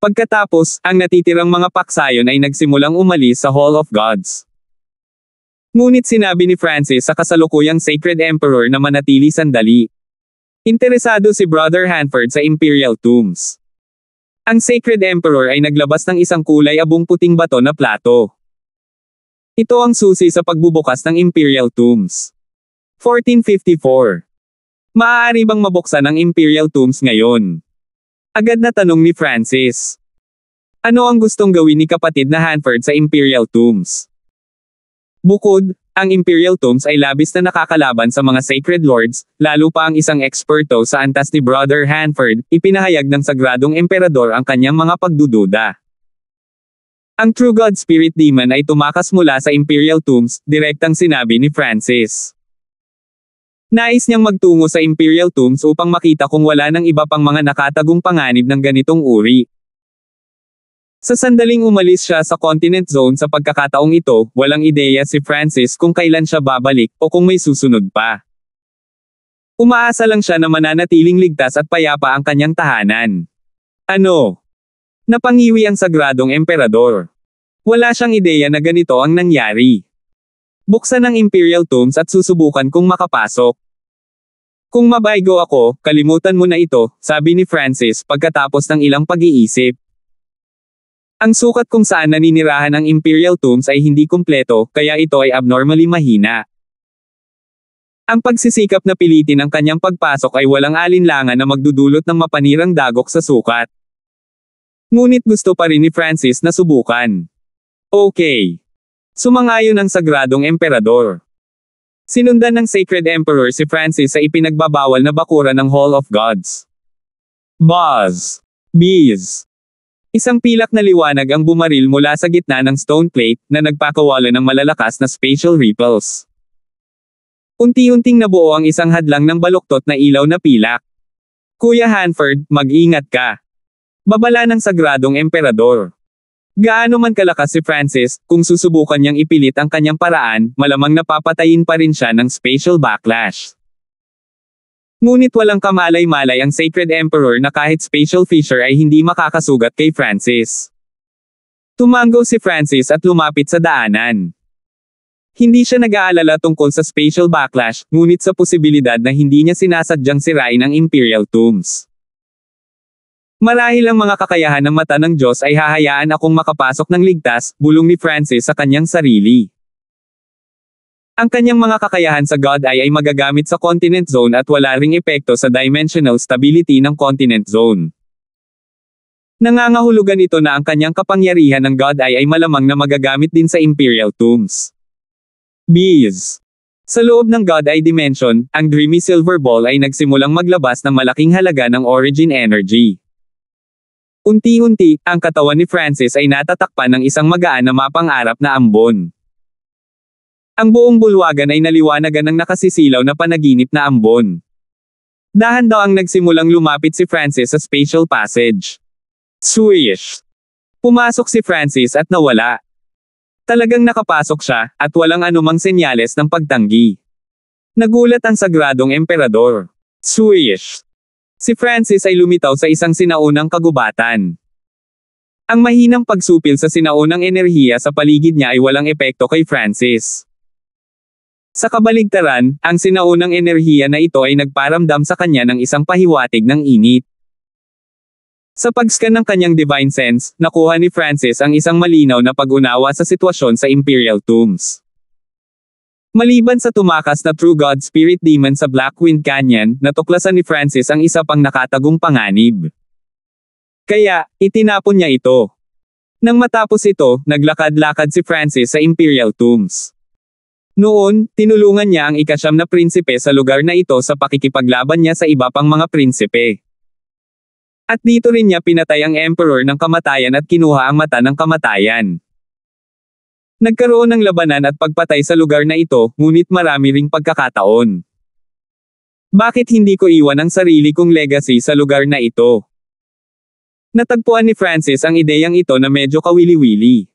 Pagkatapos, ang natitirang mga paksayon ay nagsimulang umalis sa Hall of Gods. Ngunit sinabi ni Francis sa kasalukuyang Sacred Emperor na manatili sandali. Interesado si Brother Hanford sa Imperial Tombs. Ang Sacred Emperor ay naglabas ng isang kulay abong puting bato na plato. Ito ang susi sa pagbubukas ng Imperial Tombs. 1454. Maaari bang mabuksan ang Imperial Tombs ngayon? Agad na tanong ni Francis. Ano ang gustong gawin ni kapatid na Hanford sa Imperial Tombs? Bukod, ang Imperial Tombs ay labis na nakakalaban sa mga Sacred Lords, lalo pa ang isang eksperto sa antas ni Brother Hanford, ipinahayag ng Sagradong Emperador ang kanyang mga pagdududa. Ang True God Spirit Demon ay tumakas mula sa Imperial Tombs, direktang sinabi ni Francis. Nais niyang magtungo sa Imperial Tombs upang makita kung wala ng iba pang mga nakatagong panganib ng ganitong uri. Sa sandaling umalis siya sa Continent Zone sa pagkakataong ito, walang ideya si Francis kung kailan siya babalik o kung may susunod pa. Umaasa lang siya na mananatiling ligtas at payapa ang kanyang tahanan. Ano? Napangiwi ang Sagradong Emperador. Wala siyang ideya na ganito ang nangyari. Buksan ang Imperial Tombs at susubukan kung makapasok. Kung mabaygo ako, kalimutan mo na ito, sabi ni Francis pagkatapos ng ilang pag-iisip. Ang sukat kung saan naninirahan ang Imperial Tombs ay hindi kumpleto, kaya ito ay abnormally mahina. Ang pagsisikap na pilitin ang kanyang pagpasok ay walang alinlangan na magdudulot ng mapanirang dagok sa sukat. Ngunit gusto pa rin ni Francis na subukan. Okay. Sumangayon ang Sagradong Emperador. Sinundan ng Sacred Emperor si Francis sa ipinagbabawal na bakuran ng Hall of Gods. Buzz! Bees! Isang pilak na liwanag ang bumaril mula sa gitna ng stone plate, na nagpakawala ng malalakas na spatial ripples. Unti-unting nabuo ang isang hadlang ng baluktot na ilaw na pilak. Kuya Hanford, mag-ingat ka. Babala ng Sagradong Emperador. Gaano man kalakas si Francis, kung susubukan niyang ipilit ang kanyang paraan, malamang napapatayin pa rin siya ng spatial backlash. Ngunit walang kamalay-malay ang Sacred Emperor na kahit spatial fissure ay hindi makakasugat kay Francis. Tumango si Francis at lumapit sa daanan. Hindi siya nag-aalala tungkol sa spatial backlash, ngunit sa posibilidad na hindi niya sinasadyang sirain ang Imperial Tombs. Marahil ang mga kakayahan ng mata ng Diyos ay hahayaan akong makapasok ng ligtas, bulong ni Francis sa kanyang sarili. Ang kanyang mga kakayahan sa God Eye ay magagamit sa Continent Zone at wala ring epekto sa dimensional stability ng Continent Zone. Nangangahulugan ito na ang kanyang kapangyarihan ng God Eye ay malamang na magagamit din sa Imperial Tombs. Bees. Sa loob ng God Eye Dimension, ang Dreamy Silver Ball ay nagsimulang maglabas ng malaking halaga ng origin energy. Unti-unti, ang katawan ni Francis ay natatakpan ng isang magaan na mapang-arap na ambon. Ang buong bulwagan ay naliwanagan ng nakasisilaw na panaginip na ambon. Dahan daw ang nagsimulang lumapit si Francis sa spatial passage. Swish! Pumasok si Francis at nawala. Talagang nakapasok siya, at walang anumang senyales ng pagtanggi. Nagulat ang sagradong emperador. Swish! Si Francis ay lumitaw sa isang sinaunang kagubatan. Ang mahinang pagsupil sa sinaunang enerhiya sa paligid niya ay walang epekto kay Francis. Sa kabaligtaran, ang sinaunang enerhiya na ito ay nagparamdam sa kanya ng isang pahiwatig ng init. Sa pag-scan ng kanyang divine sense, nakuha ni Francis ang isang malinaw na pag-unawa sa sitwasyon sa Imperial Tombs. Maliban sa tumakas na True God Spirit Demon sa Black Wind Canyon, natuklasan ni Francis ang isa pang nakatagong panganib. Kaya, itinapon niya ito. Nang matapos ito, naglakad-lakad si Francis sa Imperial Tombs. Noon, tinulungan niya ang ika-9 na prinsipe sa lugar na ito sa pakikipaglaban niya sa iba pang mga prinsipe. At dito rin niya pinatay ang Emperor ng Kamatayan at kinuha ang mata ng kamatayan. Nagkaroon ng labanan at pagpatay sa lugar na ito, ngunit marami ring pagkakataon. Bakit hindi ko iwan ang sarili kong legacy sa lugar na ito? Natagpuan ni Francis ang ideyang ito na medyo kawili-wili.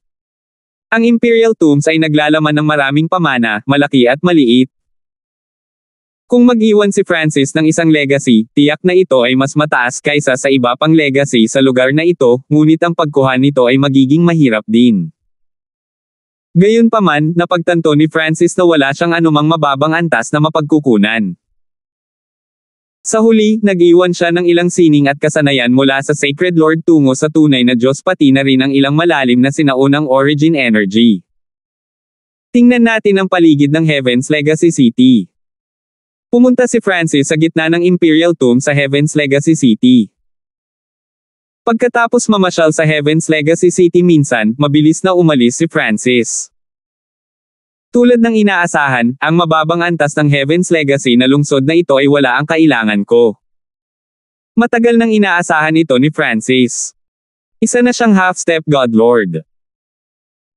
Ang Imperial Tombs ay naglalaman ng maraming pamana, malaki at maliit. Kung mag-iwan si Francis ng isang legacy, tiyak na ito ay mas mataas kaysa sa iba pang legacy sa lugar na ito, ngunit ang pagkuha nito ay magiging mahirap din. Gayunpaman, napagtanto ni Francis na wala siyang anumang mababang antas na mapagkukunan. Sa huli, nag-iwan siya ng ilang sining at kasanayan mula sa Sacred Lord tungo sa tunay na Diyos pati na rin ang ilang malalim na sinaunang origin energy. Tingnan natin ang paligid ng Heaven's Legacy City. Pumunta si Francis sa gitna ng Imperial Tomb sa Heaven's Legacy City. Pagkatapos mamasyal sa Heaven's Legacy City minsan, mabilis na umalis si Francis. Tulad ng inaasahan, ang mababang antas ng Heaven's Legacy na lungsod na ito ay wala ang kailangan ko. Matagal nang inaasahan ito ni Francis. Isa na siyang half-step God Lord.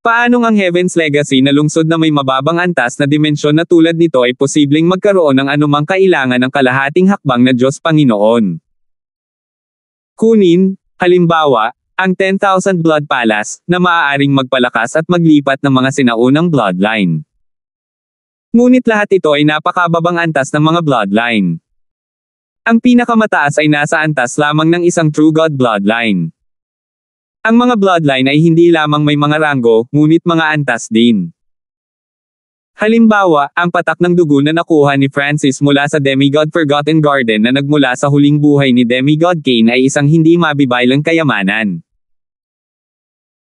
Paanong ang Heaven's Legacy na lungsod na may mababang antas na dimensyon na tulad nito ay posibleng magkaroon ng anumang kailangan ng kalahating hakbang na Diyos Panginoon? Kunin, halimbawa, ang 10,000 Blood Palace, na maaaring magpalakas at maglipat ng mga sinaunang bloodline. Ngunit lahat ito ay napakababang antas ng mga bloodline. Ang pinakamataas ay nasa antas lamang ng isang True God bloodline. Ang mga bloodline ay hindi lamang may mga ranggo, ngunit mga antas din. Halimbawa, ang patak ng dugo na nakuha ni Francis mula sa Demigod Forgotten Garden na nagmula sa huling buhay ni Demigod Cain ay isang hindi mabibaylang kayamanan.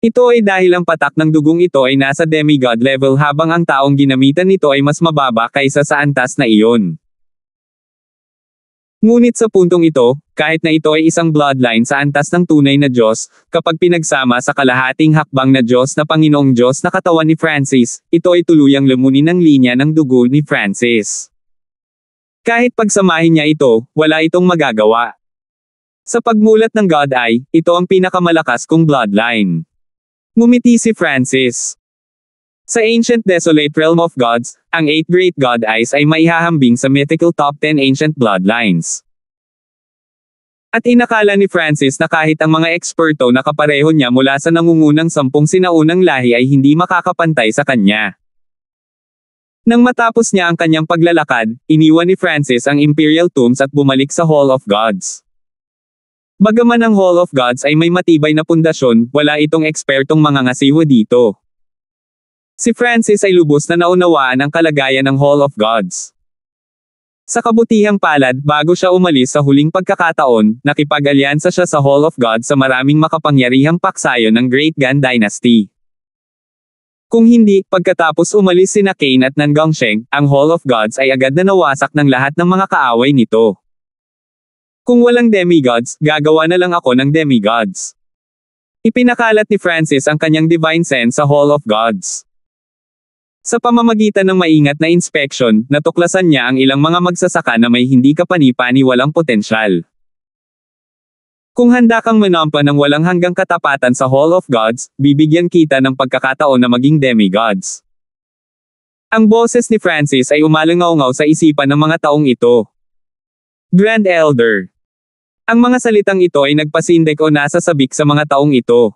Ito ay dahil ang patak ng dugong ito ay nasa demigod level habang ang taong ginamitan nito ay mas mababa kaysa sa antas na iyon. Ngunit sa puntong ito, kahit na ito ay isang bloodline sa antas ng tunay na Diyos, kapag pinagsama sa kalahating hakbang na Diyos na Panginoong Diyos na katawan ni Francis, ito ay tuluyang lamunin ng linya ng dugo ni Francis. Kahit pagsamahin niya ito, wala itong magagawa. Sa pagmulat ng God Eye, ito ang pinakamalakas kong bloodline. Ngumiti si Francis. Sa Ancient Desolate Realm of Gods, ang 8 Great God Eyes ay maihahambing sa mythical top 10 ancient bloodlines. At inakala ni Francis na kahit ang mga eksperto na kapareho niya mula sa nangungunang 10 sinaunang lahi ay hindi makakapantay sa kanya. Nang matapos niya ang kanyang paglalakad, iniwan ni Francis ang Imperial Tombs at bumalik sa Hall of Gods. Bagaman ang Hall of Gods ay may matibay na pundasyon, wala itong ekspertong mangangasiwa dito. Si Francis ay lubos na naunawaan ang kalagayan ng Hall of Gods. Sa kabutihang palad, bago siya umalis sa huling pagkakataon, nakipag-alyansa siya sa Hall of Gods sa maraming makapangyarihang paksayon ng Great Gan Dynasty. Kung hindi, pagkatapos umalis sina Cain at Nangongsheng, ang Hall of Gods ay agad na nawasak ng lahat ng mga kaaway nito. Kung walang demigods, gagawa na lang ako ng demigods. Ipinakalat ni Francis ang kanyang divine sense sa Hall of Gods. Sa pamamagitan ng maingat na inspection, natuklasan niya ang ilang mga magsasaka na may hindi kapani-paniwalang potensyal. Kung handa kang manampa ng walang hanggang katapatan sa Hall of Gods, bibigyan kita ng pagkakataon na maging demigods. Ang boses ni Francis ay umalangaw-ngaw sa isipan ng mga taong ito. Grand Elder. Ang mga salitang ito ay nagpasindek o nasasabik sa mga taong ito.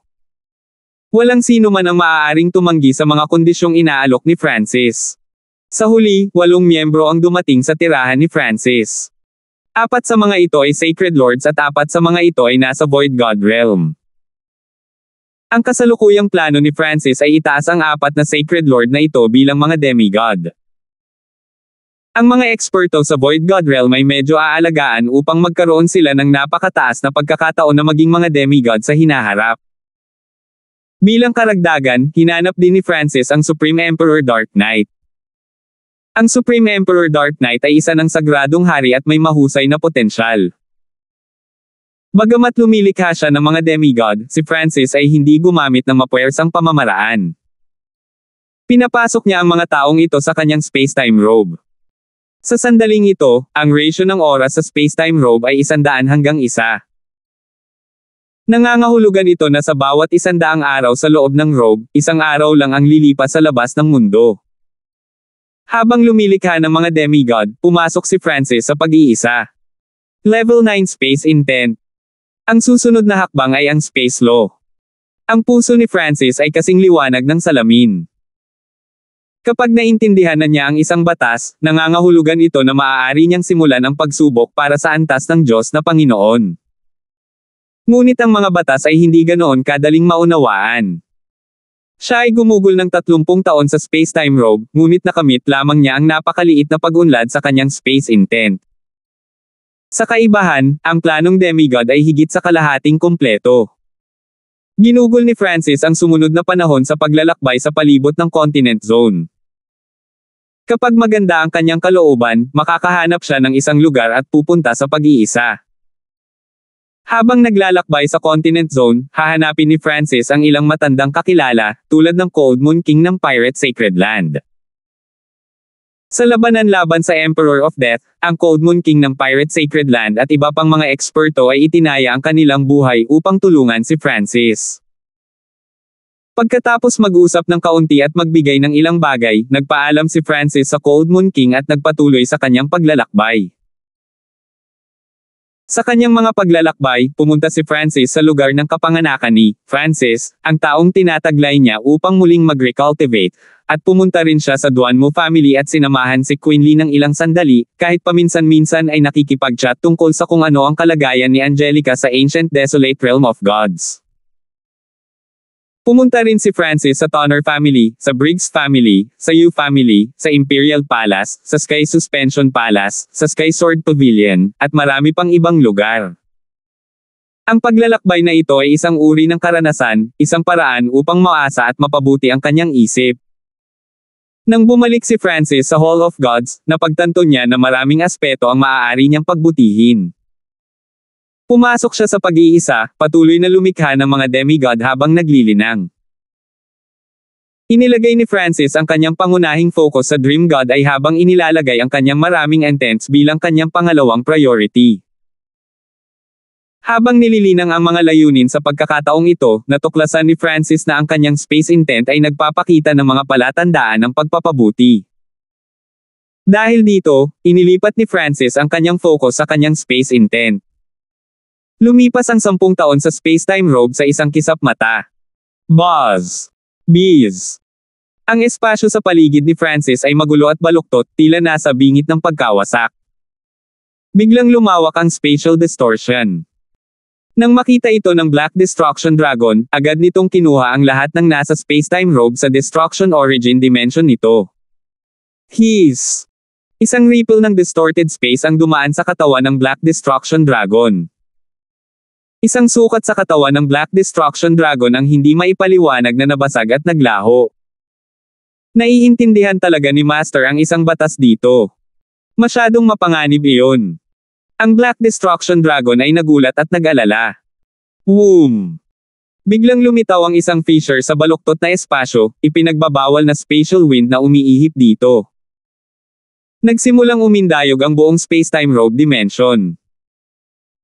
Walang sino man ang maaaring tumanggi sa mga kondisyong inaalok ni Francis. Sa huli, 8 miyembro ang dumating sa tirahan ni Francis. 4 sa mga ito ay Sacred Lords at 4 sa mga ito ay nasa Void God Realm. Ang kasalukuyang plano ni Francis ay itaas ang 4 na Sacred Lord na ito bilang mga demigod. Ang mga eksperto sa Void God Realm ay medyo aalagaan upang magkaroon sila ng napakataas na pagkakataon na maging mga demigod sa hinaharap. Bilang karagdagan, hinanap din ni Francis ang Supreme Emperor Dark Knight. Ang Supreme Emperor Dark Knight ay isa ng sagradong hari at may mahusay na potensyal. Bagamat lumilikha siya ng mga demigod, si Francis ay hindi gumamit ng mapuwersang pamamaraan. Pinapasok niya ang mga taong ito sa kanyang space-time robe. Sa sandaling ito, ang ratio ng oras sa space-time robe ay 100 hanggang 1. Nangangahulugan ito na sa bawat 100 araw sa loob ng robe, 1 araw lang ang lilipas sa labas ng mundo. Habang lumilikha ng mga demigod, pumasok si Francis sa pag-iisa. Level 9 Space Intent. Ang susunod na hakbang ay ang Space Law. Ang puso ni Francis ay kasing liwanag ng salamin. Kapag naintindihan na niya ang isang batas, nangangahulugan ito na maaari niyang simulan ang pagsubok para sa antas ng Diyos na Panginoon. Ngunit ang mga batas ay hindi ganoon kadaling maunawaan. Siya ay gumugol ng 30 taon sa space-time robe, ngunit nakamit lamang niya ang napakaliit na pag-unlad sa kanyang space intent. Sa kaibahan, ang planong demigod ay higit sa kalahating kumpleto. Ginugol ni Francis ang sumunod na panahon sa paglalakbay sa palibot ng continent zone. Kapag maganda ang kanyang kalooban, makakahanap siya ng isang lugar at pupunta sa pag-iisa. Habang naglalakbay sa continent zone, hahanapin ni Francis ang ilang matandang kakilala, tulad ng Cold Moon King ng Pirate Sacred Land. Sa labanan laban sa Emperor of Death, ang Cold Moon King ng Pirate Sacred Land at iba pang mga eksperto ay itinaya ang kanilang buhay upang tulungan si Francis. Pagkatapos mag-usap ng kaunti at magbigay ng ilang bagay, nagpaalam si Francis sa Cold Moon King at nagpatuloy sa kanyang paglalakbay. Sa kanyang mga paglalakbay, pumunta si Francis sa lugar ng kapanganakan ni Francis, ang taong tinataglay niya upang muling mag-recultivate, at pumunta rin siya sa Duanmo family at sinamahan si Queen Lee ng ilang sandali, kahit paminsan-minsan ay nakikipag-chat tungkol sa kung ano ang kalagayan ni Angelica sa Ancient Desolate Realm of Gods. Pumunta rin si Francis sa Tonner family, sa Briggs family, sa Yu family, sa Imperial Palace, sa Sky Suspension Palace, sa Sky Sword Pavilion, at marami pang ibang lugar. Ang paglalakbay na ito ay isang uri ng karanasan, isang paraan upang maasa at mapabuti ang kanyang isip. Nang bumalik si Francis sa Hall of Gods, napagtanto niya na maraming aspeto ang maaari niyang pagbutihin. Pumasok siya sa pag-iisa, patuloy na lumikha ng mga demigod habang naglilinang. Inilagay ni Francis ang kanyang pangunahing focus sa Dream God ay habang inilalagay ang kanyang maraming intents bilang kanyang pangalawang priority. Habang nililinang ang mga layunin sa pagkakataong ito, natuklasan ni Francis na ang kanyang space intent ay nagpapakita ng mga palatandaan ng pagpapabuti. Dahil dito, inilipat ni Francis ang kanyang focus sa kanyang space intent. Lumipas ang 10 taon sa space-time robe sa isang kisap mata. Buzz. Bees. Ang espasyo sa paligid ni Francis ay magulo at baluktot, tila nasa bingit ng pagkawasak. Biglang lumawak ang spatial distortion. Nang makita ito ng Black Destruction Dragon, agad nitong kinuha ang lahat ng nasa Spacetime Robe sa Destruction Origin Dimension nito. Isang ripple ng distorted space ang dumaan sa katawan ng Black Destruction Dragon. Isang sukat sa katawan ng Black Destruction Dragon ang hindi maipaliwanag na nabasag at naglaho. Naiintindihan talaga ni Master ang isang batas dito. Masyadong mapanganib iyon. Ang Black Destruction Dragon ay nagulat at nag-alala. Boom! Biglang lumitaw ang isang fissure sa baluktot na espasyo, ipinagbabawal na spatial wind na umiihip dito. Nagsimulang umindayog ang buong Spacetime Robe Dimension.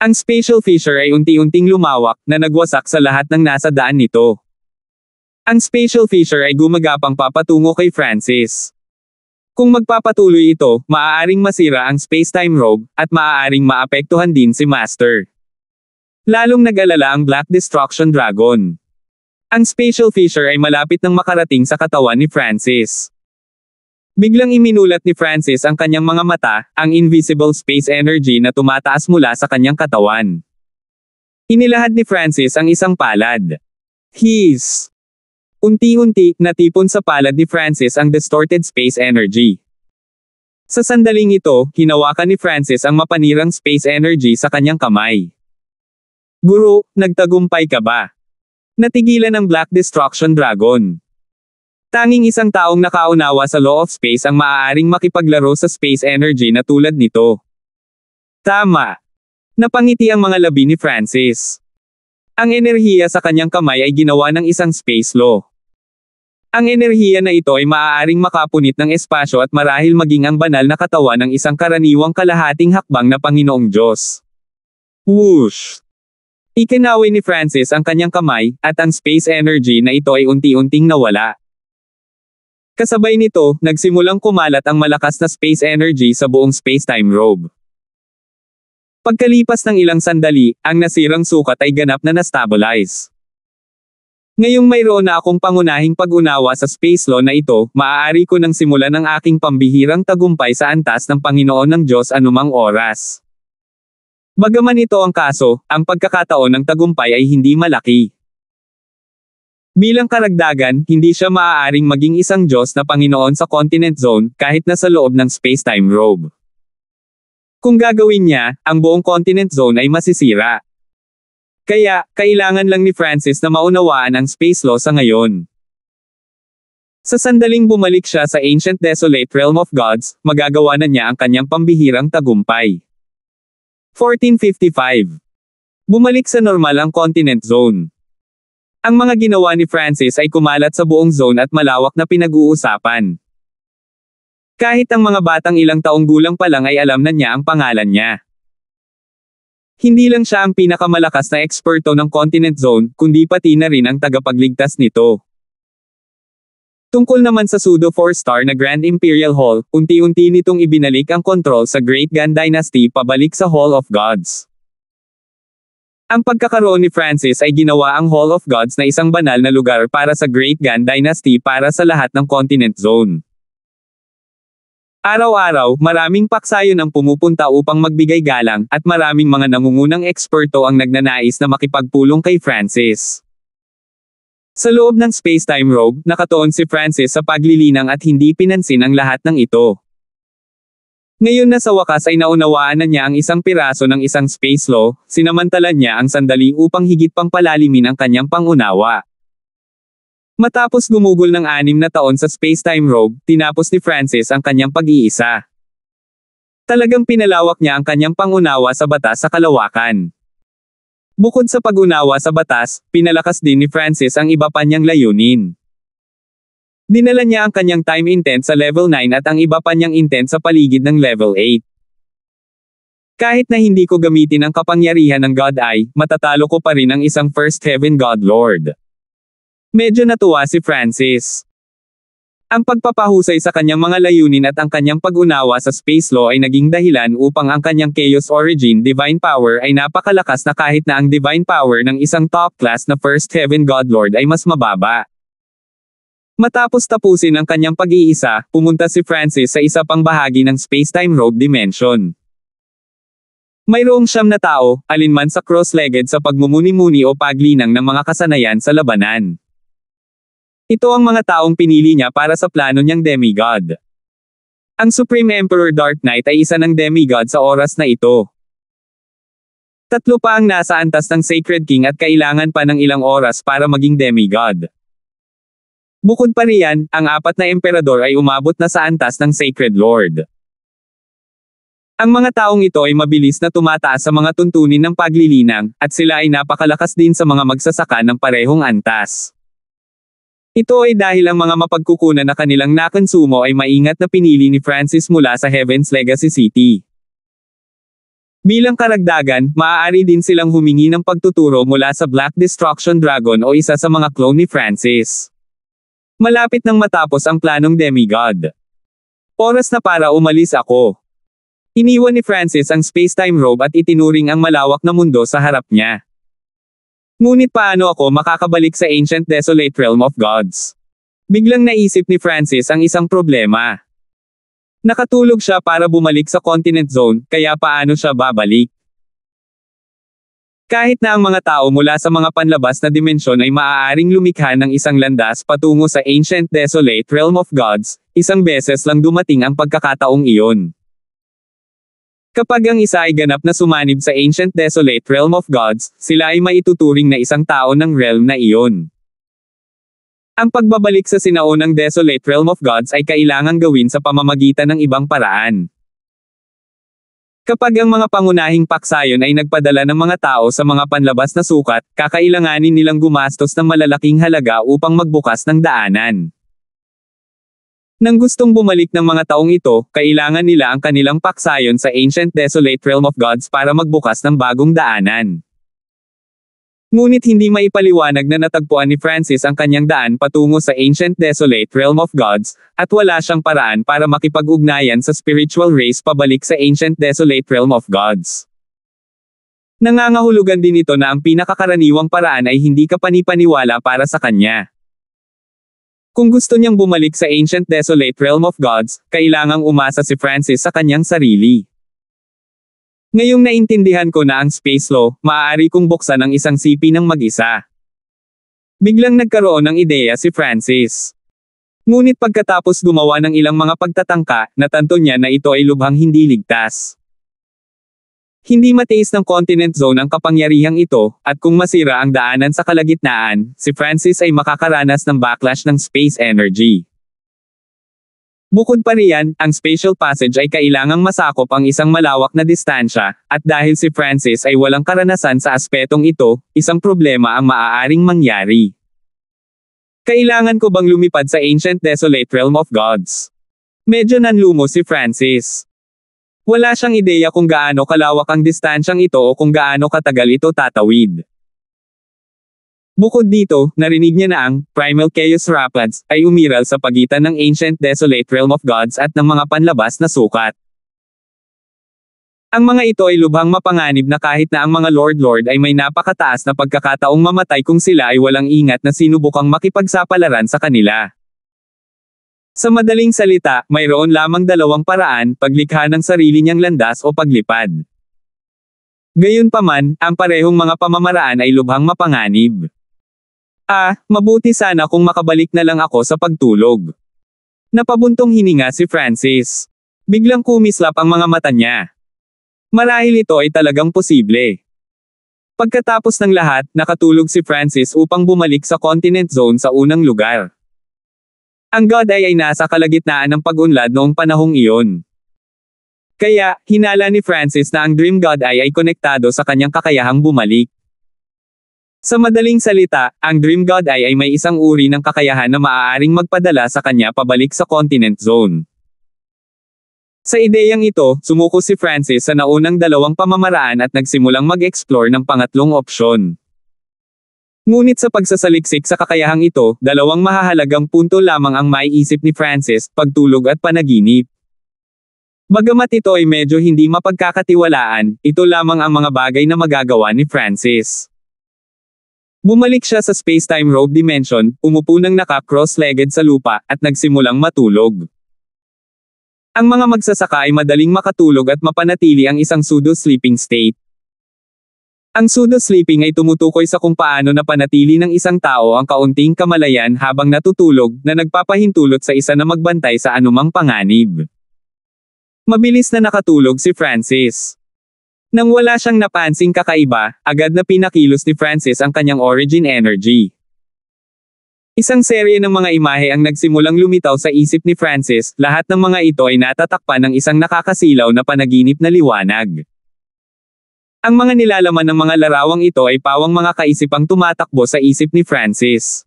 Ang spatial fissure ay unti-unting lumawak na nagwasak sa lahat ng nasa daan nito. Ang spatial fissure ay gumagapang papatungo kay Francis. Kung magpapatuloy ito, maaaring masira ang Spacetime Robe, at maaaring maapektuhan din si Master. Lalong nag-alala ang Black Destruction Dragon. Ang spatial fissure ay malapit nang makarating sa katawan ni Francis. Biglang iminulat ni Francis ang kanyang mga mata, ang invisible space energy na tumataas mula sa kanyang katawan. Inilahad ni Francis ang isang palad. Unti-unti, natipon sa palad ni Francis ang distorted space energy. Sa sandaling ito, hinawakan ni Francis ang mapanirang space energy sa kanyang kamay. Guro, nagtagumpay ka ba? Natigilan ang Black Destruction Dragon. Tanging isang taong nakaunawa sa law of space ang maaaring makipaglaro sa space energy na tulad nito. Tama. Napangiti ang mga labi ni Francis. Ang enerhiya sa kanyang kamay ay ginawa ng isang space law. Ang enerhiya na ito ay maaaring makapunit ng espasyo at marahil maging ang banal na katawan ng isang karaniwang kalahating hakbang na Panginoong Diyos. Whoosh! Ikinaway ni Francis ang kanyang kamay, at ang space energy na ito ay unti-unting nawala. Kasabay nito, nagsimulang kumalat ang malakas na space energy sa buong Spacetime Robe. Pagkalipas ng ilang sandali, ang nasirang sukat ay ganap na na-stabilize. Ngayong mayroon na akong pangunahing pag-unawa sa space law na ito, maaari ko nang simulan ang aking pambihirang tagumpay sa antas ng Panginoon ng Diyos anumang oras. Bagaman ito ang kaso, ang pagkakataon ng tagumpay ay hindi malaki. Bilang karagdagan, hindi siya maaaring maging isang Diyos na Panginoon sa Continent Zone, kahit na sa loob ng Spacetime Robe. Kung gagawin niya, ang buong Continent Zone ay masisira. Kaya, kailangan lang ni Francis na maunawaan ang space law sa ngayon. Sa sandaling bumalik siya sa ancient desolate realm of gods, magagawa na niya ang kanyang pambihirang tagumpay. 1455. Bumalik sa normal ang Continent Zone. Ang mga ginawa ni Francis ay kumalat sa buong zone at malawak na pinag-uusapan. Kahit ang mga batang ilang taong gulang pa lang ay alam na niya ang pangalan niya. Hindi lang siya ang pinakamalakas na eksperto ng Continent Zone, kundi pati na rin ang tagapagligtas nito. Tungkol naman sa pseudo 4-star na Grand Imperial Hall, unti-unti nitong ibinalik ang kontrol sa Great Gan Dynasty pabalik sa Hall of Gods. Ang pagkakaroon ni Francis ay ginawa ang Hall of Gods na isang banal na lugar para sa Great Gan Dynasty para sa lahat ng Continent Zone. Araw-araw, maraming paksayon ang pumupunta upang magbigay galang, at maraming mga nangungunang eksperto ang nagnanais na makipagpulong kay Francis. Sa loob ng Spacetime Robe, nakatuon si Francis sa paglilinang at hindi pinansin ang lahat ng ito. Ngayon na sa wakas ay naunawaan na niya ang isang piraso ng isang space law, sinamantalan niya ang sandali upang higit pang palalimin ang kanyang pangunawa. Matapos gumugol ng 6 na taon sa Spacetime Robe, tinapos ni Francis ang kanyang pag-iisa. Talagang pinalawak niya ang kanyang pangunawa sa batas sa kalawakan. Bukod sa pag-unawa sa batas, pinalakas din ni Francis ang iba pa niyang layunin. Dinala niya ang kanyang time intent sa level 9 at ang iba pa niyang intent sa paligid ng level 8. Kahit na hindi ko gamitin ang kapangyarihan ng God Eye, matatalo ko pa rin ang isang First Heaven God Lord. Medyo natuwa si Francis. Ang pagpapahusay sa kanyang mga layunin at ang kanyang pag-unawa sa space law ay naging dahilan upang ang kanyang Chaos Origin Divine Power ay napakalakas na kahit na ang Divine Power ng isang top-class na First Heaven God Lord ay mas mababa. Matapos tapusin ang kanyang pag-iisa, pumunta si Francis sa isa pang bahagi ng Spacetime Robe Dimension. Mayroong 9 na tao, alinman sa cross-legged sa pagmumuni-muni o paglinang ng mga kasanayan sa labanan. Ito ang mga taong pinili niya para sa plano niyang demigod. Ang Supreme Emperor Dark Knight ay isa ng demigod sa oras na ito. 3 pa ang nasa antas ng Sacred King at kailangan pa ng ilang oras para maging demigod. Bukod pa riyan, ang 4 na emperador ay umabot na sa antas ng Sacred Lord. Ang mga taong ito ay mabilis na tumataas sa mga tuntunin ng paglilinang, at sila ay napakalakas din sa mga magsasaka ng parehong antas. Ito ay dahil ang mga mapagkukunan na kanilang nakonsumo ay maingat na pinili ni Francis mula sa Heaven's Legacy City. Bilang karagdagan, maaari din silang humingi ng pagtuturo mula sa Black Destruction Dragon o isa sa mga clone ni Francis. Malapit nang matapos ang planong demigod. Oras na para umalis ako. Iniwan ni Francis ang space-time robe at itinuring ang malawak na mundo sa harap niya. Ngunit paano ako makakabalik sa Ancient Desolate Realm of Gods? Biglang naisip ni Francis ang isang problema. Nakatulog siya para bumalik sa Continent Zone, kaya paano siya babalik? Kahit na ang mga tao mula sa mga panlabas na dimensyon ay maaaring lumikha ng isang landas patungo sa Ancient Desolate Realm of Gods, isang beses lang dumating ang pagkakataong iyon. Kapag ang isa ay ganap na sumanib sa Ancient Desolate Realm of Gods, sila ay maituturing na isang tao ng realm na iyon. Ang pagbabalik sa sinaunang Desolate Realm of Gods ay kailangang gawin sa pamamagitan ng ibang paraan. Kapag ang mga pangunahing paksayon ay nagpadala ng mga tao sa mga panlabas na sukat, kakailanganin nilang gumastos ng malalaking halaga upang magbukas ng daanan. Nang gustong bumalik ng mga taong ito, kailangan nila ang kanilang paksayon sa Ancient Desolate Realm of Gods para magbukas ng bagong daanan. Ngunit hindi maipaliwanag na natagpuan ni Francis ang kanyang daan patungo sa Ancient Desolate Realm of Gods, at wala siyang paraan para makipag-ugnayan sa spiritual race pabalik sa Ancient Desolate Realm of Gods. Nangangahulugan din ito na ang pinakakaraniwang paraan ay hindi kapanipaniwala para sa kanya. Kung gusto niyang bumalik sa Ancient Desolate Realm of Gods, kailangang umasa si Francis sa kanyang sarili. Ngayong naintindihan ko na ang space law, maaari kong buksan ang isang sipi ng mag-isa. Biglang nagkaroon ng ideya si Francis. Ngunit pagkatapos gumawa ng ilang mga pagtatangka, natanto niya na ito ay lubhang hindi ligtas. Hindi matiis ng Continent Zone ang kapangyarihang ito, at kung masira ang daanan sa kalagitnaan, si Francis ay makakaranas ng backlash ng space energy. Bukod pa riyan, ang spatial passage ay kailangang masakop ang isang malawak na distansya, at dahil si Francis ay walang karanasan sa aspetong ito, isang problema ang maaaring mangyari. Kailangan ko bang lumipad sa Ancient Desolate Realm of Gods? Medyo nanlumo si Francis. Wala siyang ideya kung gaano kalawak ang distansyang ito o kung gaano katagal ito tatawid. Bukod dito, narinig niya na ang Primal Chaos Rapids ay umiral sa pagitan ng Ancient Desolate Realm of Gods at ng mga panlabas na sukat. Ang mga ito ay lubhang mapanganib na kahit na ang mga Lord ay may napakataas na pagkakataong mamatay kung sila ay walang ingat na sinubukang makipagsapalaran sa kanila. Sa madaling salita, mayroon lamang 2 paraan, paglikha ng sarili niyang landas o paglipad. Gayunpaman, ang parehong mga pamamaraan ay lubhang mapanganib. Mabuti sana kung makabalik na lang ako sa pagtulog. Napabuntong hininga si Francis. Biglang kumislap ang mga mata niya. Marahil ito ay talagang posible. Pagkatapos ng lahat, nakatulog si Francis upang bumalik sa Continent Zone sa unang lugar. Ang God Eye ay nasa kalagitnaan ng pag-unlad noong panahong iyon. Kaya, hinala ni Francis na ang Dream God Eye ay konektado sa kanyang kakayahang bumalik. Sa madaling salita, ang Dream God Eye ay may isang uri ng kakayahan na maaaring magpadala sa kanya pabalik sa Continent Zone. Sa ideyang ito, sumuko si Francis sa naunang 2 pamamaraan at nagsimulang mag-explore ng pangatlong opsyon. Ngunit sa pagsasaliksik sa kakayahang ito, 2 mahahalagang punto lamang ang maiisip ni Francis, pagtulog at panaginip. Bagamat ito ay medyo hindi mapagkakatiwalaan, ito lamang ang mga bagay na magagawa ni Francis. Bumalik siya sa space-time robe dimension, umupo ng naka-cross-legged sa lupa, at nagsimulang matulog. Ang mga magsasaka ay madaling makatulog at mapanatili ang isang pseudo-sleeping state. Ang pseudo-sleeping ay tumutukoy sa kung paano napanatili ng isang tao ang kaunting kamalayan habang natutulog na nagpapahintulot sa isa na magbantay sa anumang panganib. Mabilis na nakatulog si Francis. Nang wala siyang napansing kakaiba, agad na pinakilos ni Francis ang kanyang origin energy. Isang serye ng mga imahe ang nagsimulang lumitaw sa isip ni Francis, lahat ng mga ito ay natatakpan ng isang nakakasilaw na panaginip na liwanag. Ang mga nilalaman ng mga larawang ito ay pawang mga kaisipang tumatakbo sa isip ni Francis.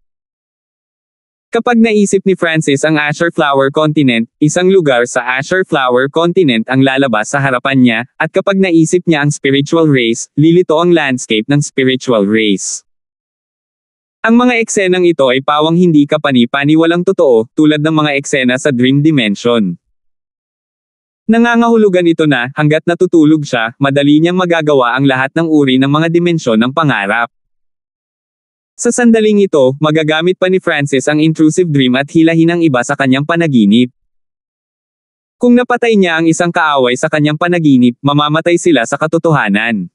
Kapag naisip ni Francis ang Azure Flower Continent, isang lugar sa Azure Flower Continent ang lalabas sa harapan niya, at kapag naisip niya ang spiritual race, lilito ang landscape ng spiritual race. Ang mga eksenang ito ay pawang hindi kapani-paniwalang totoo, tulad ng mga eksena sa Dream Dimension. Nangangahulugan ito na, hanggat natutulog siya, madali niyang magagawa ang lahat ng uri ng mga dimensyon ng pangarap. Sa sandaling ito, magagamit pa ni Francis ang intrusive dream at hilahin ang iba sa kanyang panaginip. Kung napatay niya ang isang kaaway sa kanyang panaginip, mamamatay sila sa katotohanan.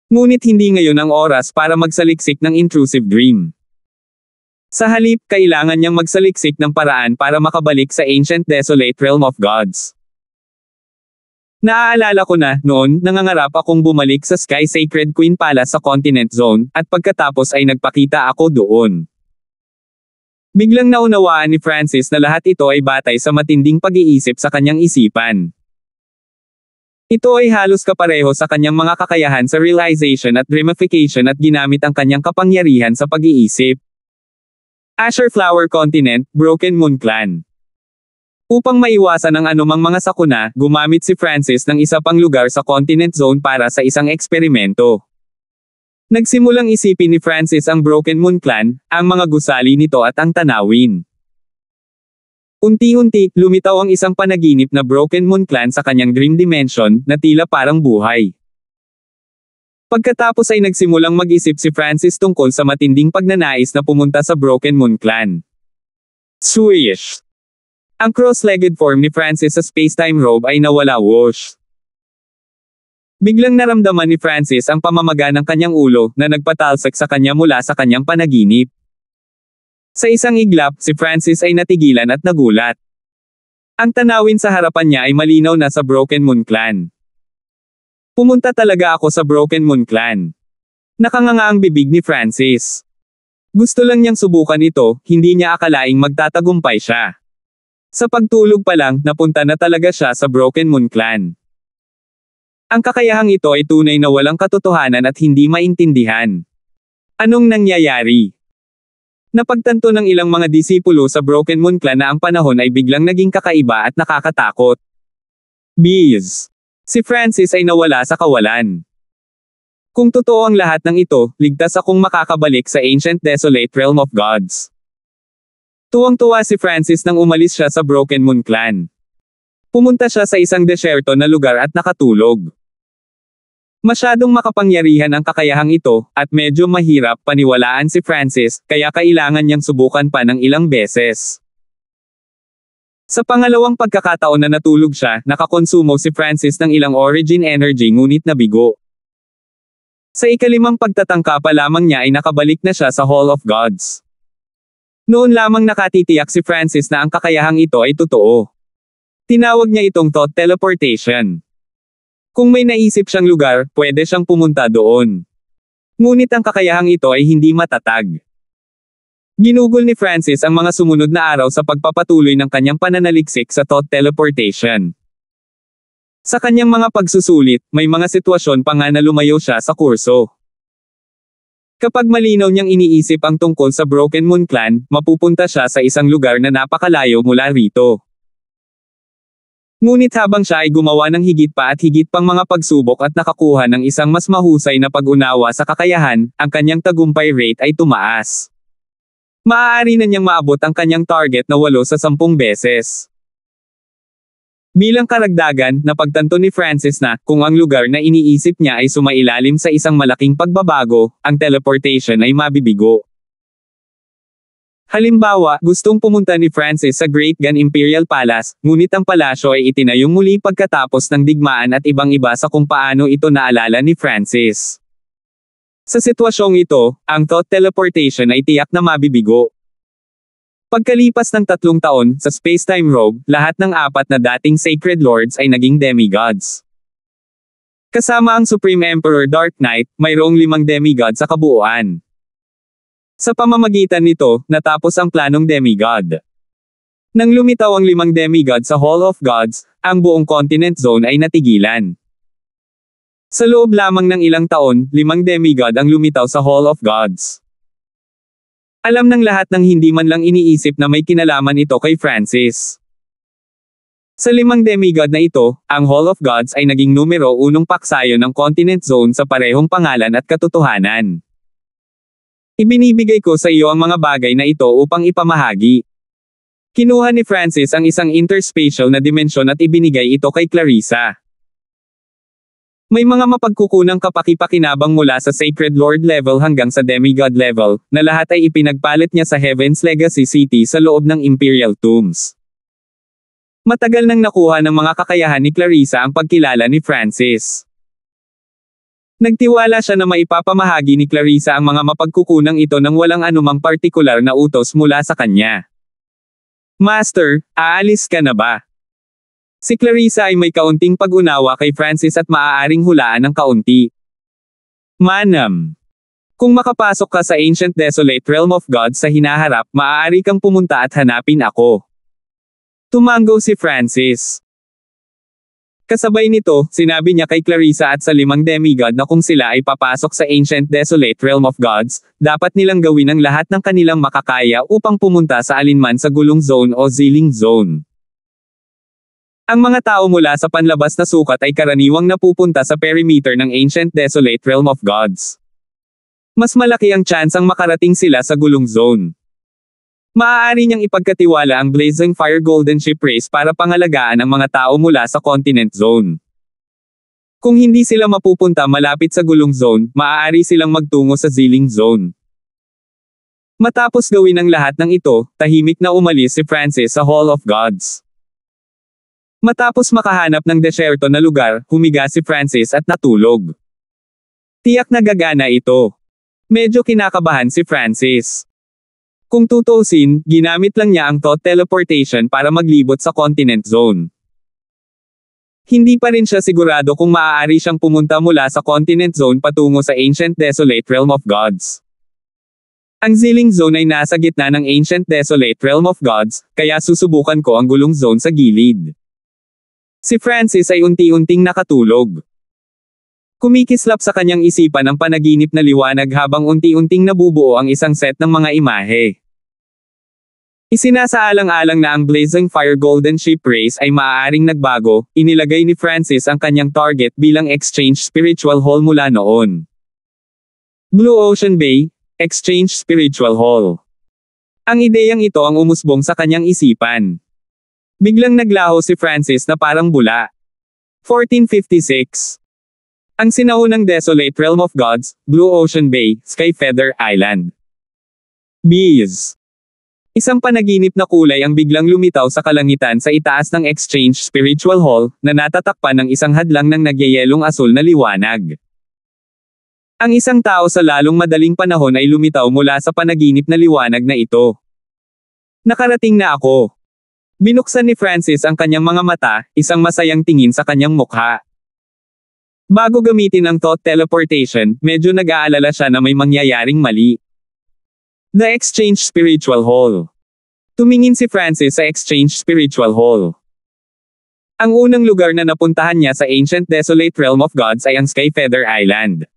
Ngunit hindi ngayon ang oras para magsaliksik ng intrusive dream. Sa halip, kailangan niyang magsaliksik ng paraan para makabalik sa ancient desolate realm of gods. Naaalala ko na, noon, nangangarap akong bumalik sa Sky Sacred Queen Palace sa Continent Zone, at pagkatapos ay nagpakita ako doon. Biglang naunawaan ni Francis na lahat ito ay batay sa matinding pag-iisip sa kanyang isipan. Ito ay halos kapareho sa kanyang mga kakayahan sa realization at dreamification at ginamit ang kanyang kapangyarihan sa pag-iisip. Azure Flower Continent, Broken Moon Clan. Upang maiwasan ang anumang mga sakuna, gumamit si Francis ng isa pang lugar sa Continent Zone para sa isang eksperimento. Nagsimulang isipin ni Francis ang Broken Moon Clan, ang mga gusali nito at ang tanawin. Unti-unti, lumitaw ang isang panaginip na Broken Moon Clan sa kanyang dream dimension, na tila parang buhay. Pagkatapos ay nagsimulang mag-isip si Francis tungkol sa matinding pagnanais na pumunta sa Broken Moon Clan. Swish! Ang cross-legged form ni Francis sa space-time robe ay nawala whoosh. Biglang naramdaman ni Francis ang pamamaga ng kanyang ulo na nagpatalsak sa kanya mula sa kanyang panaginip. Sa isang iglap, si Francis ay natigilan at nagulat. Ang tanawin sa harapan niya ay malinaw na sa Broken Moon Clan. Pumunta talaga ako sa Broken Moon Clan. Nakanganga ang bibig ni Francis. Gusto lang niyang subukan ito, hindi niya akalaing magtatagumpay siya. Sa pagtulog pa lang, napunta na talaga siya sa Broken Moon Clan. Ang kakayahang ito ay tunay na walang katotohanan at hindi maintindihan. Anong nangyayari? Napagtanto ng ilang mga disipulo sa Broken Moon Clan na ang panahon ay biglang naging kakaiba at nakakatakot. Biz. Si Francis ay nawala sa kawalan. Kung totoo ang lahat ng ito, ligtas akong makakabalik sa ancient desolate realm of gods. Tuwang-tuwa si Francis nang umalis siya sa Broken Moon Clan. Pumunta siya sa isang desyerto na lugar at nakatulog. Masyadong makapangyarihan ang kakayahang ito, at medyo mahirap paniwalaan si Francis, kaya kailangan niyang subukan pa ng ilang beses. Sa pangalawang pagkakataon na natulog siya, nakakonsumo si Francis ng ilang origin energy ngunit nabigo. Sa ikalimang pagtatangka pa lamang niya ay nakabalik na siya sa Hall of Gods. Noon lamang nakatitiyak si Francis na ang kakayahang ito ay totoo. Tinawag niya itong thought teleportation. Kung may naisip siyang lugar, pwede siyang pumunta doon. Ngunit ang kakayahang ito ay hindi matatag. Ginugol ni Francis ang mga sumunod na araw sa pagpapatuloy ng kanyang pananaliksik sa thought teleportation. Sa kanyang mga pagsusulit, may mga sitwasyon pa nga na lumayo siya sa kurso. Kapag malinaw niyang iniisip ang tungkol sa Broken Moon Clan, mapupunta siya sa isang lugar na napakalayo mula rito. Ngunit habang siya ay gumawa ng higit pa at higit pang mga pagsubok at nakakuha ng isang mas mahusay na pag-unawa sa kakayahan, ang kanyang tagumpay rate ay tumaas. Maaari na niyang maabot ang kanyang target na 8 sa 10 beses. Bilang karagdagan, napagtanto ni Francis na, kung ang lugar na iniisip niya ay sumailalim sa isang malaking pagbabago, ang teleportation ay mabibigo. Halimbawa, gustong pumunta ni Francis sa Great Gun Imperial Palace, ngunit ang palasyo ay itinayong muli pagkatapos ng digmaan at ibang-iba sa kung paano ito naalala ni Francis. Sa sitwasyong ito, ang thought teleportation ay tiyak na mabibigo. Pagkalipas ng 3 taon, sa space-time robe, lahat ng 4 na dating Sacred Lords ay naging demigods. Kasama ang Supreme Emperor Dark Knight, mayroong 5 demigods sa kabuuan. Sa pamamagitan nito, natapos ang planong demigod. Nang lumitaw ang 5 demigod sa Hall of Gods, ang buong continent zone ay natigilan. Sa loob lamang ng ilang taon, 5 demigod ang lumitaw sa Hall of Gods. Alam ng lahat ng hindi man lang iniisip na may kinalaman ito kay Francis. Sa 5 demigod na ito, ang Hall of Gods ay naging numero 1 paksayo ng continent zone sa parehong pangalan at katotohanan. Ibinibigay ko sa iyo ang mga bagay na ito upang ipamahagi. Kinuha ni Francis ang isang interspatial na dimensyon at ibinigay ito kay Clarissa. May mga mapagkukunang kapaki-pakinabang mula sa Sacred Lord level hanggang sa Demigod level, na lahat ay ipinagpalit niya sa Heaven's Legacy City sa loob ng Imperial Tombs. Matagal nang nakuha ng mga kakayahan ni Clarissa ang pagkilala ni Francis. Nagtiwala siya na maipapamahagi ni Clarissa ang mga mapagkukunang ito nang walang anumang partikular na utos mula sa kanya. Master, aalis ka na ba? Si Clarissa ay may kaunting pag-unawa kay Francis at maaaring hulaan ng kaunti. Manam. Kung makapasok ka sa Ancient Desolate Realm of God sa hinaharap, maaari kang pumunta at hanapin ako. Tumango si Francis. Kasabay nito, sinabi niya kay Clarissa at sa 5 demigod na kung sila ay papasok sa Ancient Desolate Realm of Gods, dapat nilang gawin ang lahat ng kanilang makakaya upang pumunta sa alinman sa Gulong Zone o Ziling Zone. Ang mga tao mula sa panlabas na sukat ay karaniwang napupunta sa perimeter ng Ancient Desolate Realm of Gods. Mas malaki ang tsansang makarating sila sa Gulong Zone. Maaari niyang ipagkatiwala ang Blazing Fire Golden Ship Race para pangalagaan ang mga tao mula sa Continent Zone. Kung hindi sila mapupunta malapit sa Gulong Zone, maaari silang magtungo sa Ziling Zone. Matapos gawin ang lahat ng ito, tahimik na umalis si Francis sa Hall of Gods. Matapos makahanap ng desyerto na lugar, humiga si Francis at natulog. Tiyak na gagana ito. Medyo kinakabahan si Francis. Kung tutuusin, ginamit lang niya ang thought teleportation para maglibot sa continent zone. Hindi pa rin siya sigurado kung maaari siyang pumunta mula sa continent zone patungo sa Ancient Desolate Realm of Gods. Ang Ziling Zone ay nasa gitna ng Ancient Desolate Realm of Gods, kaya susubukan ko ang Gulong Zone sa gilid. Si Francis ay unti-unting nakatulog. Kumikislap sa kanyang isipan ang panaginip na liwanag habang unti-unting nabubuo ang isang set ng mga imahe. Isinasaalang-alang na ang Blazing Fire Golden Ship Race ay maaaring nagbago, inilagay ni Francis ang kanyang target bilang Exchange Spiritual Hall mula noon. Blue Ocean Bay, Exchange Spiritual Hall. Ang ideyang ito ang umusbong sa kanyang isipan. Biglang naglaho si Francis na parang bula. 1456. Ang sinaunang Desolate Realm of Gods, Blue Ocean Bay, Skyfeather Island. Bees. Isang panaginip na kulay ang biglang lumitaw sa kalangitan sa itaas ng Exchange Spiritual Hall, na natatakpan ng isang hadlang ng nagyayelong asul na liwanag. Ang isang tao sa lalong madaling panahon ay lumitaw mula sa panaginip na liwanag na ito. Nakarating na ako. Binuksan ni Francis ang kanyang mga mata, isang masayang tingin sa kanyang mukha. Bago gamitin ang thought teleportation, medyo nag-aalala siya na may mangyayaring mali. The Exchange Spiritual Hall. Tumingin si Francis sa Exchange Spiritual Hall. Ang unang lugar na napuntahan niya sa Ancient Desolate Realm of Gods ay ang Skyfeather Island.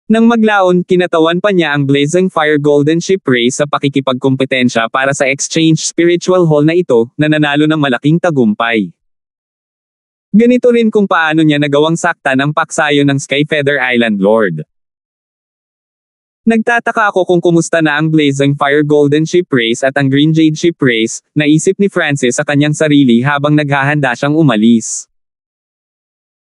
Nang maglaon, kinatawan pa niya ang Blazing Fire Golden Ship Race sa pakikipagkompetensya para sa Exchange Spiritual Hall na ito, na nanalo ng malaking tagumpay. Ganito rin kung paano niya nagawang saktan ang paksayo ng Skyfeather Island Lord. Nagtataka ako kung kumusta na ang Blazing Fire Golden Ship Race at ang Green Jade Ship Race, naisip ni Francis sa kanyang sarili habang naghahanda siyang umalis.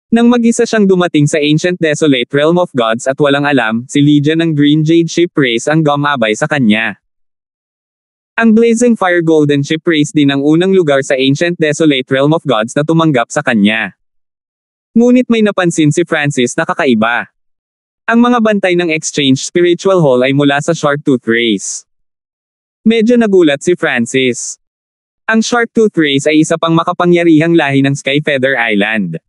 Nang mag-isa siyang dumating sa Ancient Desolate Realm of Gods at walang alam, si Lydia ng Green Jade Ship Race ang gumabay sa kanya. Ang Blazing Fire Golden Ship Race din ang unang lugar sa Ancient Desolate Realm of Gods na tumanggap sa kanya. Ngunit may napansin si Francis na kakaiba. Ang mga bantay ng Exchange Spiritual Hall ay mula sa Sharktooth Race. Medyo nagulat si Francis. Ang Sharktooth Race ay isa pang makapangyarihang lahi ng Skyfeather Island.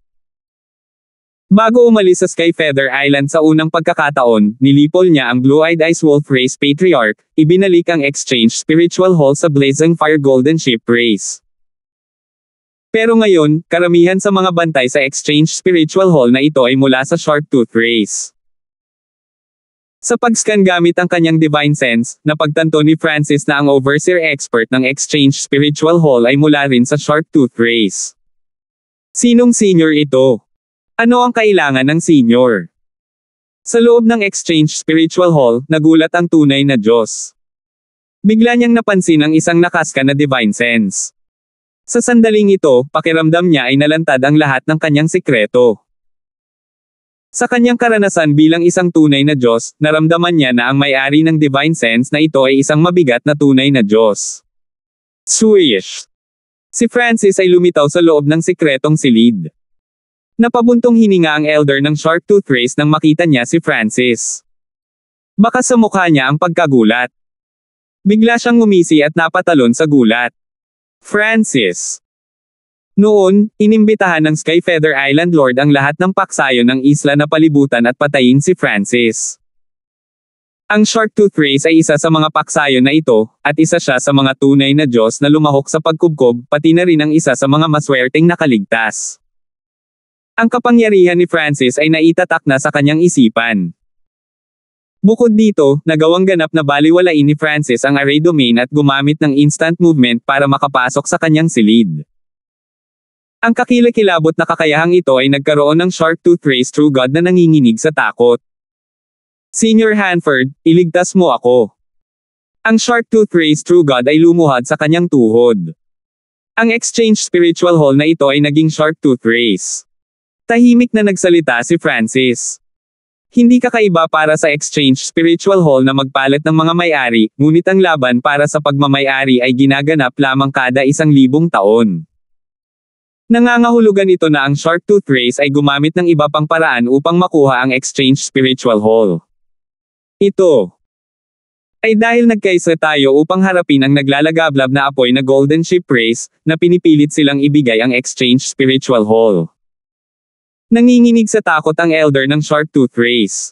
Bago umalis sa Skyfeather Island sa unang pagkakataon, nilipol niya ang Blue-Eyed Ice Wolf Race Patriarch, ibinalik ang Exchange Spiritual Hall sa Blazing Fire Golden Ship Race. Pero ngayon, karamihan sa mga bantay sa Exchange Spiritual Hall na ito ay mula sa Sharktooth Race. Sa pag-scan gamit ang kanyang Divine Sense, napagtanto ni Francis na ang Overseer Expert ng Exchange Spiritual Hall ay mula rin sa Sharktooth Race. Sinong senior ito? Ano ang kailangan ng senior? Sa loob ng Exchange Spiritual Hall, nagulat ang tunay na Diyos. Bigla niyang napansin ang isang nakaskan na Divine Sense. Sa sandaling ito, pakiramdam niya ay nalantad ang lahat ng kanyang sikreto. Sa kanyang karanasan bilang isang tunay na Diyos, naramdaman niya na ang may-ari ng Divine Sense na ito ay isang mabigat na tunay na Diyos. Swish! Si Francis ay lumitaw sa loob ng sikretong silid. Napabuntong hininga ang elder ng Sharktooth Race nang makita niya si Francis. Baka sa mukha niya ang pagkagulat. Bigla siyang ngumisi at napatalon sa gulat. Francis! Noon, inimbitahan ng Skyfeather Island Lord ang lahat ng paksayo ng isla na palibutan at patayin si Francis. Ang Sharktooth Race ay isa sa mga paksayo na ito, at isa siya sa mga tunay na Diyos na lumahok sa pagkubkob, pati na rin ang isa sa mga maswerteng nakaligtas. Ang kapangyarihan ni Francis ay naitatak na sa kanyang isipan. Bukod dito, nagawang ganap na baliwalain ni Francis ang array domain at gumamit ng instant movement para makapasok sa kanyang silid. Ang kakilakilabot na kakayahang ito ay nagkaroon ng Sharktooth Race True God na nanginginig sa takot. Senior Hanford, iligtas mo ako. Ang Sharktooth Race True God ay lumuhad sa kanyang tuhod. Ang Exchange Spiritual Hall na ito ay naging Sharktooth Race. Tahimik na nagsalita si Francis. Hindi kakaiba para sa Exchange Spiritual Hall na magpalit ng mga may-ari, ngunit ang laban para sa pagmamay-ari ay ginaganap lamang kada 1,000 taon. Nangangahulugan ito na ang Sharktooth Race ay gumamit ng iba pang paraan upang makuha ang Exchange Spiritual Hall. Ito ay dahil nagkaisa tayo upang harapin ang naglalagablab na apoy na Golden Ship Race, na pinipilit silang ibigay ang Exchange Spiritual Hall. Nanginginig sa takot ang elder ng Sharktooth Race.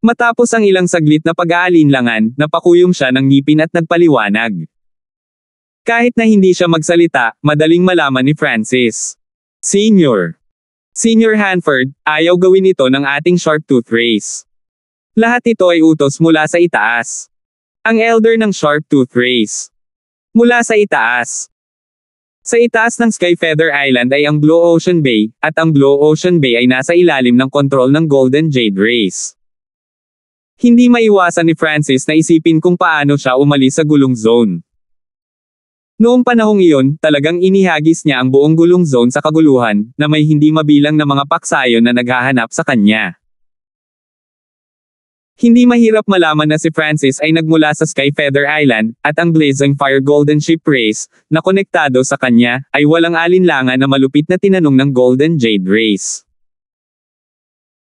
Matapos ang ilang saglit na pag-aalinlangan, napakuyom siya ng ngipin at nagpaliwanag. Kahit na hindi siya magsalita, madaling malaman ni Francis. Senior Hanford, ayaw gawin ito ng ating Sharktooth Race. Lahat ito ay utos mula sa itaas. Ang elder ng Sharktooth Race. Mula sa itaas. Sa itaas ng Skyfeather Island ay ang Blue Ocean Bay, at ang Blue Ocean Bay ay nasa ilalim ng kontrol ng Golden Jade Race. Hindi maiwasan ni Francis na isipin kung paano siya umalis sa gulong zone. Noong panahong iyon, talagang inihagis niya ang buong gulong zone sa kaguluhan, na may hindi mabilang na mga paksayo na naghahanap sa kanya. Hindi mahirap malaman na si Francis ay nagmula sa Skyfeather Island, at ang Blazing Fire Golden Ship Race, na konektado sa kanya, ay walang alinlangan na malupit na tinanong ng Golden Jade Race.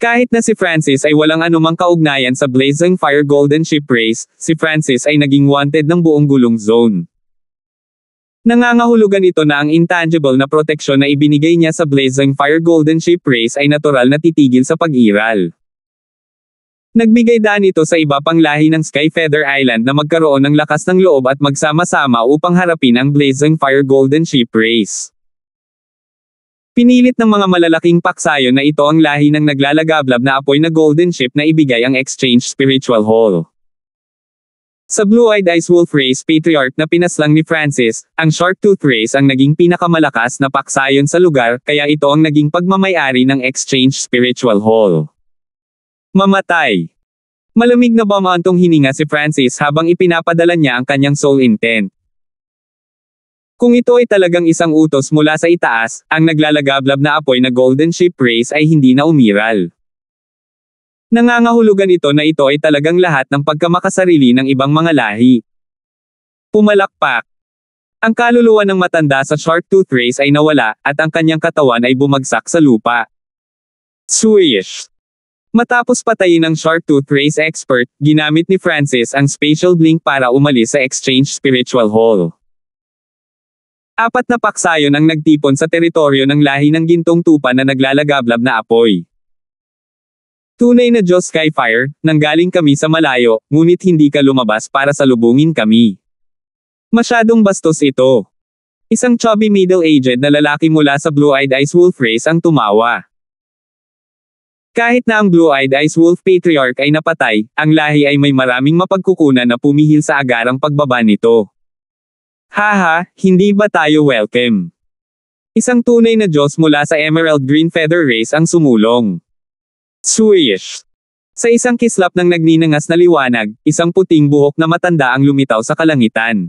Kahit na si Francis ay walang anumang kaugnayan sa Blazing Fire Golden Ship Race, si Francis ay naging wanted ng buong gulong zone. Nangangahulugan ito na ang intangible na proteksyon na ibinigay niya sa Blazing Fire Golden Ship Race ay natural na titigil sa pag-iral. Nagbigay daan ito sa iba pang lahi ng Skyfeather Island na magkaroon ng lakas ng loob at magsama-sama upang harapin ang Blazing Fire Golden Ship Race. Pinilit ng mga malalaking paksayo na ito ang lahi ng naglalagablab na apoy na Golden Ship na ibigay ang Exchange Spiritual Hall. Sa Blue-Eyed Ice Wolf Race Patriarch na pinaslang ni Francis, ang Sharktooth Race ang naging pinakamalakas na paksayon sa lugar, kaya ito ang naging pagmamay-ari ng Exchange Spiritual Hall. Mamatay. Malamig na bumantong hininga si Francis habang ipinapadala niya ang kanyang soul intent. Kung ito ay talagang isang utos mula sa itaas, ang naglalagablab na apoy na Golden Ship Race ay hindi na umiral. Nangangahulugan ito na ito ay talagang lahat ng pagkamakasarili ng ibang mga lahi. Pumalakpak. Ang kaluluwa ng matanda sa shark tooth race ay nawala, at ang kanyang katawan ay bumagsak sa lupa. Swish! Matapos patayin ng shark tooth race expert, ginamit ni Francis ang spatial blink para umalis sa Exchange Spiritual Hall. 4 na paksayon ang nagtipon sa teritoryo ng lahi ng gintong tupa na naglalagablab na apoy. Tunay na Diyos Skyfire, nanggaling kami sa malayo, ngunit hindi ka lumabas para salubungin kami. Masyadong bastos ito. Isang chubby middle-aged na lalaki mula sa Blue-Eyed Ice Wolf race ang tumawa. Kahit na ang Blue-Eyed Ice Wolf Patriarch ay napatay, ang lahi ay may maraming mapagkukunan na pumihil sa agarang pagbaba nito. Haha, hindi ba tayo welcome? Isang tunay na Diyos mula sa Emerald Green Feather Race ang sumulong. Swish! Sa isang kislap ng nagninangas na liwanag, isang puting buhok na matanda ang lumitaw sa kalangitan.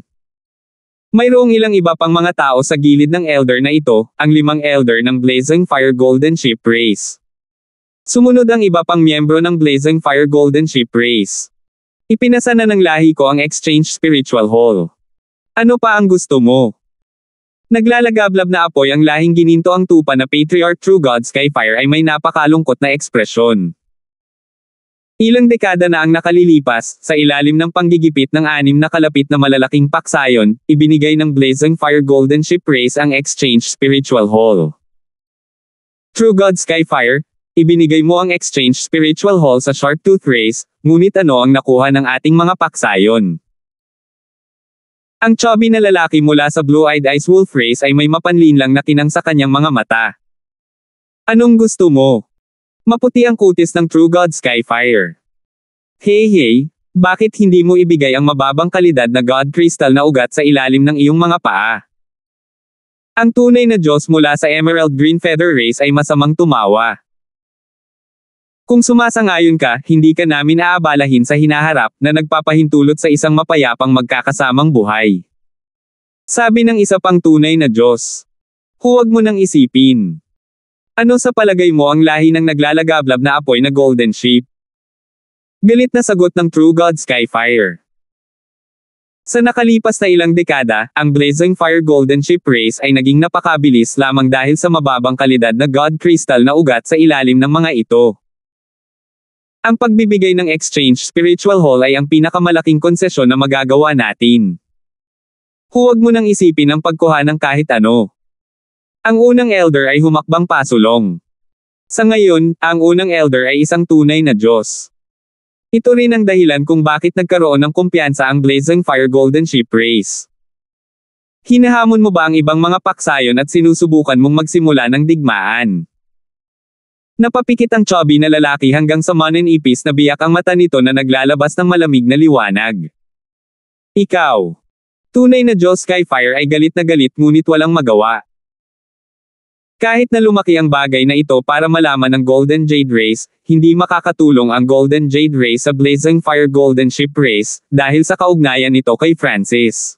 Mayroong ilang iba pang mga tao sa gilid ng elder na ito, ang 5 elder ng Blazing Fire Golden Ship Race. Sumunod ang iba pang miyembro ng Blazing Fire Golden Ship Race. Ipinasa na ng lahi ko ang Exchange Spiritual Hall. Ano pa ang gusto mo? Naglalagablab na apoy ang lahing gininto ang tupa na Patriarch True God Skyfire ay may napakalungkot na ekspresyon. Ilang dekada na ang nakalilipas, sa ilalim ng panggigipit ng 6 na kalapit na malalaking paksayon, ibinigay ng Blazing Fire Golden Ship Race ang Exchange Spiritual Hall. True God Skyfire, ibinigay mo ang Exchange Spiritual Hall sa Shark Tooth Race, ngunit ano ang nakuha ng ating mga paksayon? Ang chubby na lalaki mula sa Blue-Eyed Ice Wolf Race ay may mapanlinlang na kinang sa kanyang mga mata. Anong gusto mo? Maputi ang kutis ng True God Skyfire. Hey, bakit hindi mo ibigay ang mababang kalidad na God Crystal na ugat sa ilalim ng iyong mga paa? Ang tunay na Diyos mula sa Emerald Green Feather Race ay masamang tumawa. Kung sumasangayon ka, hindi ka namin aabalahin sa hinaharap na nagpapahintulot sa isang mapayapang magkakasamang buhay. Sabi ng isa pang tunay na Diyos. Huwag mo nang isipin. Ano sa palagay mo ang lahi ng naglalagablab na apoy na Golden Sheep? Galit na sagot ng True God Skyfire. Sa nakalipas na ilang dekada, ang Blazing Fire Golden Ship Race ay naging napakabilis lamang dahil sa mababang kalidad na God Crystal na ugat sa ilalim ng mga ito. Ang pagbibigay ng Exchange Spiritual Hall ay ang pinakamalaking konsesyon na magagawa natin. Huwag mo nang isipin ang pagkuha ng kahit ano. Ang unang elder ay humakbang pasulong. Sa ngayon, ang unang elder ay isang tunay na Diyos. Ito rin ang dahilan kung bakit nagkaroon ng kumpiyansa ang Blazing Fire Golden Ship Race. Hinahamon mo ba ang ibang mga paksayon at sinusubukan mong magsimula ng digmaan? Napapikit ang chubby na lalaki hanggang sa maninipis na biyak ang mata nito na naglalabas ng malamig na liwanag. Ikaw. Tunay na Diyos Skyfire ay galit na galit ngunit walang magawa. Kahit na lumaki ang bagay na ito para malaman ng Golden Jade Race, hindi makakatulong ang Golden Jade Race sa Blazing Fire Golden Ship Race, dahil sa kaugnayan nito kay Francis.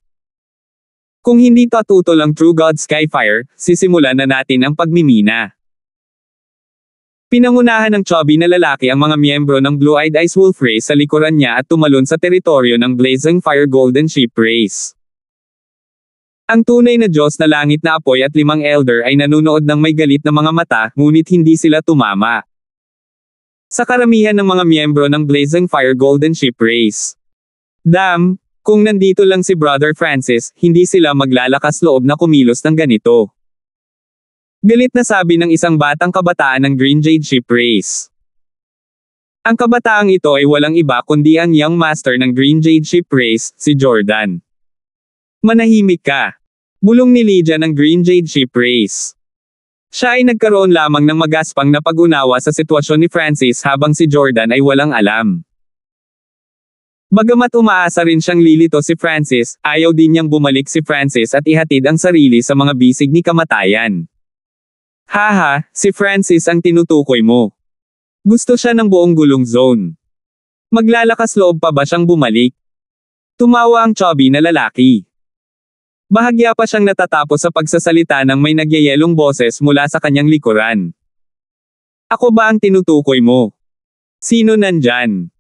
Kung hindi tatutol ang True God Skyfire, sisimulan na natin ang pagmimina. Pinangunahan ng chubby na lalaki ang mga miyembro ng Blue-Eyed Ice Wolf Race sa likuran niya at tumalon sa teritoryo ng Blazing Fire Golden Ship Race. Ang tunay na Diyos na langit na apoy at 5 elder ay nanunood ng may galit na mga mata, ngunit hindi sila tumama. Sa karamihan ng mga miyembro ng Blazing Fire Golden Ship Race. Damn, kung nandito lang si Brother Francis, hindi sila maglalakas loob na kumilos ng ganito. Galit na sabi ng isang batang kabataan ng Green Jade Ship Race. Ang kabataang ito ay walang iba kundi ang young master ng Green Jade Ship Race, si Jordan. Manahimik ka. Bulong ni Lydia ng Green Jade Ship Race. Siya ay nagkaroon lamang ng magaspang na pag-unawa sa sitwasyon ni Francis habang si Jordan ay walang alam. Bagamat umaasa rin siyang lilito si Francis, ayaw din niyang bumalik si Francis at ihatid ang sarili sa mga bisig ni kamatayan. Haha, si Francis ang tinutukoy mo. Gusto siya ng buong gulong zone. Maglalakas loob pa ba siyang bumalik? Tumawa ang chubby na lalaki. Bahagya pa siyang natatapos sa pagsasalita nang may nagyayelong boses mula sa kanyang likuran. Ako ba ang tinutukoy mo? Sino nandyan?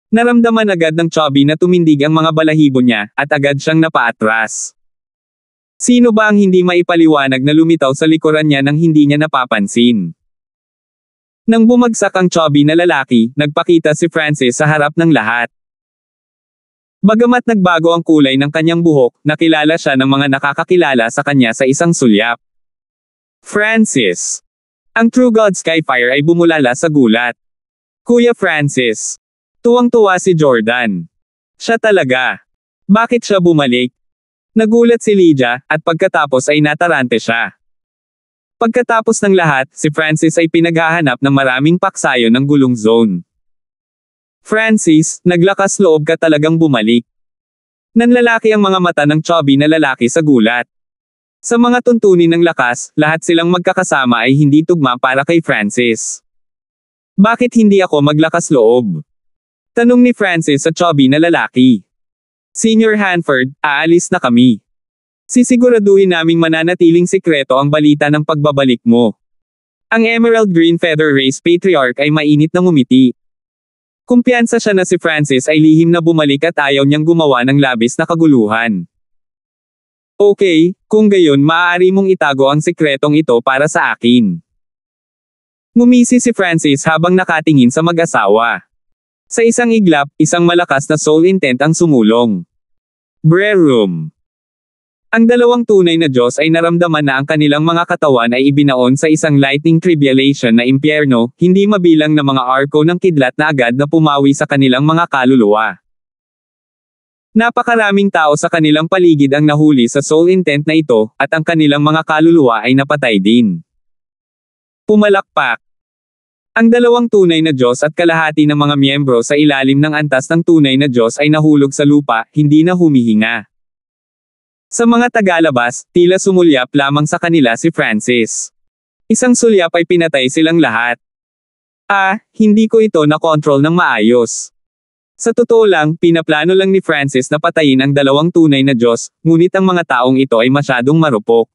Naramdaman agad ng Chubby na tumindig ang mga balahibo niya, at agad siyang napaatras. Sino ba ang hindi maipaliwanag na lumitaw sa likuran niya nang hindi niya napapansin? Nang bumagsak ang Chubby na lalaki, nagpakita si Francis sa harap ng lahat. Bagamat nagbago ang kulay ng kanyang buhok, nakilala siya ng mga nakakakilala sa kanya sa isang sulyap. Francis. Ang True God Skyfire ay bumulala sa gulat. Kuya Francis. Tuwang-tuwa si Jordan. Siya talaga. Bakit siya bumalik? Nagulat si Lydia, at pagkatapos ay natarante siya. Pagkatapos ng lahat, si Francis ay pinaghahanap ng maraming paksayo ng gulong zone. Francis, naglakas loob ka talagang bumalik. Nanlalaki ang mga mata ng Chubby na lalaki sa gulat. Sa mga tuntunin ng lakas, lahat silang magkakasama ay hindi tugma para kay Francis. Bakit hindi ako maglakas loob? Tanong ni Francis sa Chubby na lalaki. Senior Hanford, aalis na kami. Sisiguraduhin naming mananatiling sikreto ang balita ng pagbabalik mo. Ang Emerald Green Feather Race Patriarch ay mainit na ngumiti. Kumpiyansa siya na si Francis ay lihim na bumalik at ayaw niyang gumawa ng labis na kaguluhan. Okay, kung gayon maaari mong itago ang sikretong ito para sa akin. Ngumisi si Francis habang nakatingin sa mag-asawa. Sa isang iglap, isang malakas na soul intent ang sumulong. Brerum. Ang dalawang tunay na Diyos ay naramdaman na ang kanilang mga katawan ay ibinaon sa isang lightning tribulation na impyerno, hindi mabilang na mga arko ng kidlat na agad na pumawi sa kanilang mga kaluluwa. Napakaraming tao sa kanilang paligid ang nahuli sa soul intent na ito, at ang kanilang mga kaluluwa ay napatay din. Pumalakpak. Ang dalawang tunay na Diyos at kalahati ng mga miyembro sa ilalim ng antas ng tunay na Diyos ay nahulog sa lupa, hindi na humihinga. Sa mga tagalabas, tila sumulyap lamang sa kanila si Francis. Isang sulyap ay pinatay silang lahat. Hindi ko ito na-control ng maayos. Sa totoo lang, pinaplano lang ni Francis na patayin ang dalawang tunay na Diyos, ngunit ang mga taong ito ay masyadong marupok.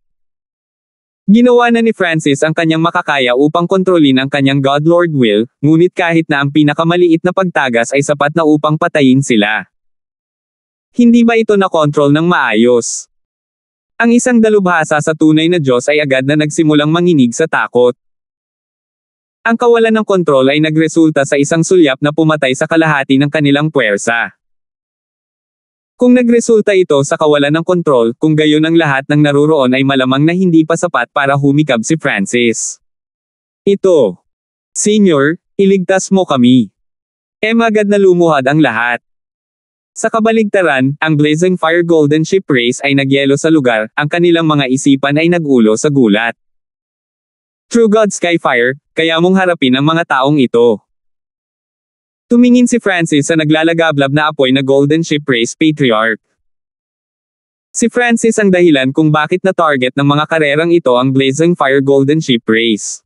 Ginawa na ni Francis ang kanyang makakaya upang kontrolin ang kanyang God Lord will, ngunit kahit na ang pinakamaliit na pagtagas ay sapat na upang patayin sila. Hindi ba ito na-control ng maayos? Ang isang dalubhasa sa tunay na Diyos ay agad na nagsimulang manginig sa takot. Ang kawalan ng kontrol ay nagresulta sa isang sulyap na pumatay sa kalahati ng kanilang puwersa. Kung nagresulta ito sa kawalan ng kontrol, kung gayon ang lahat ng naruroon ay malamang na hindi pa sapat para humikab si Francis. Ito. Senior, iligtas mo kami. Agad na lumuhad ang lahat. Sa kabaligtaran, ang Blazing Fire Golden Ship Race ay nagyelo sa lugar, ang kanilang mga isipan ay nagulo sa gulat. True God Skyfire, kaya mong harapin ang mga taong ito. Tumingin si Francis sa naglalagablab na apoy na Golden Ship Race Patriarch. Si Francis ang dahilan kung bakit na-target ng mga karerang ito ang Blazing Fire Golden Ship Race.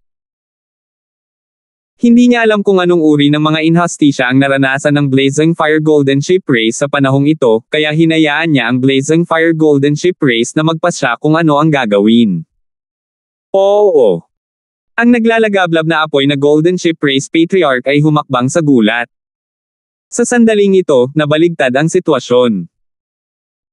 Hindi niya alam kung anong uri ng mga inhustisya ang naranasan ng Blazing Fire Golden Ship Race sa panahong ito, kaya hinayaan niya ang Blazing Fire Golden Ship Race na magpasya kung ano ang gagawin. Oo. Ang naglalagablab na apoy na Golden Ship Race Patriarch ay humakbang sa gulat. Sa sandaling ito, nabaligtad ang sitwasyon.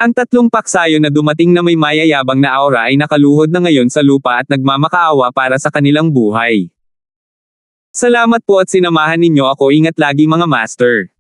Ang tatlong paksayo na dumating na may mayayabang na aura ay nakaluhod na ngayon sa lupa at nagmamakaawa para sa kanilang buhay. Salamat po at sinamahan ninyo ako, ingat lagi mga master.